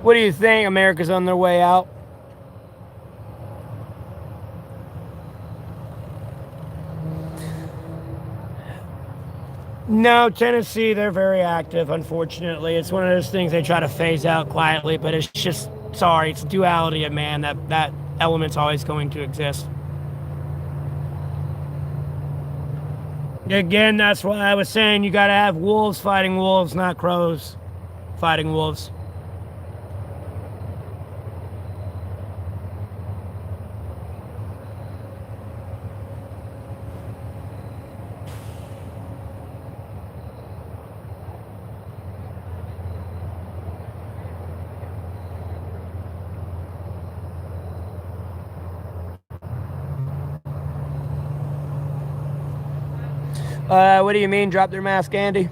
What do you think? America's on their way out? No, Tennessee, they're very active, unfortunately. It's one of those things they try to phase out quietly, but it's just, sorry, it's duality of man. That element's always going to exist. Again, that's why I was saying you got to have wolves fighting wolves, not crows fighting wolves. What do you mean, drop their mask, Andy?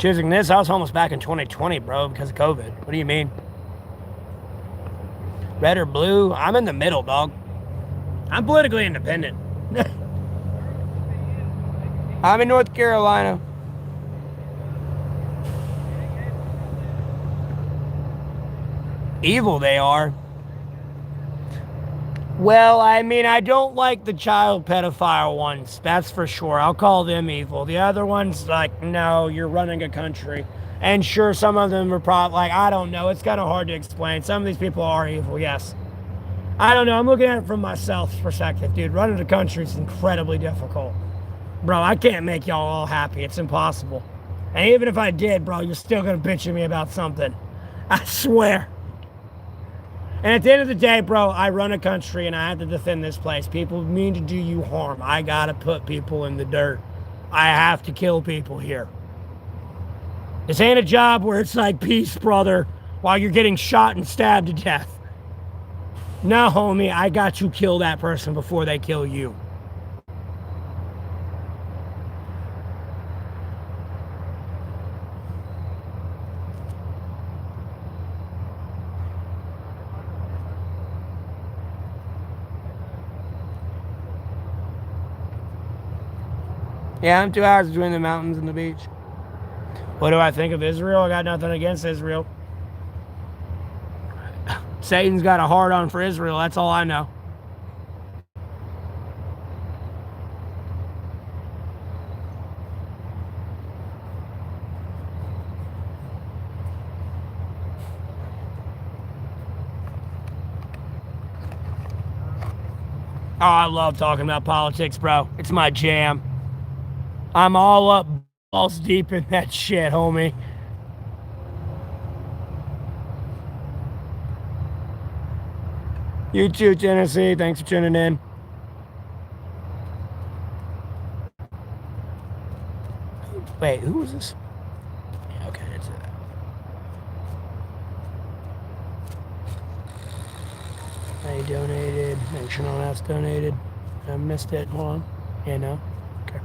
Choosing this, I was almost back in 2020, bro, because of COVID. What do you mean? Red or blue? I'm in the middle, dog. I'm politically independent. I'm in North Carolina. Evil they are. Well, I mean, I don't like the child pedophile ones. That's for sure. I'll call them evil. The other ones, like, no, you're running a country. And sure, some of them are probably, like, I don't know. It's kind of hard to explain. Some of these people are evil, yes. I don't know. I'm looking at it from myself's perspective, dude. Running a country is incredibly difficult. Bro, I can't make y'all all happy. It's impossible. And even if I did, bro, you're still going to bitch at me about something. I swear. And at the end of the day, bro, I run a country and I have to defend this place. People mean to do you harm. I gotta put people in the dirt. I have to kill people here. This ain't a job where it's like, peace, brother, while you're getting shot and stabbed to death. No, homie, I got you kill that person before they kill you. Yeah, I'm 2 hours between the mountains and the beach. What do I think of Israel? I got nothing against Israel. Satan's got a hard-on for Israel. That's all I know. Oh, I love talking about politics, bro. It's my jam. I'm all up balls deep in that shit, homie. You too, Tennessee. Thanks for tuning in. Wait, who was this? Yeah, okay, that's it. I donated. Make sure no one else donated. I missed it. Hold on. Yeah, no. Okay.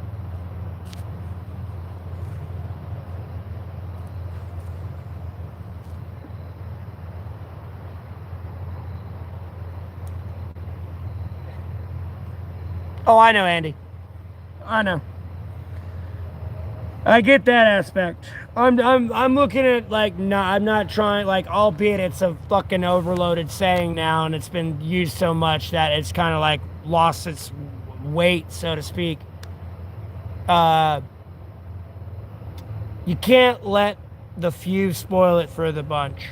Oh, I know, Andy. I know. I get that aspect. I'm looking at, like, no, I'm not trying, like, albeit it's a fucking overloaded saying now and it's been used so much that it's kind of like lost its weight, so to speak. You can't let the few spoil it for the bunch.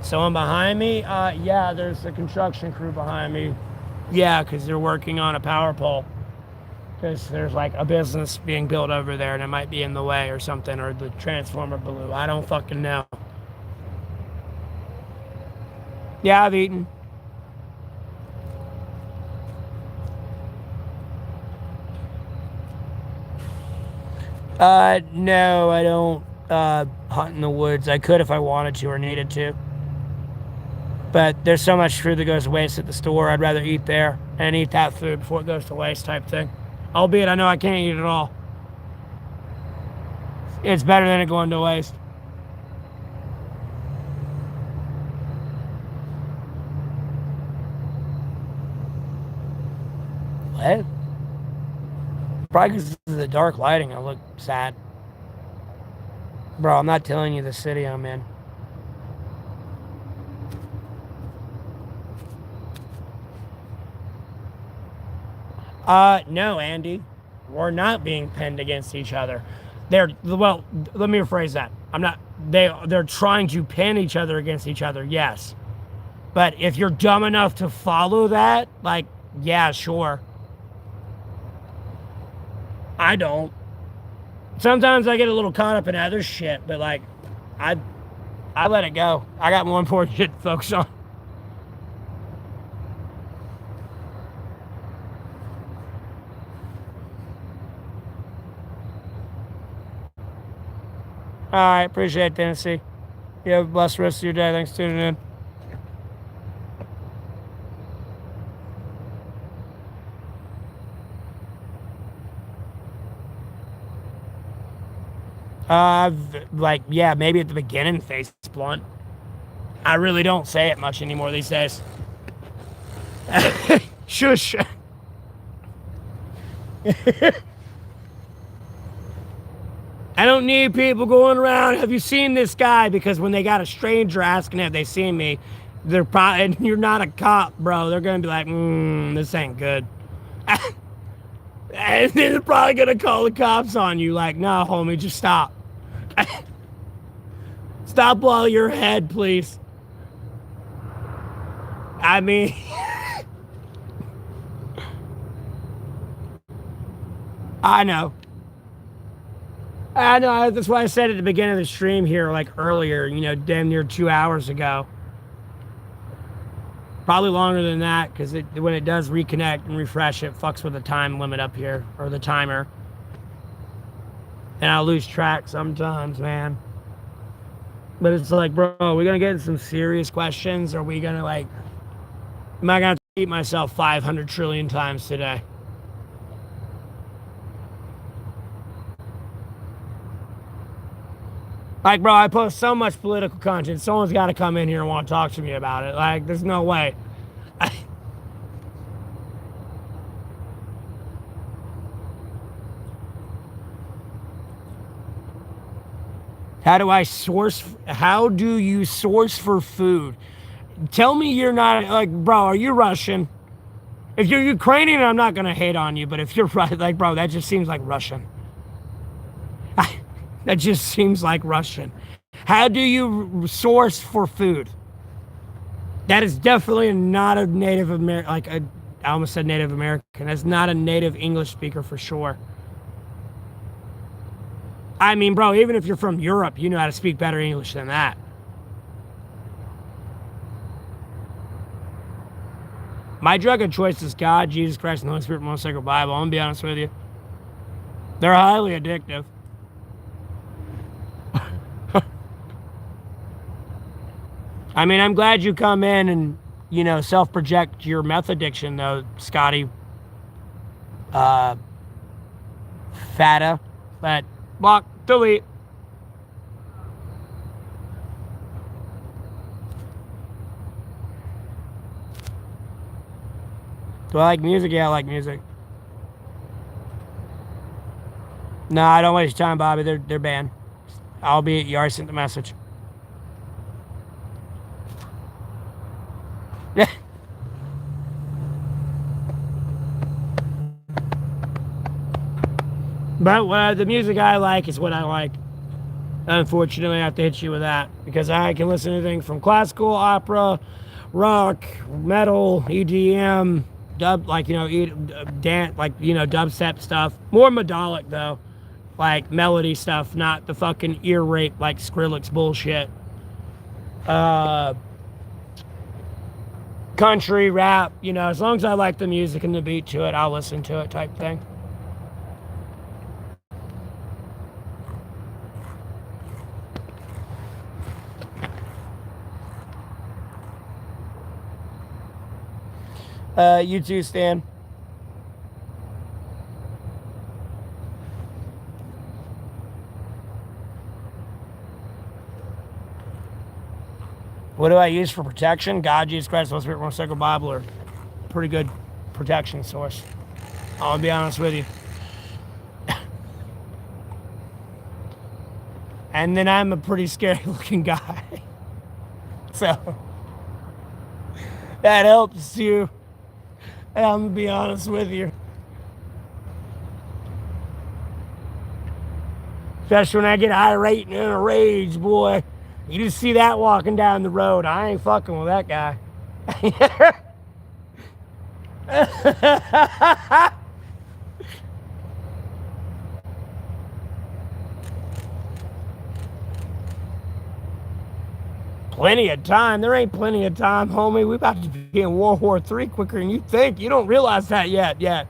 Someone behind me? Yeah, there's a construction crew behind me. Yeah, because they're working on a power pole. Because there's like a business being built over there and it might be in the way or something, or the transformer blew. I don't fucking know. Yeah, I've eaten. No, I don't hunt in the woods. I could if I wanted to or needed to. But there's so much food that goes to waste at the store. I'd rather eat there and eat that food before it goes to waste type thing. Albeit I know I can't eat it all. It's better than it going to waste. What? Probably because of the dark lighting, I look sad. Bro, I'm not telling you the city I'm in. No, Andy. We're not being pinned against each other. Well, let me rephrase that. They're trying to pin each other against each other, yes. But if you're dumb enough to follow that, like, yeah, sure. I don't. Sometimes I get a little caught up in other shit, but like, I let it go. I got more important shit to focus on. All right, appreciate it, Tennessee. You have a blessed rest of your day. Thanks for tuning in. Like, yeah, maybe at the beginning, face blunt. I really don't say it much anymore these days. Shush. I don't need people going around, have you seen this guy? Because when they got a stranger asking if they seen me, they're probably, and you're not a cop, bro. They're going to be like, this ain't good. And they're probably going to call the cops on you. Like, no, homie, just stop. Stop while you're ahead, please. I mean... I know. That's why I said at the beginning of the stream here, like earlier, damn near 2 hours ago. Probably longer than that, because when it does reconnect and refresh, it fucks with the time limit up here, or the timer. And I'll lose track sometimes, man. But it's like, bro, are we going to get into some serious questions? Or are we going to, like, am I going to eat myself 500 trillion times today? Like, bro, I post so much political content. Someone's got to come in here and want to talk to me about it. Like, there's no way. How do you source for food? Tell me you're not, like, bro, are you Russian? If you're Ukrainian, I'm not going to hate on you. But if you're, like, bro, that just seems like Russian. That just seems like Russian. How do you source for food? That is definitely not a Native American, I almost said Native American. That's not a native English speaker for sure. I mean, bro, even if you're from Europe, you know how to speak better English than that. My drug of choice is God, Jesus Christ, and the Holy Spirit, most sacred Bible. I'm going to be honest with you. They're highly addictive. I mean, I'm glad you come in and, self-project your meth addiction, though, Scotty. Fata. But, block, delete. Do I like music? Yeah, I like music. No, I don't waste time, Bobby. They're banned. Albeit you already sent the message. Yeah. But the music I like is what I like. Unfortunately, I have to hit you with that because I can listen to anything from classical, opera, rock, metal, EDM, dub, dance, dubstep stuff. More melodic though, like melody stuff, not the fucking ear rape like Skrillex bullshit. Country, rap, as long as I like the music and the beat to it, I'll listen to it type thing. You too, Stan. What do I use for protection? God, Jesus Christ, the Holy Spirit, most sacred Bible are pretty good protection source. I'll be honest with you. And then I'm a pretty scary looking guy. So that helps you. And I'm gonna be honest with you. Especially when I get irate and in a rage, boy. You just see that walking down the road. I ain't fucking with that guy. Plenty of time. There ain't plenty of time, homie. We about to be in World War III quicker than you think. You don't realize that yet.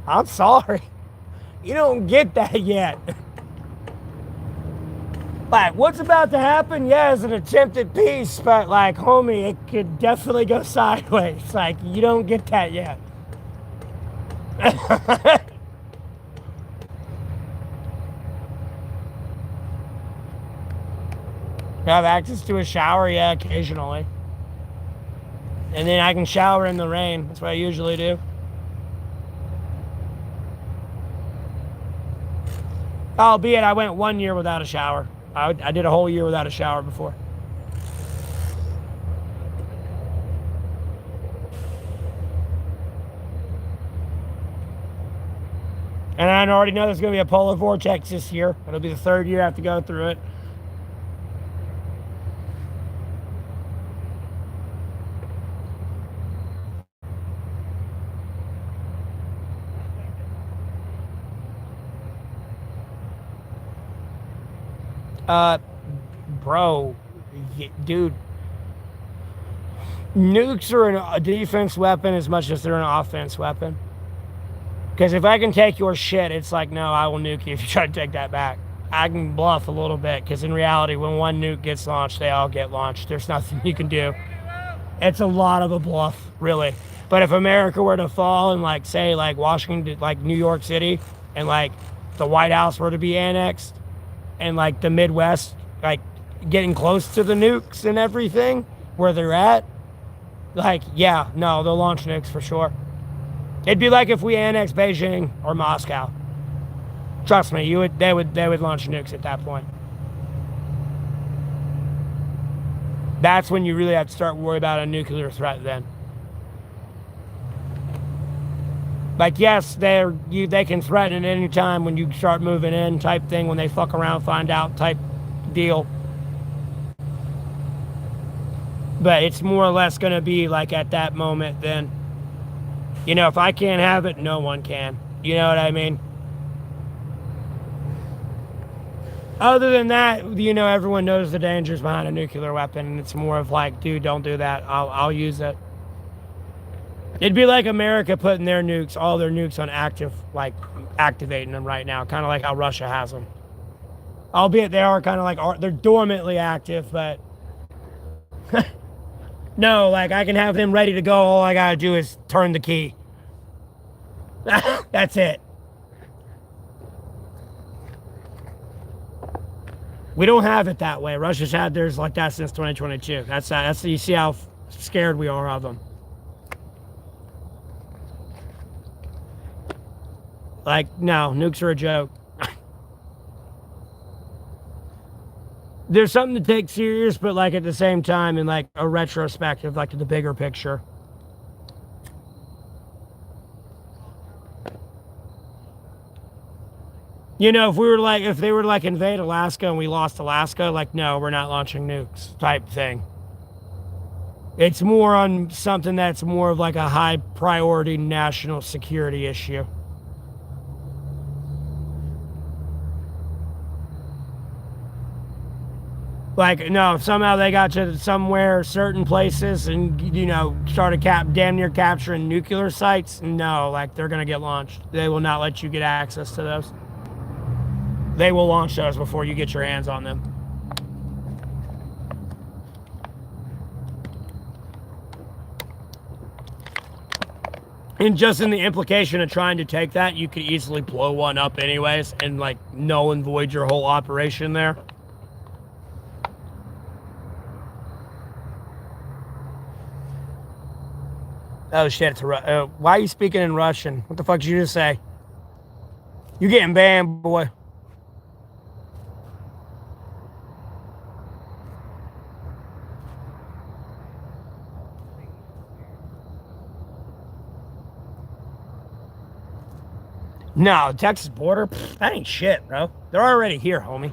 I'm sorry. You don't get that yet. Like, what's about to happen? Yeah, is an attempt at peace, but like, homie, it could definitely go sideways. Like, you don't get that yet. Have access to a shower, yeah, occasionally. And then I can shower in the rain. That's what I usually do. Albeit I went 1 year without a shower. I did a whole year without a shower before. And I already know there's going to be a polar vortex this year. It'll be the 3rd year I have to go through it. Bro, dude, nukes are a defense weapon as much as they're an offense weapon. Because if I can take your shit, it's like, no, I will nuke you if you try to take that back. I can bluff a little bit, because in reality, when one nuke gets launched, they all get launched. There's nothing you can do. It's a lot of a bluff, really. But if America were to fall and, like, say, like, Washington, like, New York City, and, like, the White House were to be annexed, and, like, the Midwest, like, getting close to the nukes and everything, where they're at, like, yeah, no, they'll launch nukes for sure. It'd be like if we annexed Beijing or Moscow. Trust me, they would launch nukes at that point. That's when you really have to start worrying about a nuclear threat then. Like, yes, they can threaten at any time when you start moving in type thing, when they fuck around, find out type deal. But it's more or less going to be like at that moment then. You know, if I can't have it, no one can. You know what I mean? Other than that, you know, everyone knows the dangers behind a nuclear weapon, and it's more of like, dude, don't do that. I'll use it. It'd be like America putting their nukes, all their nukes on active, like activating them right now, kind of like how Russia has them. Albeit they are kind of like, they're dormantly active, but no, like I can have them ready to go. All I gotta do is turn the key. That's it. We don't have it that way. Russia's had theirs like that since 2022. That's you see how scared we are of them. Like, no, nukes are a joke. There's something to take serious, but like at the same time, in like a retrospective, like to the bigger picture. You know, if they were to like invade Alaska and we lost Alaska, like, no, we're not launching nukes type thing. It's more on something that's more of like a high priority national security issue. Like, no, if somehow they got to somewhere, certain places, and, you know, started damn near capturing nuclear sites, no, like, they're going to get launched. They will not let you get access to those. They will launch those before you get your hands on them. And just in the implication of trying to take that, you could easily blow one up anyways and, like, null and void your whole operation there. Oh shit, it's why are you speaking in Russian? What the fuck did you just say? You getting banned, boy. No, Texas border? Pfft, that ain't shit, bro. They're already here, homie.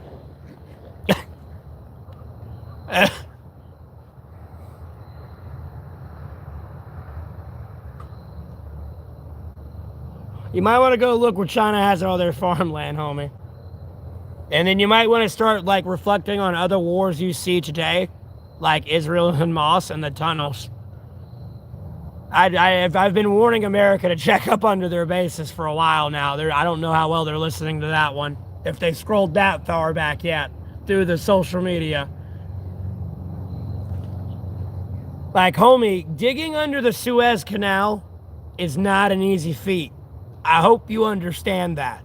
You might want to go look where China has all their farmland, homie. And then you might want to start, like, reflecting on other wars you see today, like Israel and Hamas and the tunnels. I've been warning America to check up under their bases for a while now. I don't know how well they're listening to that one, if they scrolled that far back yet through the social media. Like, homie, digging under the Suez Canal is not an easy feat. I hope you understand that.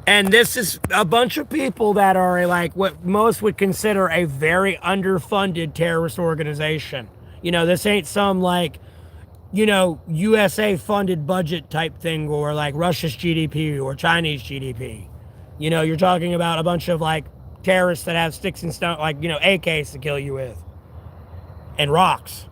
And this is a bunch of people that are like what most would consider a very underfunded terrorist organization. This ain't some like, USA funded budget type thing or like Russia's GDP or Chinese GDP. You're talking about a bunch of like terrorists that have sticks and stones, like, AKs to kill you with and rocks.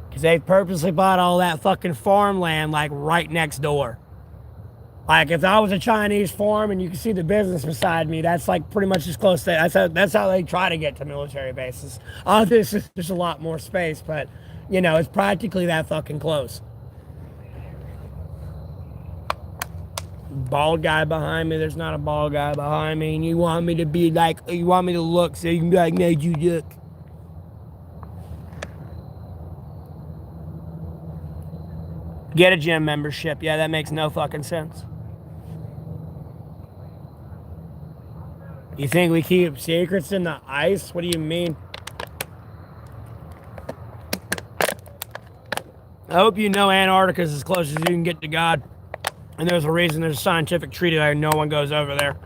Because they purposely bought all that fucking farmland like right next door. Like if I was a Chinese farm and you can see the business beside me, that's like pretty much as close to that's how they try to get to military bases. Obviously, there's a lot more space, but it's practically that fucking close. Bald guy behind me. There's not a bald guy behind me. And you want me to be like, you want me to look so you can be like, no, you look. Get a gym membership. Yeah, that makes no fucking sense. You think we keep secrets in the ice? What do you mean? I hope you know Antarctica is as close as you can get to God. And there's a reason there's a scientific treaty that no one goes over there.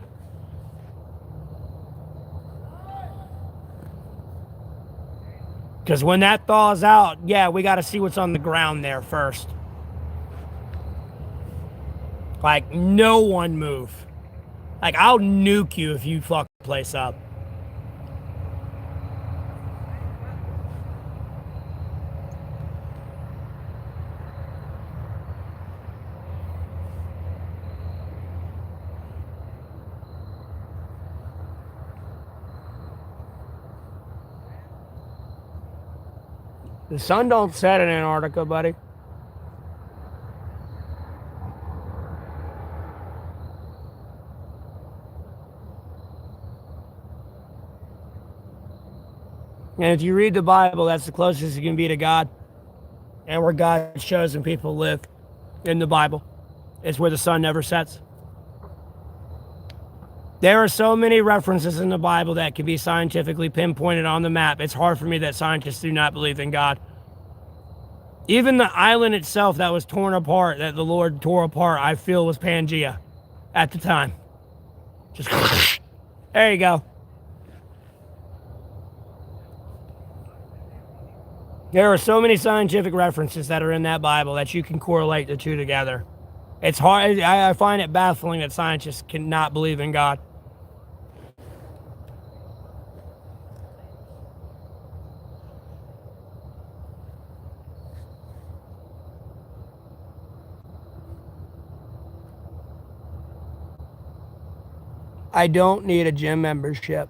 Because when that thaws out, yeah, we got to see what's on the ground there first. Like, no one move. Like, I'll nuke you if you fuck the place up. The sun don't set in Antarctica, buddy. And if you read the Bible, that's the closest you can be to God. And where God's chosen people live in the Bible. It's where the sun never sets. There are so many references in the Bible that can be scientifically pinpointed on the map. It's hard for me that scientists do not believe in God. Even the island itself that was torn apart, that the Lord tore apart, I feel was Pangea at the time. Just there you go. There are so many scientific references that are in that Bible that you can correlate the two together. It's hard. I find it baffling that scientists cannot believe in God. I don't need a gym membership.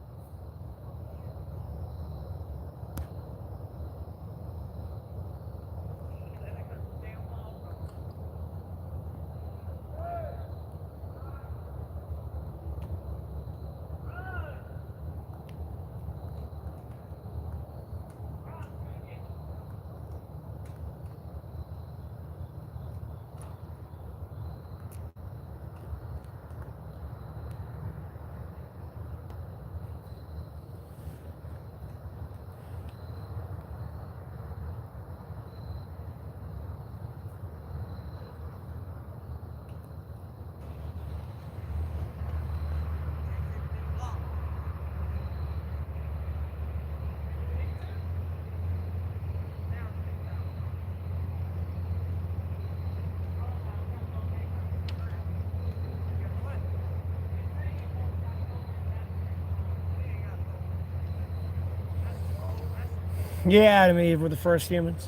Yeah, Adam and Eve were the first humans.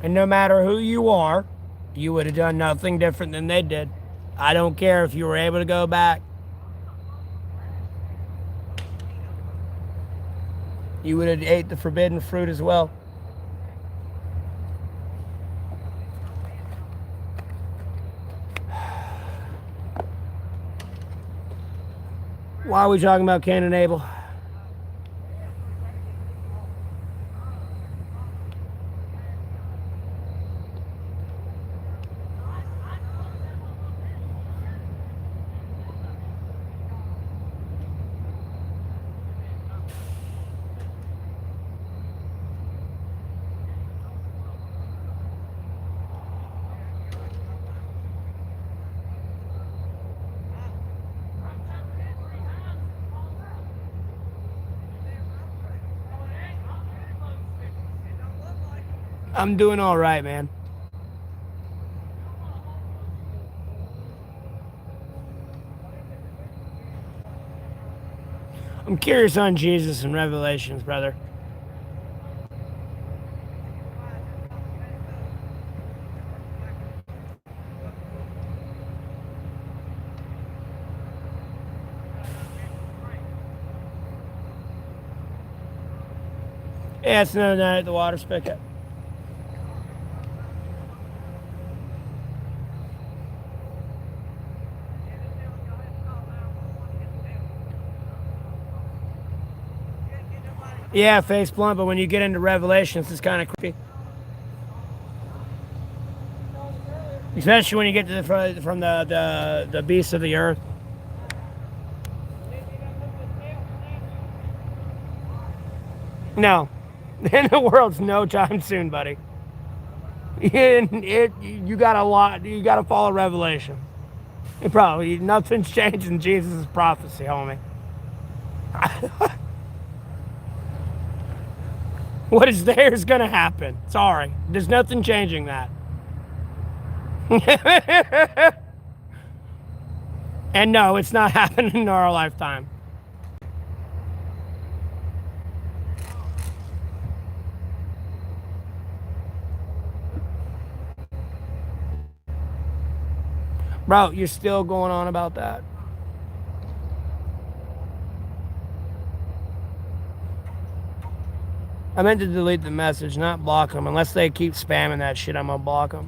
And no matter who you are, you would have done nothing different than they did. I don't care if you were able to go back. You would have ate the forbidden fruit as well. Why are we talking about Cain and Abel? I'm doing all right, man. I'm curious on Jesus and Revelations, brother. Yeah, it's another night at the water spigot. Yeah, face blunt, but when you get into Revelations, it's kind of creepy. Especially when you get to from the beasts of the earth. No, in the world's no time soon, buddy. You got a lot. You got to follow Revelation. Probably nothing's changed in Jesus' prophecy, homie. What is there is gonna happen. Sorry, there's nothing changing that. And no, it's not happening in our lifetime. Bro, you're still going on about that. I meant to delete the message, not block them. Unless they keep spamming that shit, I'm gonna block them.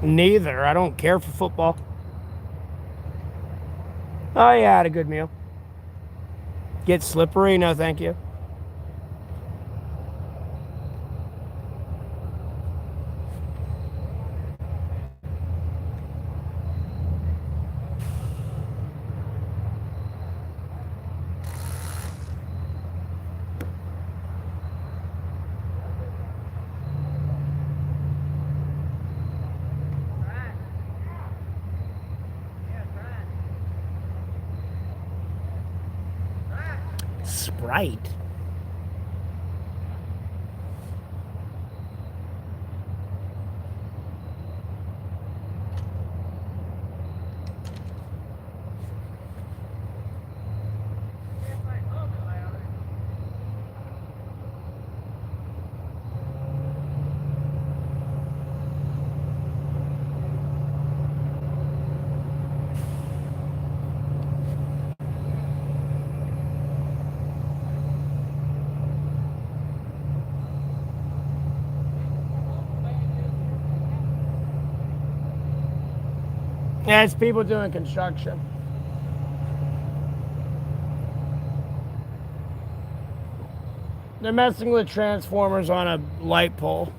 Neither. I don't care for football. Oh yeah, I had a good meal. Get slippery? No, thank you. Sprite. Yeah, it's people doing construction. They're messing with transformers on a light pole.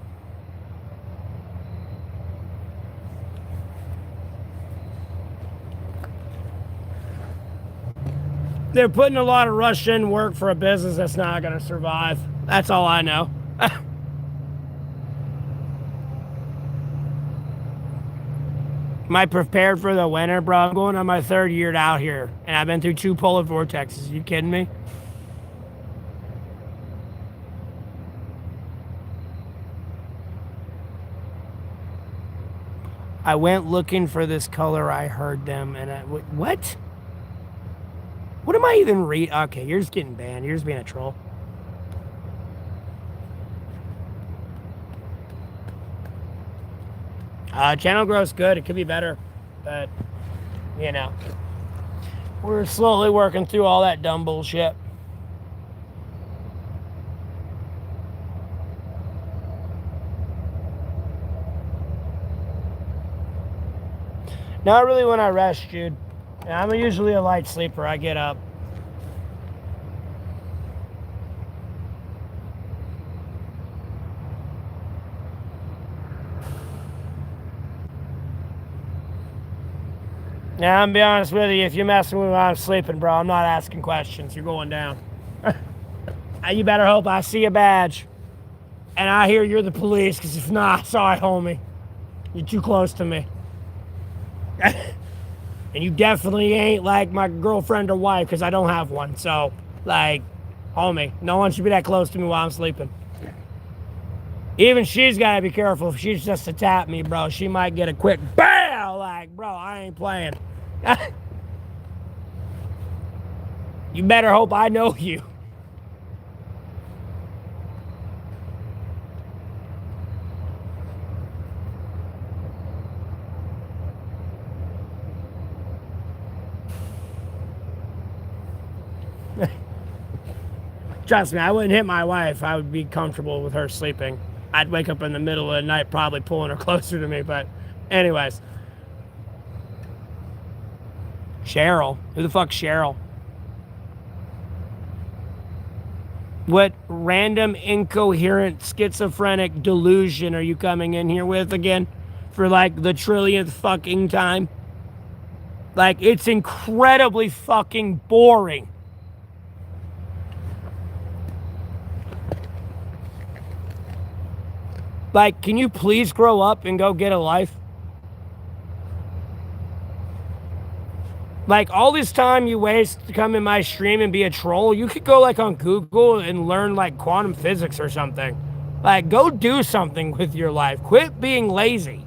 They're putting a lot of Russian work for a business that's not going to survive. That's all I know. Am I prepared for the winter, bro? I'm going on my third year out here, and I've been through 2 polar vortexes. You kidding me? I went looking for this color. I heard them, and what? What am I even reading? Okay, you're just getting banned. You're just being a troll. Channel growth's good. It could be better, but you know, we're slowly working through all that dumb bullshit. Not really when I rest, dude. Yeah, I'm usually a light sleeper. I get up. Now, I'm gonna be honest with you. If you're messing with me while I'm sleeping, bro, I'm not asking questions. You're going down. You better hope I see a badge. And I hear you're the police, because if not, sorry, homie. You're too close to me. And you definitely ain't like my girlfriend or wife, because I don't have one. So, like, homie, no one should be that close to me while I'm sleeping. Even she's got to be careful. If she's just to tap me, bro, she might get a quick BAM! Like, bro, I ain't playing. You better hope I know you. Trust me, I wouldn't hit my wife. I would be comfortable with her sleeping. I'd wake up in the middle of the night probably pulling her closer to me, but anyways. Cheryl? Who the fuck's Cheryl? What random, incoherent, schizophrenic delusion are you coming in here with again? For like the trillionth fucking time? Like, it's incredibly fucking boring. Like, can you please grow up and go get a life? Like, all this time you waste to come in my stream and be a troll, you could go, like, on Google and learn, like, quantum physics or something. Like, go do something with your life. Quit being lazy.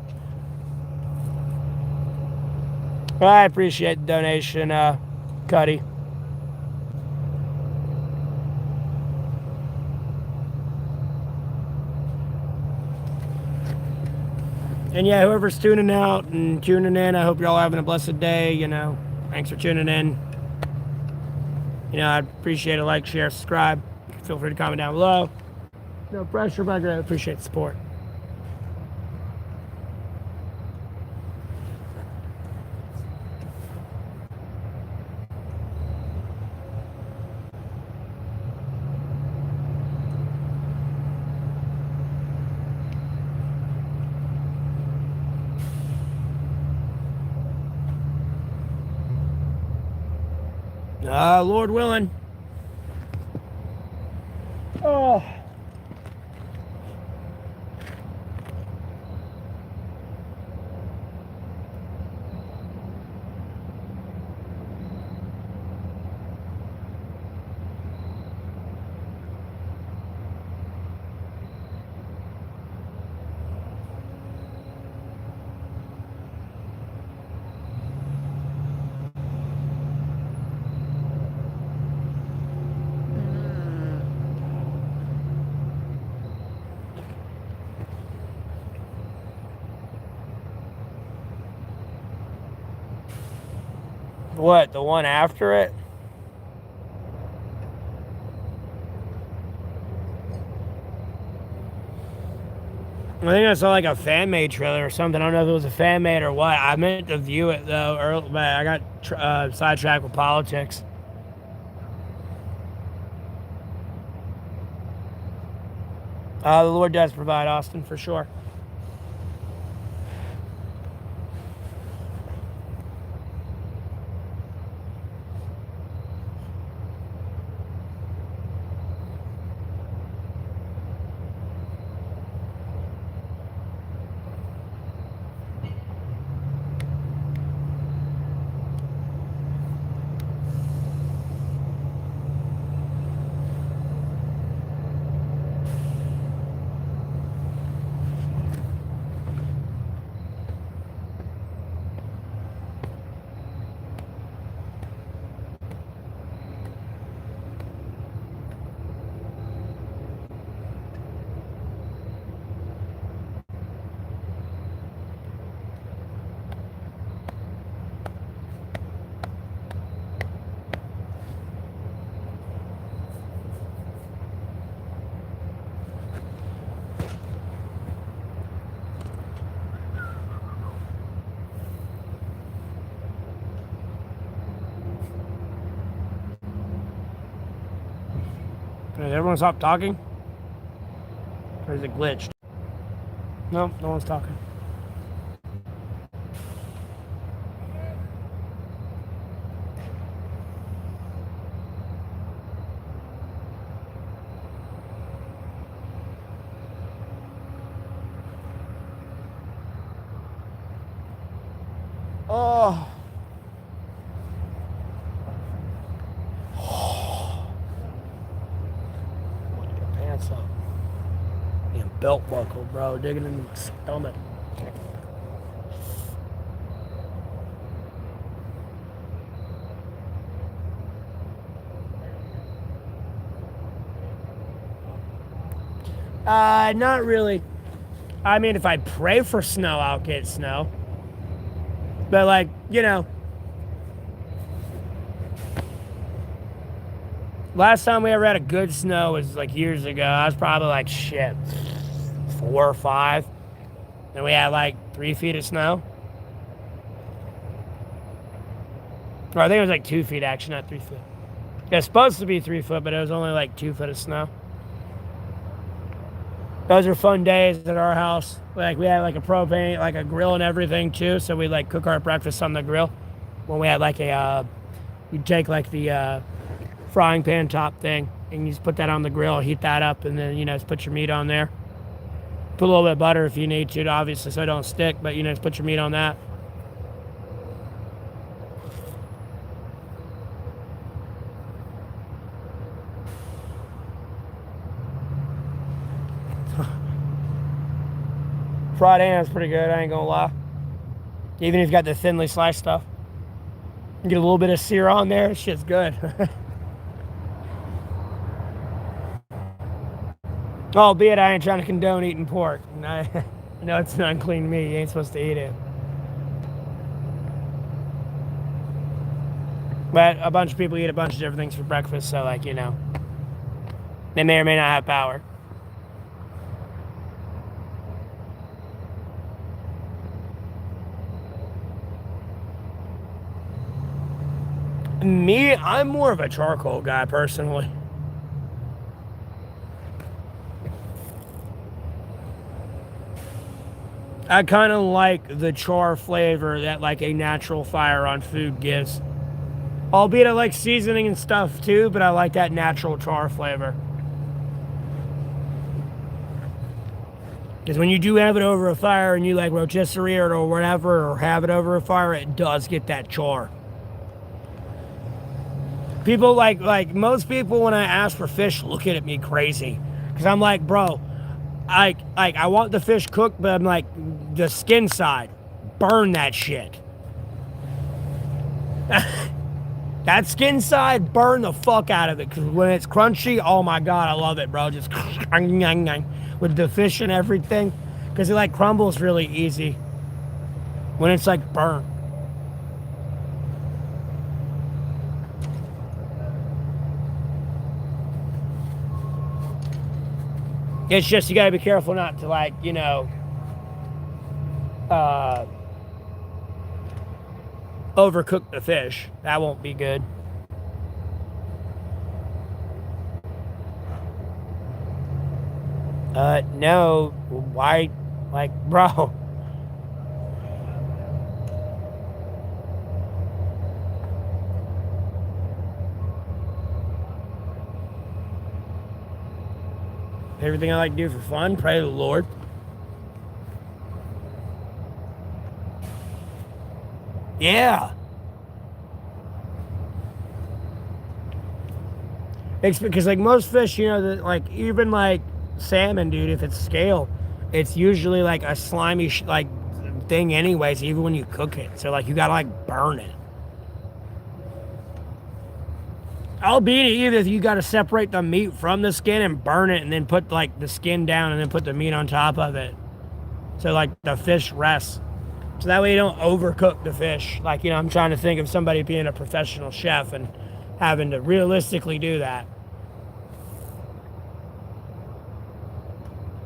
I appreciate the donation, Cuddy. And yeah, whoever's tuning out and tuning in, I hope you're all having a blessed day, you know. Thanks for tuning in. You know, I'd appreciate a like, share, subscribe. Feel free to comment down below. No pressure, but I appreciate the support. Lord willing. Oh. What, the one after it? I think I saw like a fan made trailer or something. I don't know if it was a fan made or what. I meant to view it though, early, but I got sidetracked with politics. The Lord does provide, Austin, for sure. Did everyone stop talking? Or is it glitched? No, no one's talking. Oh. Get your pants up. Damn belt buckle, bro. Digging in the stomach. Not really. I mean, if I pray for snow, I'll get snow. But, like, you know, last time we ever had a good snow was, like, years ago. I was probably, like, shit, 4 or 5. And we had, like, 3 feet of snow. Or I think it was, like, 2 feet, actually, not 3 feet. It was supposed to be 3 foot, but it was only, like, 2 foot of snow. Those are fun days at our house. Like, we had, like, a propane, like, a grill and everything, too. So we, like, cook our breakfast on the grill. When we had, like, you'd take, like, the frying pan top thing, and you just put that on the grill, heat that up, and then, you know, just put your meat on there. Put a little bit of butter if you need to, obviously, so it don't stick. But, you know, just put your meat on that. Fried ham's pretty good, I ain't gonna lie. Even if you've got the thinly sliced stuff. You get a little bit of sear on there, shit's good. Albeit I ain't trying to condone eating pork. I know it's an unclean meat, you ain't supposed to eat it. But a bunch of people eat a bunch of different things for breakfast, so, like, you know, they may or may not have power. Me, I'm more of a charcoal guy, personally. I kind of like the char flavor that, like, a natural fire on food gives. Albeit I like seasoning and stuff, too, but I like that natural char flavor. Because when you do have it over a fire and you, like, rotisserie it or whatever, or have it over a fire, it does get that char. People like most people, when I ask for fish, look at me crazy. Because I'm like, bro, I want the fish cooked, but I'm like, the skin side, burn that shit. That skin side, burn the fuck out of it. Because when it's crunchy, oh my God, I love it, bro. Just with the fish and everything. Because it, like, crumbles really easy when it's, like, burnt. It's just, you gotta be careful not to, like, you know, overcook the fish. That won't be good. No. Why? Like, bro. Everything I like to do for fun, pray to the Lord. Yeah. It's because, like, most fish, you know, like, even, like, salmon, dude, if it's scale, it's usually, like, a slimy, like, thing anyways, even when you cook it. So, like, you gotta, like, burn it. Albeit either you got to separate the meat from the skin and burn it and then put, like, the skin down and then put the meat on top of it. So, like, the fish rests. So that way you don't overcook the fish. Like, you know, I'm trying to think of somebody being a professional chef and having to realistically do that.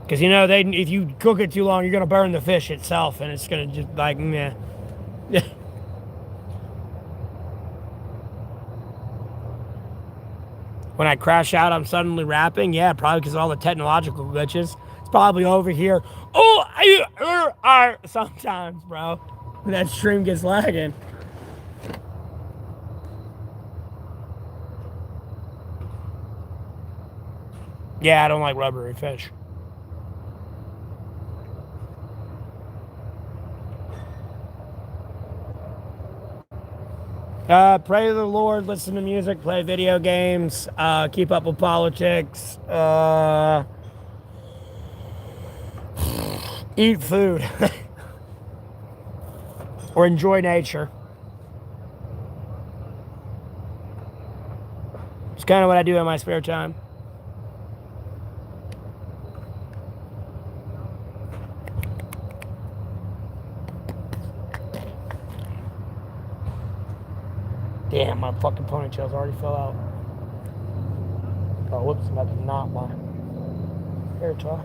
Because, you know, if you cook it too long, you're going to burn the fish itself and it's going to just, like, meh. When I crash out, I'm suddenly rapping. Yeah, probably because of all the technological glitches. It's probably over here. Sometimes, bro. When that stream gets lagging. Yeah, I don't like rubbery fish. Pray to the Lord, listen to music, play video games, keep up with politics, eat food, or enjoy nature. It's kind of what I do in my spare time. Damn, my fucking ponytails already fell out. Oh, whoops, that did not my hair tie.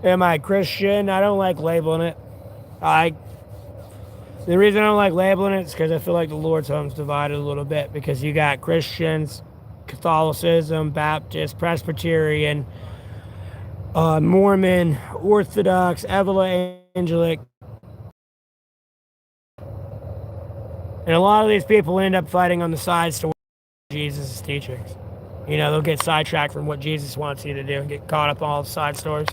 Am I Christian? I don't like labeling it. The reason I don't like labeling it is because I feel like the Lord's home's divided a little bit, because you got Christians, Catholicism, Baptist, Presbyterian, Mormon, Orthodox, Evangelic, and a lot of these people end up fighting on the sides to Jesus' teachings. You know, they'll get sidetracked from what Jesus wants you to do and get caught up in all the side stories.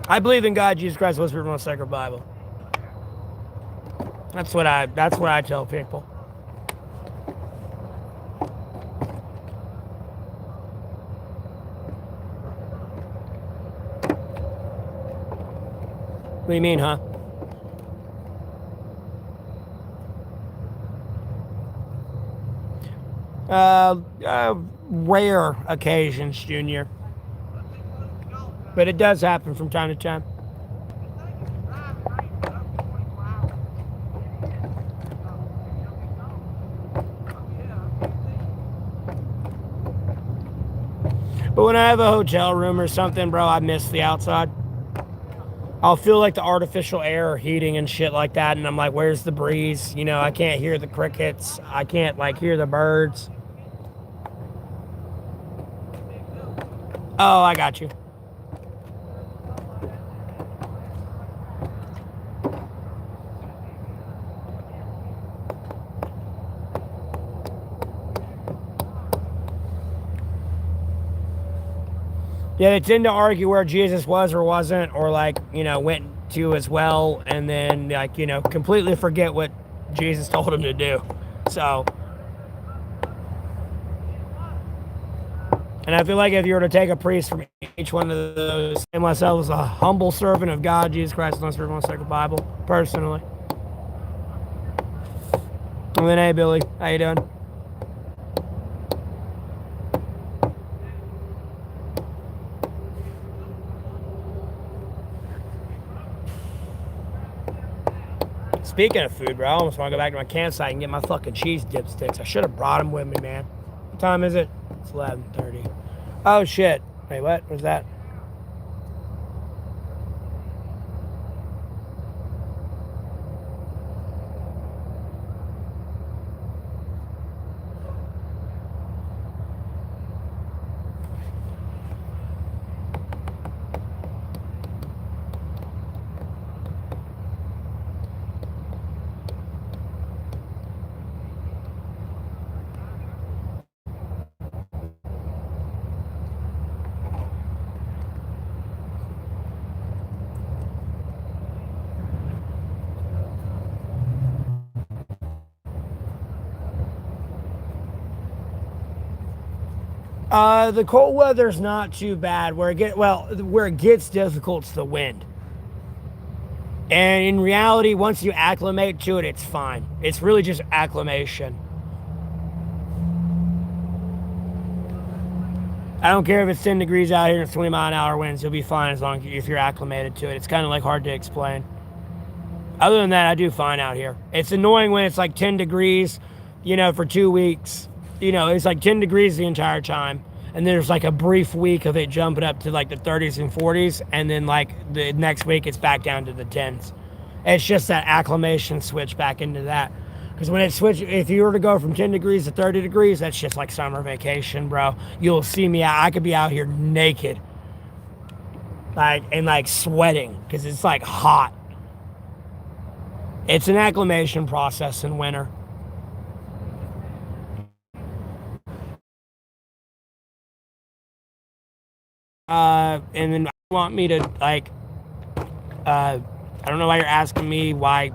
I believe in God, Jesus Christ, Holy Spirit, most sacred Bible. That's what I tell people. What do you mean, huh? Rare occasions, Junior. But it does happen from time to time. But when I have a hotel room or something, bro, I miss the outside. I'll feel like the artificial air heating and shit like that, and I'm like, where's the breeze? You know, I can't hear the crickets. I can't, like, hear the birds. Oh, I got you. Yeah, they tend to argue where Jesus was or wasn't, or, like, you know, went to as well, and then, like, you know, completely forget what Jesus told him to do. So, and I feel like if you were to take a priest from each one of those, and myself as a humble servant of God, Jesus Christ, and the most sacred Bible, personally. And then, hey, Billy, how you doing? Speaking of food, bro, I almost want to go back to my campsite and get my fucking cheese dipsticks. I should have brought them with me, man. What time is it? It's 11:30. Oh, shit. Wait, what was that? The cold weather's not too bad. Where it gets difficult is the wind. And in reality, once you acclimate to it, it's fine. It's really just acclimation. I don't care if it's 10 degrees out here and it's 20-mile-an-hour winds. You'll be fine as long as if you're acclimated to it. It's kind of like hard to explain. Other than that, I do fine out here. It's annoying when it's like 10 degrees, for 2 weeks. It's like 10 degrees the entire time. And there's like a brief week of it jumping up to like the 30s and 40s. And then like the next week, it's back down to the 10s. It's just that acclimation switch back into that. Because when it switches, if you were to go from 10 degrees to 30 degrees, that's just like summer vacation, bro. You'll see me out. I could be out here naked. And sweating. Because it's like hot. It's an acclimation process in winter. And then you want me to I don't know why you're asking me why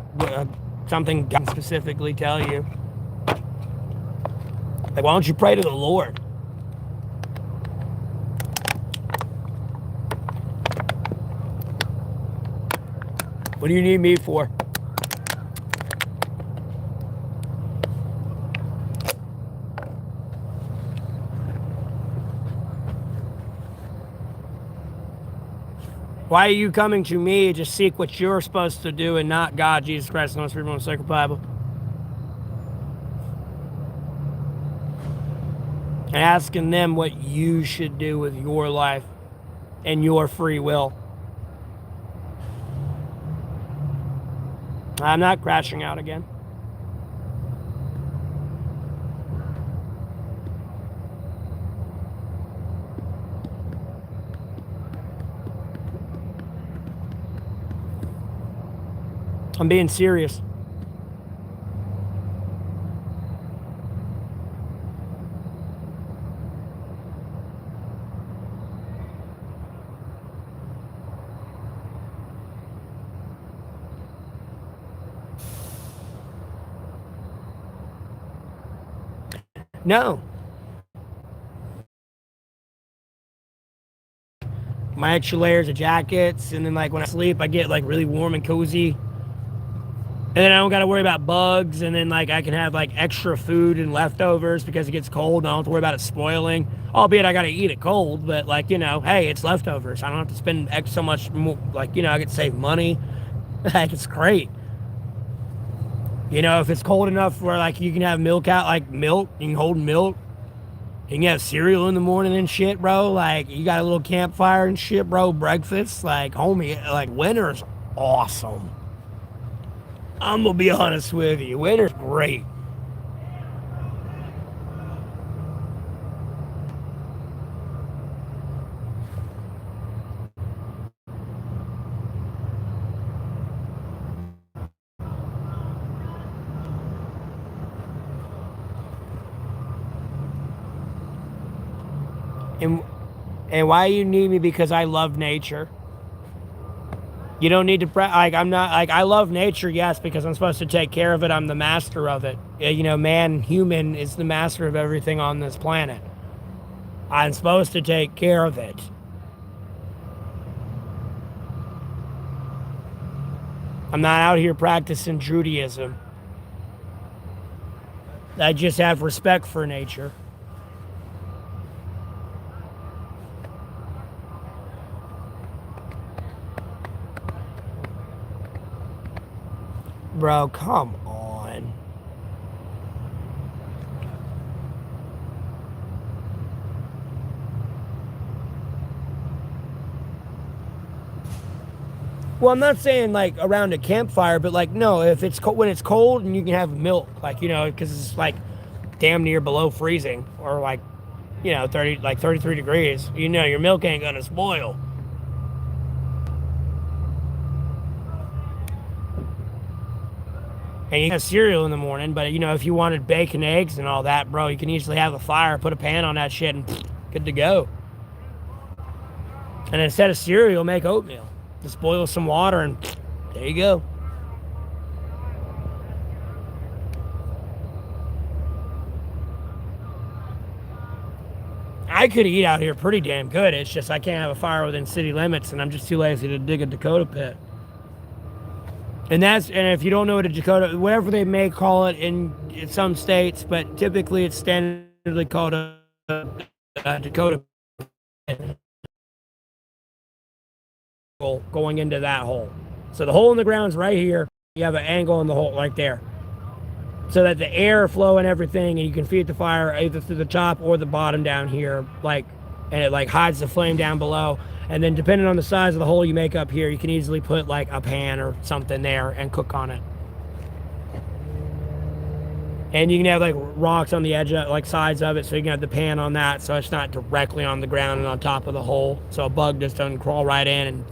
something God specifically tell you. Like, why don't you pray to the Lord? What do you need me for? Why are you coming to me to seek what you're supposed to do and not God, Jesus Christ, and the Most Most Sacred Bible? And asking them what you should do with your life and your free will. I'm not crashing out again. I'm being serious. No. My extra layers of jackets, and then like when I sleep, I get like really warm and cozy. And then I don't got to worry about bugs, and then like I can have like extra food and leftovers because it gets cold. And I don't have to worry about it spoiling. Albeit I got to eat it cold, but like hey, it's leftovers. I don't have to spend so much more. Like I get to save money. Like it's great. If it's cold enough where like you can have milk out, like milk, you can hold milk. You can have cereal in the morning and shit, bro. Like you got a little campfire and shit, bro. Breakfast, like homie, like winter's awesome. I'm gonna be honest with you. Winter's great. And why you need me? Because I love nature. You don't need to I'm not like I love nature, yes, because I'm supposed to take care of it. I'm the master of it. Man, human is the master of everything on this planet. I'm supposed to take care of it. I'm not out here practicing Judaism. I just have respect for nature. Bro, come on. Well, I'm not saying like around a campfire, but like no, if it's when it's cold and you can have milk, like because it's like damn near below freezing or like 33 degrees. Your milk ain't gonna spoil. And you have cereal in the morning, but if you wanted bacon, eggs, and all that, bro, you can easily have a fire, put a pan on that shit, and good to go. And instead of cereal, make oatmeal. Just boil some water, and there you go. I could eat out here pretty damn good. It's just I can't have a fire within city limits, and I'm just too lazy to dig a Dakota pit. And if you don't know what a Dakota, whatever they may call it in some states, but typically it's standardly called a Dakota going into that hole. So the hole in the ground is right here. You have an angle in the hole right there, so that the air flow and everything, and you can feed the fire either through the top or the bottom down here, and it hides the flame down below. And then depending on the size of the hole you make up here, you can easily put a pan or something there and cook on it. And you can have rocks on the edge of sides of it, so you can have the pan on that, so it's not directly on the ground and on top of the hole, so a bug just doesn't crawl right in, and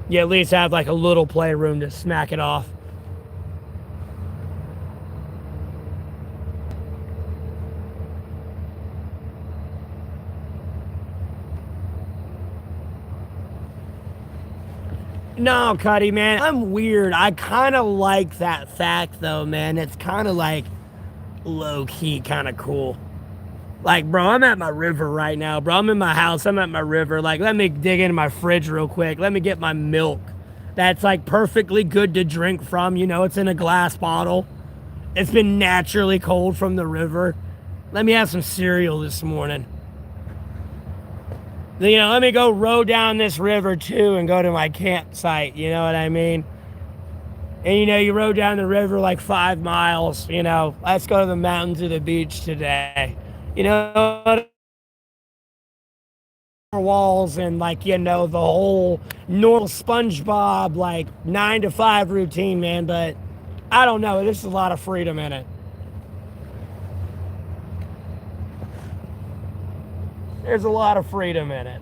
you at least have a little playroom to smack it off. No, Cuddy, man, I'm weird. I kind of like that fact, though, man. It's kind of low-key kind of cool. Bro, I'm at my river right now, bro. I'm in my house. I'm at my river. Let me dig into my fridge real quick. Let me get my milk. That's, perfectly good to drink from. It's in a glass bottle. It's been naturally cold from the river. Let me have some cereal this morning. Let me go row down this river, too, and go to my campsite. You know what I mean? And, you row down the river 5 miles. Let's go to the mountains or the beach today. Walls and, the whole normal SpongeBob, 9 to 5 routine, man. But I don't know. There's a lot of freedom in it. There's a lot of freedom in it.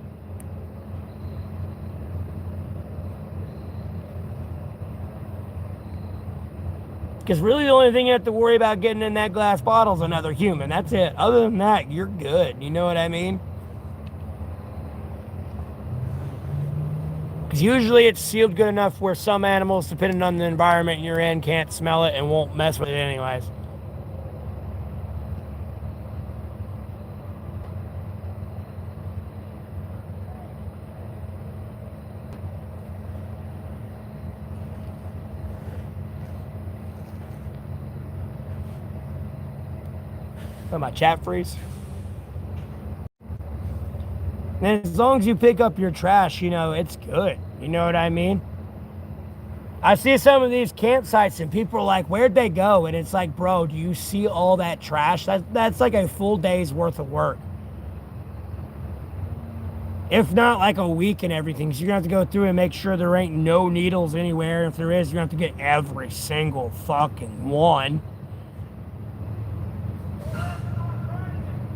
Because really the only thing you have to worry about getting in that glass bottle is another human. That's it. Other than that, you're good. You know what I mean? Because usually it's sealed good enough where some animals, depending on the environment you're in, can't smell it and won't mess with it anyways. My chat freeze. And as long as you pick up your trash, it's good. You know what I mean? I see some of these campsites and people are like, where'd they go? And it's bro, do you see all that trash? That's a full day's worth of work. If not a week and everything. So you're going to have to go through and make sure there ain't no needles anywhere. If there is, you're going to have to get every single fucking one.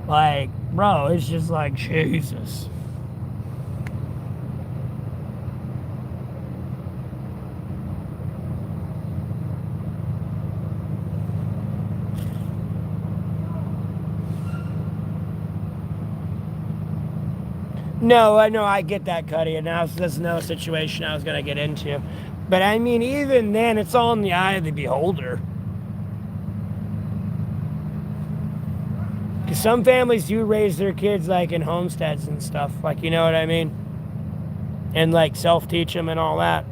Bro, it's just Jesus. No, I know, I get that, Cuddy, and that's no situation I was going to get into. But I mean, even then, it's all in the eye of the beholder. Because some families do raise their kids in homesteads and stuff, you know what I mean? And self-teach them and all that.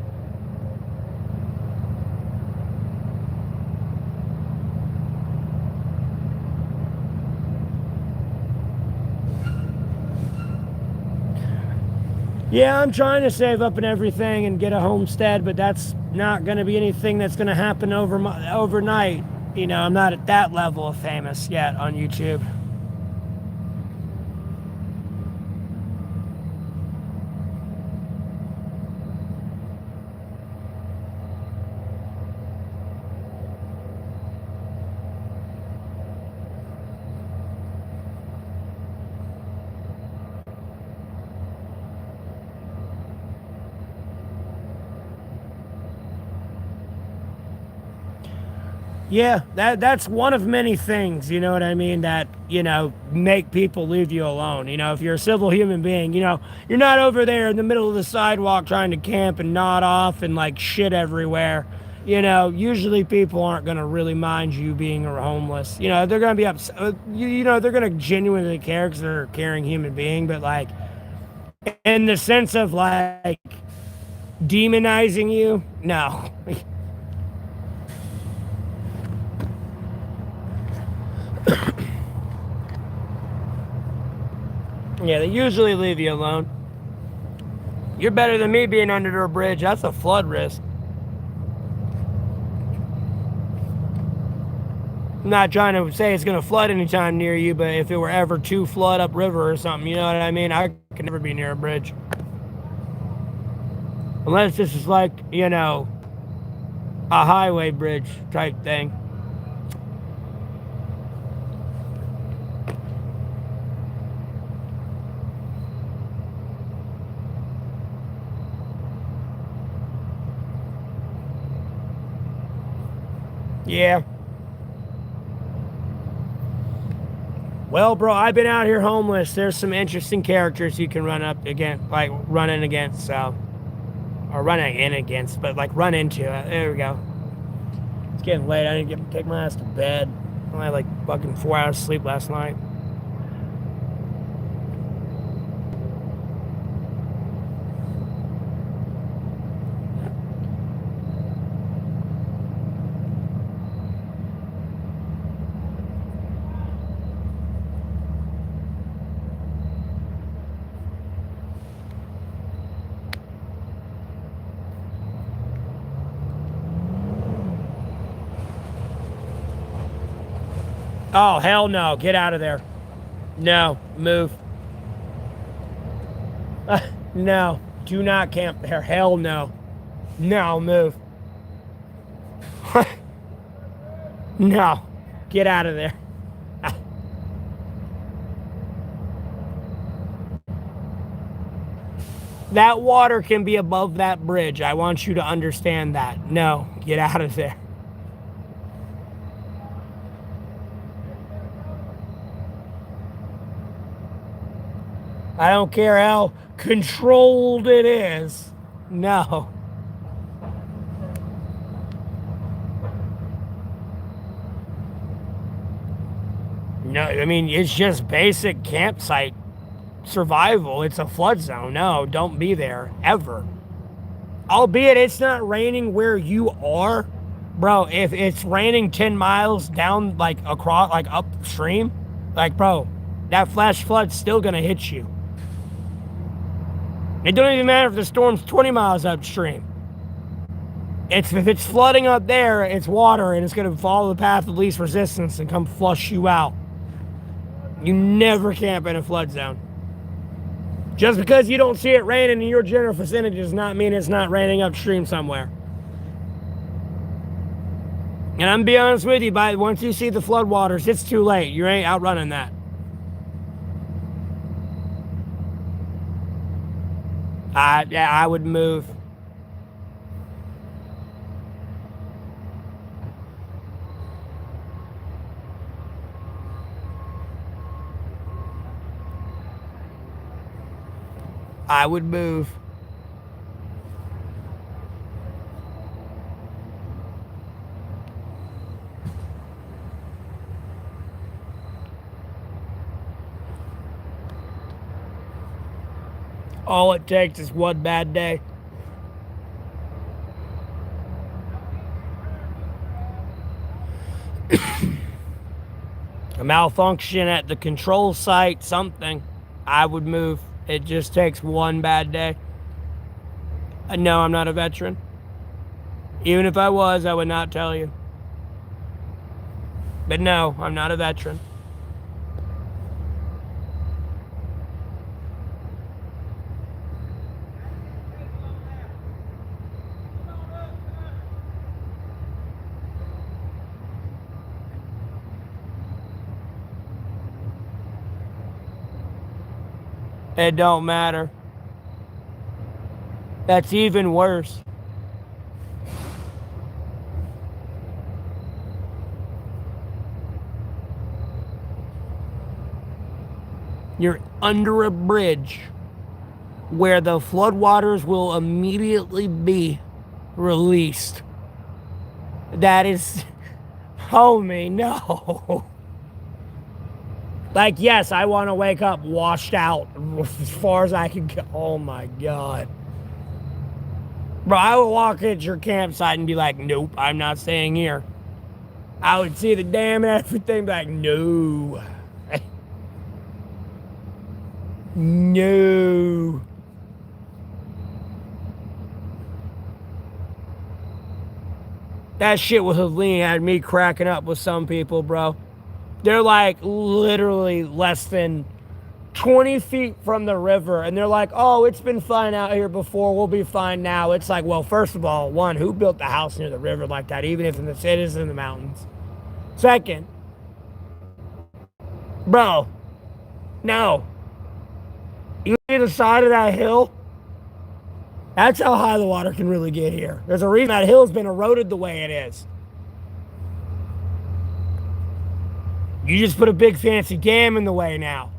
Yeah, I'm trying to save up and everything and get a homestead, but that's not going to be anything that's going to happen overnight. I'm not at that level of famous yet on YouTube. Yeah, that's one of many things, you know what I mean, that, make people leave you alone. If you're a civil human being, you're not over there in the middle of the sidewalk trying to camp and nod off and shit everywhere. Usually people aren't going to really mind you being homeless. They're going to be upset. They're going to genuinely care because they're a caring human being, but in the sense of Demonizing you? No. Yeah, they usually leave you alone. You're better than me being under a bridge. That's a flood risk. I'm not trying to say it's going to flood anytime near you, but if it were ever to flood upriver or something, you know what I mean? I could never be near a bridge. Unless this is like, you know, a highway bridge type thing. Yeah. Well, bro, I've been out here homeless. There's some interesting characters you can run up against, like running against, so. Or running in against, but like run into. There we go. It's getting late. I didn't take my ass to bed. I only had like fucking 4 hours sleep last night. Oh, hell no. Get out of there. No. Move. No. Do not camp there. Hell no. No. Move. No. Get out of there. That water can be above that bridge. I want you to understand that. No. Get out of there. I don't care how controlled it is. No. No, I mean, it's just basic campsite survival. It's a flood zone. No, don't be there ever. Albeit it's not raining where you are. Bro, if it's raining 10 miles down, like across, like upstream, like, bro, that flash flood's still gonna hit you. It don't even matter if the storm's 20 miles upstream. If it's flooding up there, it's water, and it's going to follow the path of least resistance and come flush you out. You never camp in a flood zone. Just because you don't see it raining in your general vicinity does not mean it's not raining upstream somewhere. And I'm going to be honest with you, once you see the floodwaters, it's too late. You ain't outrunning that. Yeah, I would move. I would move. All it takes is one bad day. A malfunction at the control site, something. I would move. It just takes one bad day. No, I'm not a veteran. Even if I was, I would not tell you. But no, I'm not a veteran. It don't matter. That's even worse. You're under a bridge where the floodwaters will immediately be released. That is, homie, no. Like, yes, I want to wake up washed out as far as I can go. Oh my God. Bro, I would walk at your campsite and be like, nope, I'm not staying here. I would see the dam and everything, be like, no. No. That shit with Helene had me cracking up with some people, bro. They're like literally less than 20 feet from the river, and they're like, oh, it's been fine out here before, we'll be fine now. It's like, well, first of all, one, who built the house near the river like that, even if it is in the mountains? Second, bro, no. You see the side of that hill? That's how high the water can really get here. There's a reason that hill's been eroded the way it is. You just put a big fancy dam in the way now.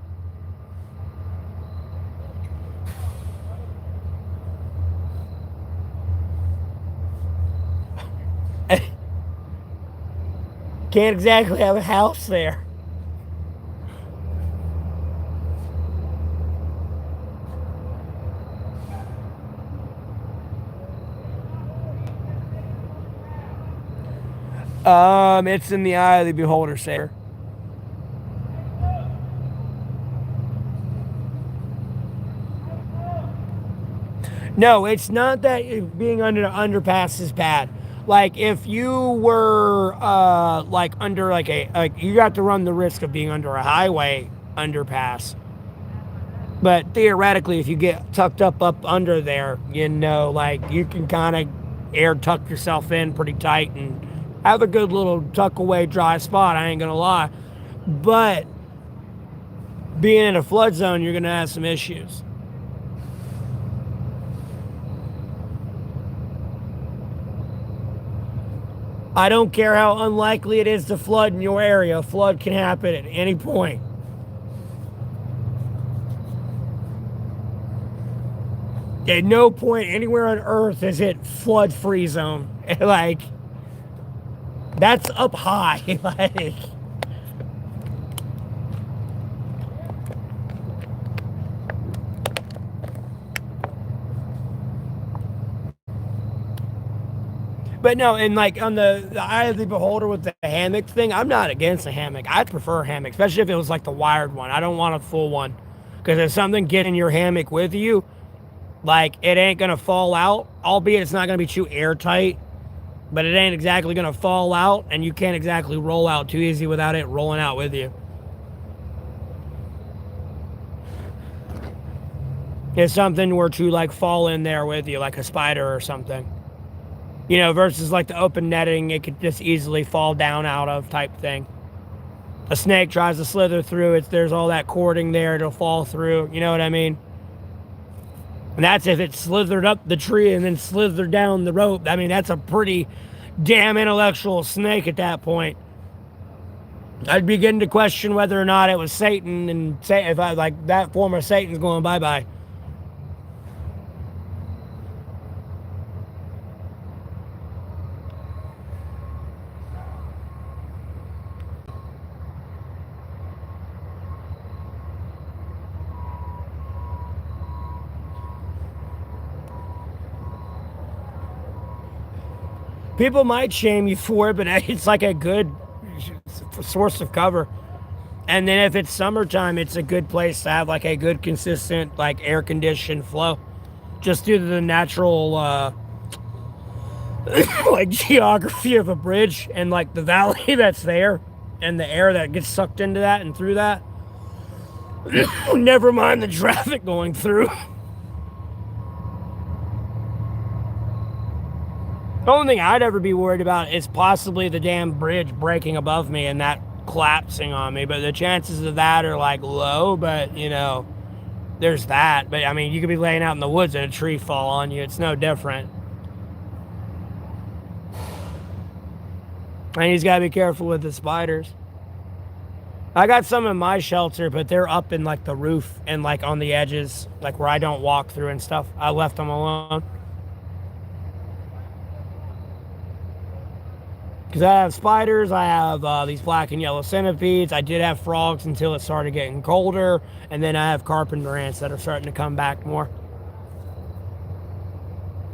Can't exactly have a house there. It's in the eye of the beholder, sir. No, it's not that being under an underpass is bad. Like if you were like under like you got to run the risk of being under a highway underpass. But theoretically, if you get tucked up under there, you know, like you can kind of air tuck yourself in pretty tight and have a good little tuck away dry spot. I ain't gonna lie, but being in a flood zone, you're gonna have some issues. I don't care how unlikely it is to flood in your area. A flood can happen at any point. At no point anywhere on Earth is it flood-free zone. Like, that's up high. Like, but no, and like on the eye of the beholder with the hammock thing, I'm not against a hammock. I prefer a hammock, especially if it was like the wired one. I don't want a full one. Because if something get in your hammock with you, like it ain't gonna fall out, albeit it's not gonna be too airtight, but it ain't exactly gonna fall out, and you can't exactly roll out too easy without it rolling out with you. If something were to like fall in there with you, like a spider or something, you know, versus like the open netting, it could just easily fall down out of type thing. A snake tries to slither through it, there's all that cording there, it'll fall through, you know what I mean? And that's if it slithered up the tree and then slithered down the rope. I mean, that's a pretty damn intellectual snake at that point. I'd begin to question whether or not it was Satan, and say if I like that form of Satan's going bye-bye. People might shame you for it, but it's like a good source of cover. And then if it's summertime, it's a good place to have like a good consistent like air conditioned flow, just due to the natural like geography of a bridge and like the valley that's there and the air that gets sucked into that and through that. Never mind the traffic going through. The only thing I'd ever be worried about is possibly the damn bridge breaking above me and that collapsing on me. But the chances of that are like low, but you know, there's that. But I mean, you could be laying out in the woods and a tree fall on you. It's no different. And he's got to be careful with the spiders. I got some in my shelter, but they're up in like the roof and like on the edges, like where I don't walk through and stuff. I left them alone. Because I have spiders, I have these black and yellow centipedes. I did have frogs until it started getting colder. And then I have carpenter ants that are starting to come back more.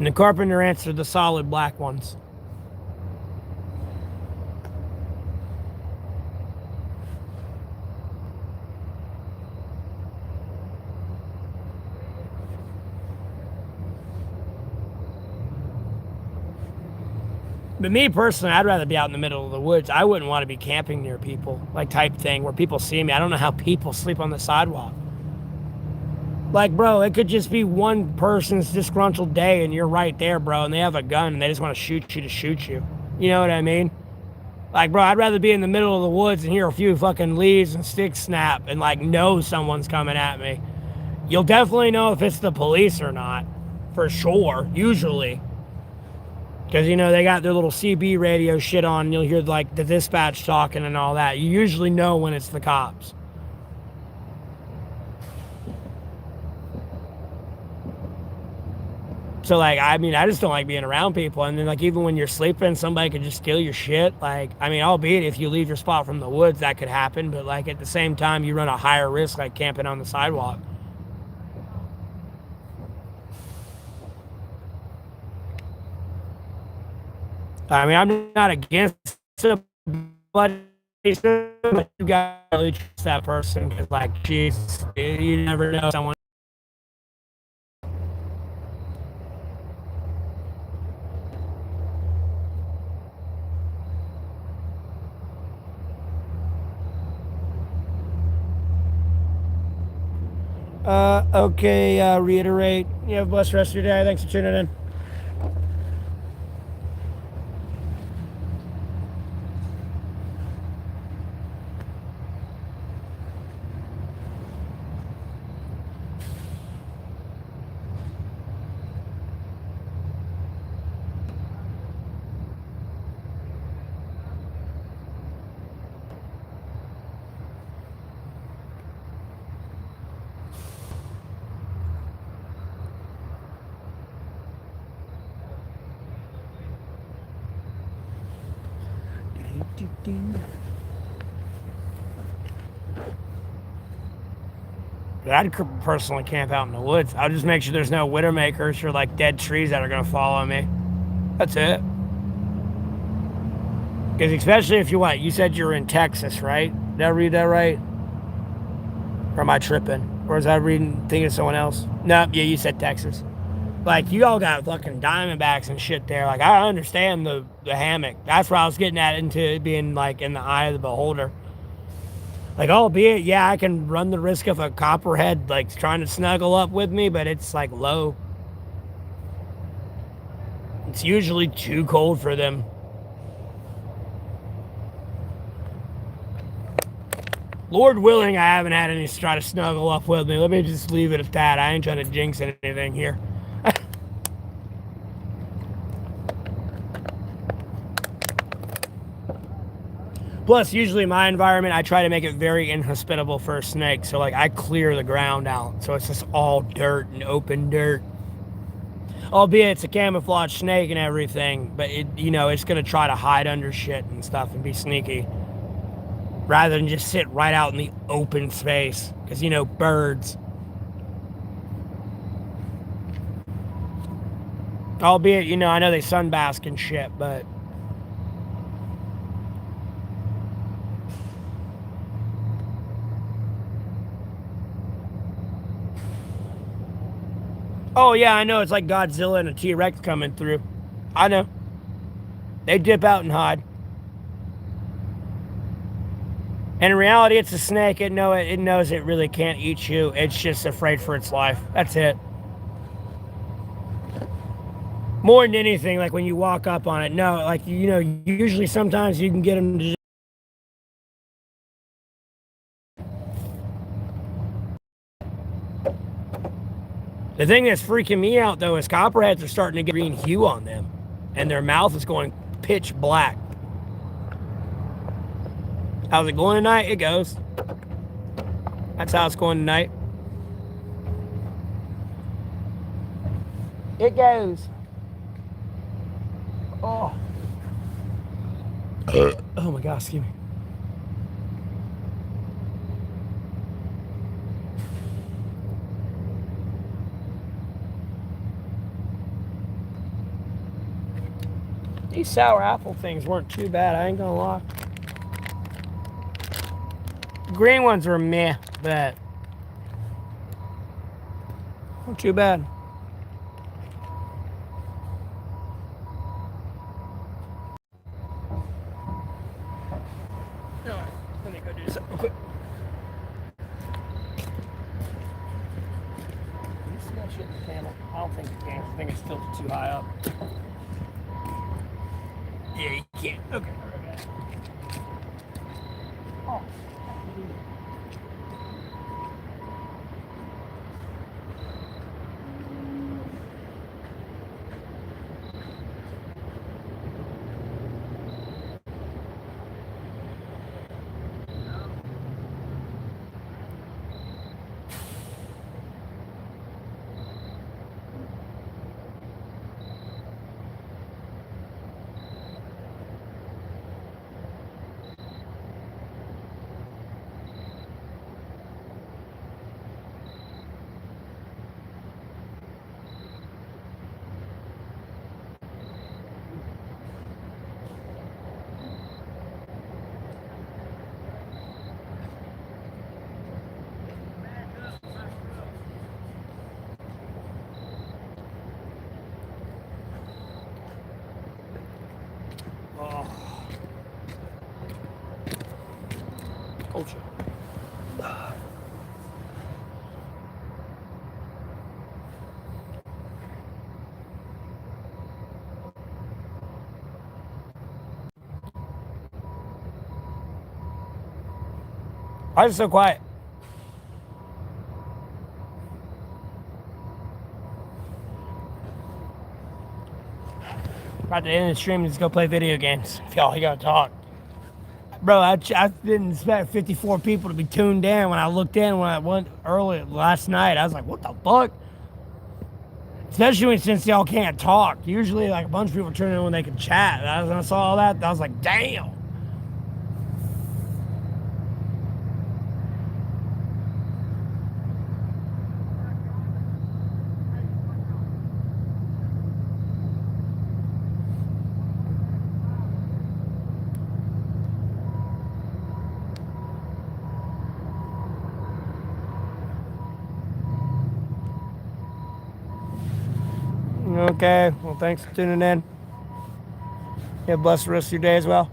And the carpenter answered, the solid black ones. But me personally, I'd rather be out in the middle of the woods. I wouldn't want to be camping near people, like type thing, where people see me. I don't know how people sleep on the sidewalk. Like, bro, it could just be one person's disgruntled day and you're right there, bro, and they have a gun and they just want to shoot you to shoot you. You know what I mean? Like, bro, I'd rather be in the middle of the woods and hear a few fucking leaves and sticks snap and, like, know someone's coming at me. You'll definitely know if it's the police or not. For sure, usually. Because, you know, they got their little CB radio shit on and you'll hear, like, the dispatch talking and all that. You usually know when it's the cops. So, like, I mean, I just don't like being around people. And then, like, even when you're sleeping, somebody could just steal your shit. Like, I mean, albeit if you leave your spot from the woods, that could happen. But, like, at the same time, you run a higher risk, like, camping on the sidewalk. I mean, I'm not against it, but you gotta really trust that person. Because, like, Jesus, you never know someone. Okay, reiterate. You have a blessed rest of your day. Thanks for tuning in. I'd personally camp out in the woods. I'll just make sure there's no widowmakers or like dead trees that are going to follow me. That's it. Because especially if you said you're in Texas, right? Did I read that right? Or am I tripping? Or is I thinking of someone else? No, yeah, you said Texas. Like, you all got fucking diamondbacks and shit there. Like, I understand the hammock. That's where I was getting at, into it being, like, in the eye of the beholder. Like, albeit, yeah, I can run the risk of a copperhead, like, trying to snuggle up with me, but it's, like, low. It's usually too cold for them. Lord willing, I haven't had any try to snuggle up with me. Let me just leave it at that. I ain't trying to jinx anything here. Plus, usually my environment, I try to make it very inhospitable for a snake. So, like, I clear the ground out. So it's just all dirt and open dirt. Albeit it's a camouflage snake and everything. But, it's going to try to hide under shit and stuff and be sneaky. Rather than just sit right out in the open space. Because, birds. Albeit, I know they sunbask and shit, but... Oh, yeah, I know. It's like Godzilla and a T-Rex coming through. I know. They dip out and hide. And in reality, it's a snake. It knows it really can't eat you. It's just afraid for its life. That's it. More than anything, like when you walk up on it. No, like, usually sometimes you can get them to... The thing that's freaking me out, though, is copperheads are starting to get green hue on them. And their mouth is going pitch black. How's it going tonight? It goes. That's how it's going tonight. It goes. Oh. Oh my God, excuse me. These sour apple things weren't too bad, I ain't gonna lie. The green ones were meh, but not too bad. Alright, let me go do something quick. You see that shit in the camera? I don't think you can. I think it's tilted too high up. Yeah, you can't. Okay. Oh. Culture. Why is it so quiet? About to end the stream and just go play video games. If y'all gotta talk. Bro, I didn't expect 54 people to be tuned in when I looked in when I went early last night. I was like, what the fuck? Especially since y'all can't talk. Usually, like, a bunch of people turn in when they can chat. When I saw all that, I was like, damn. Okay, well, thanks for tuning in. You have a blessed rest of your day as well.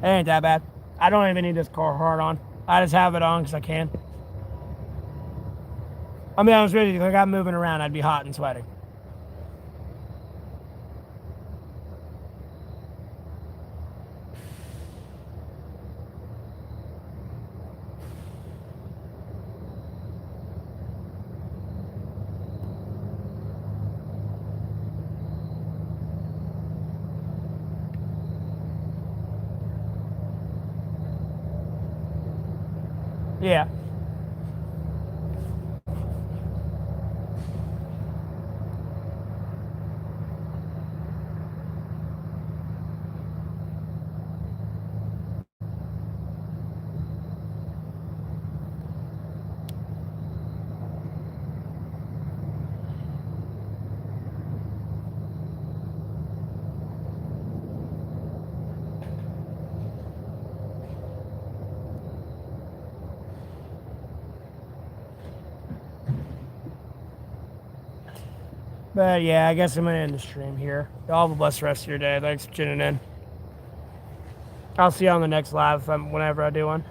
It ain't that bad. I don't even need this car hard on. I just have it on because I can. I'll be honest with you, if I got moving around, I'd be hot and sweating. Yeah. But yeah, I guess I'm going to end the stream here. Y'all have a blessed rest of your day. Thanks for tuning in. I'll see you on the next live whenever I do one.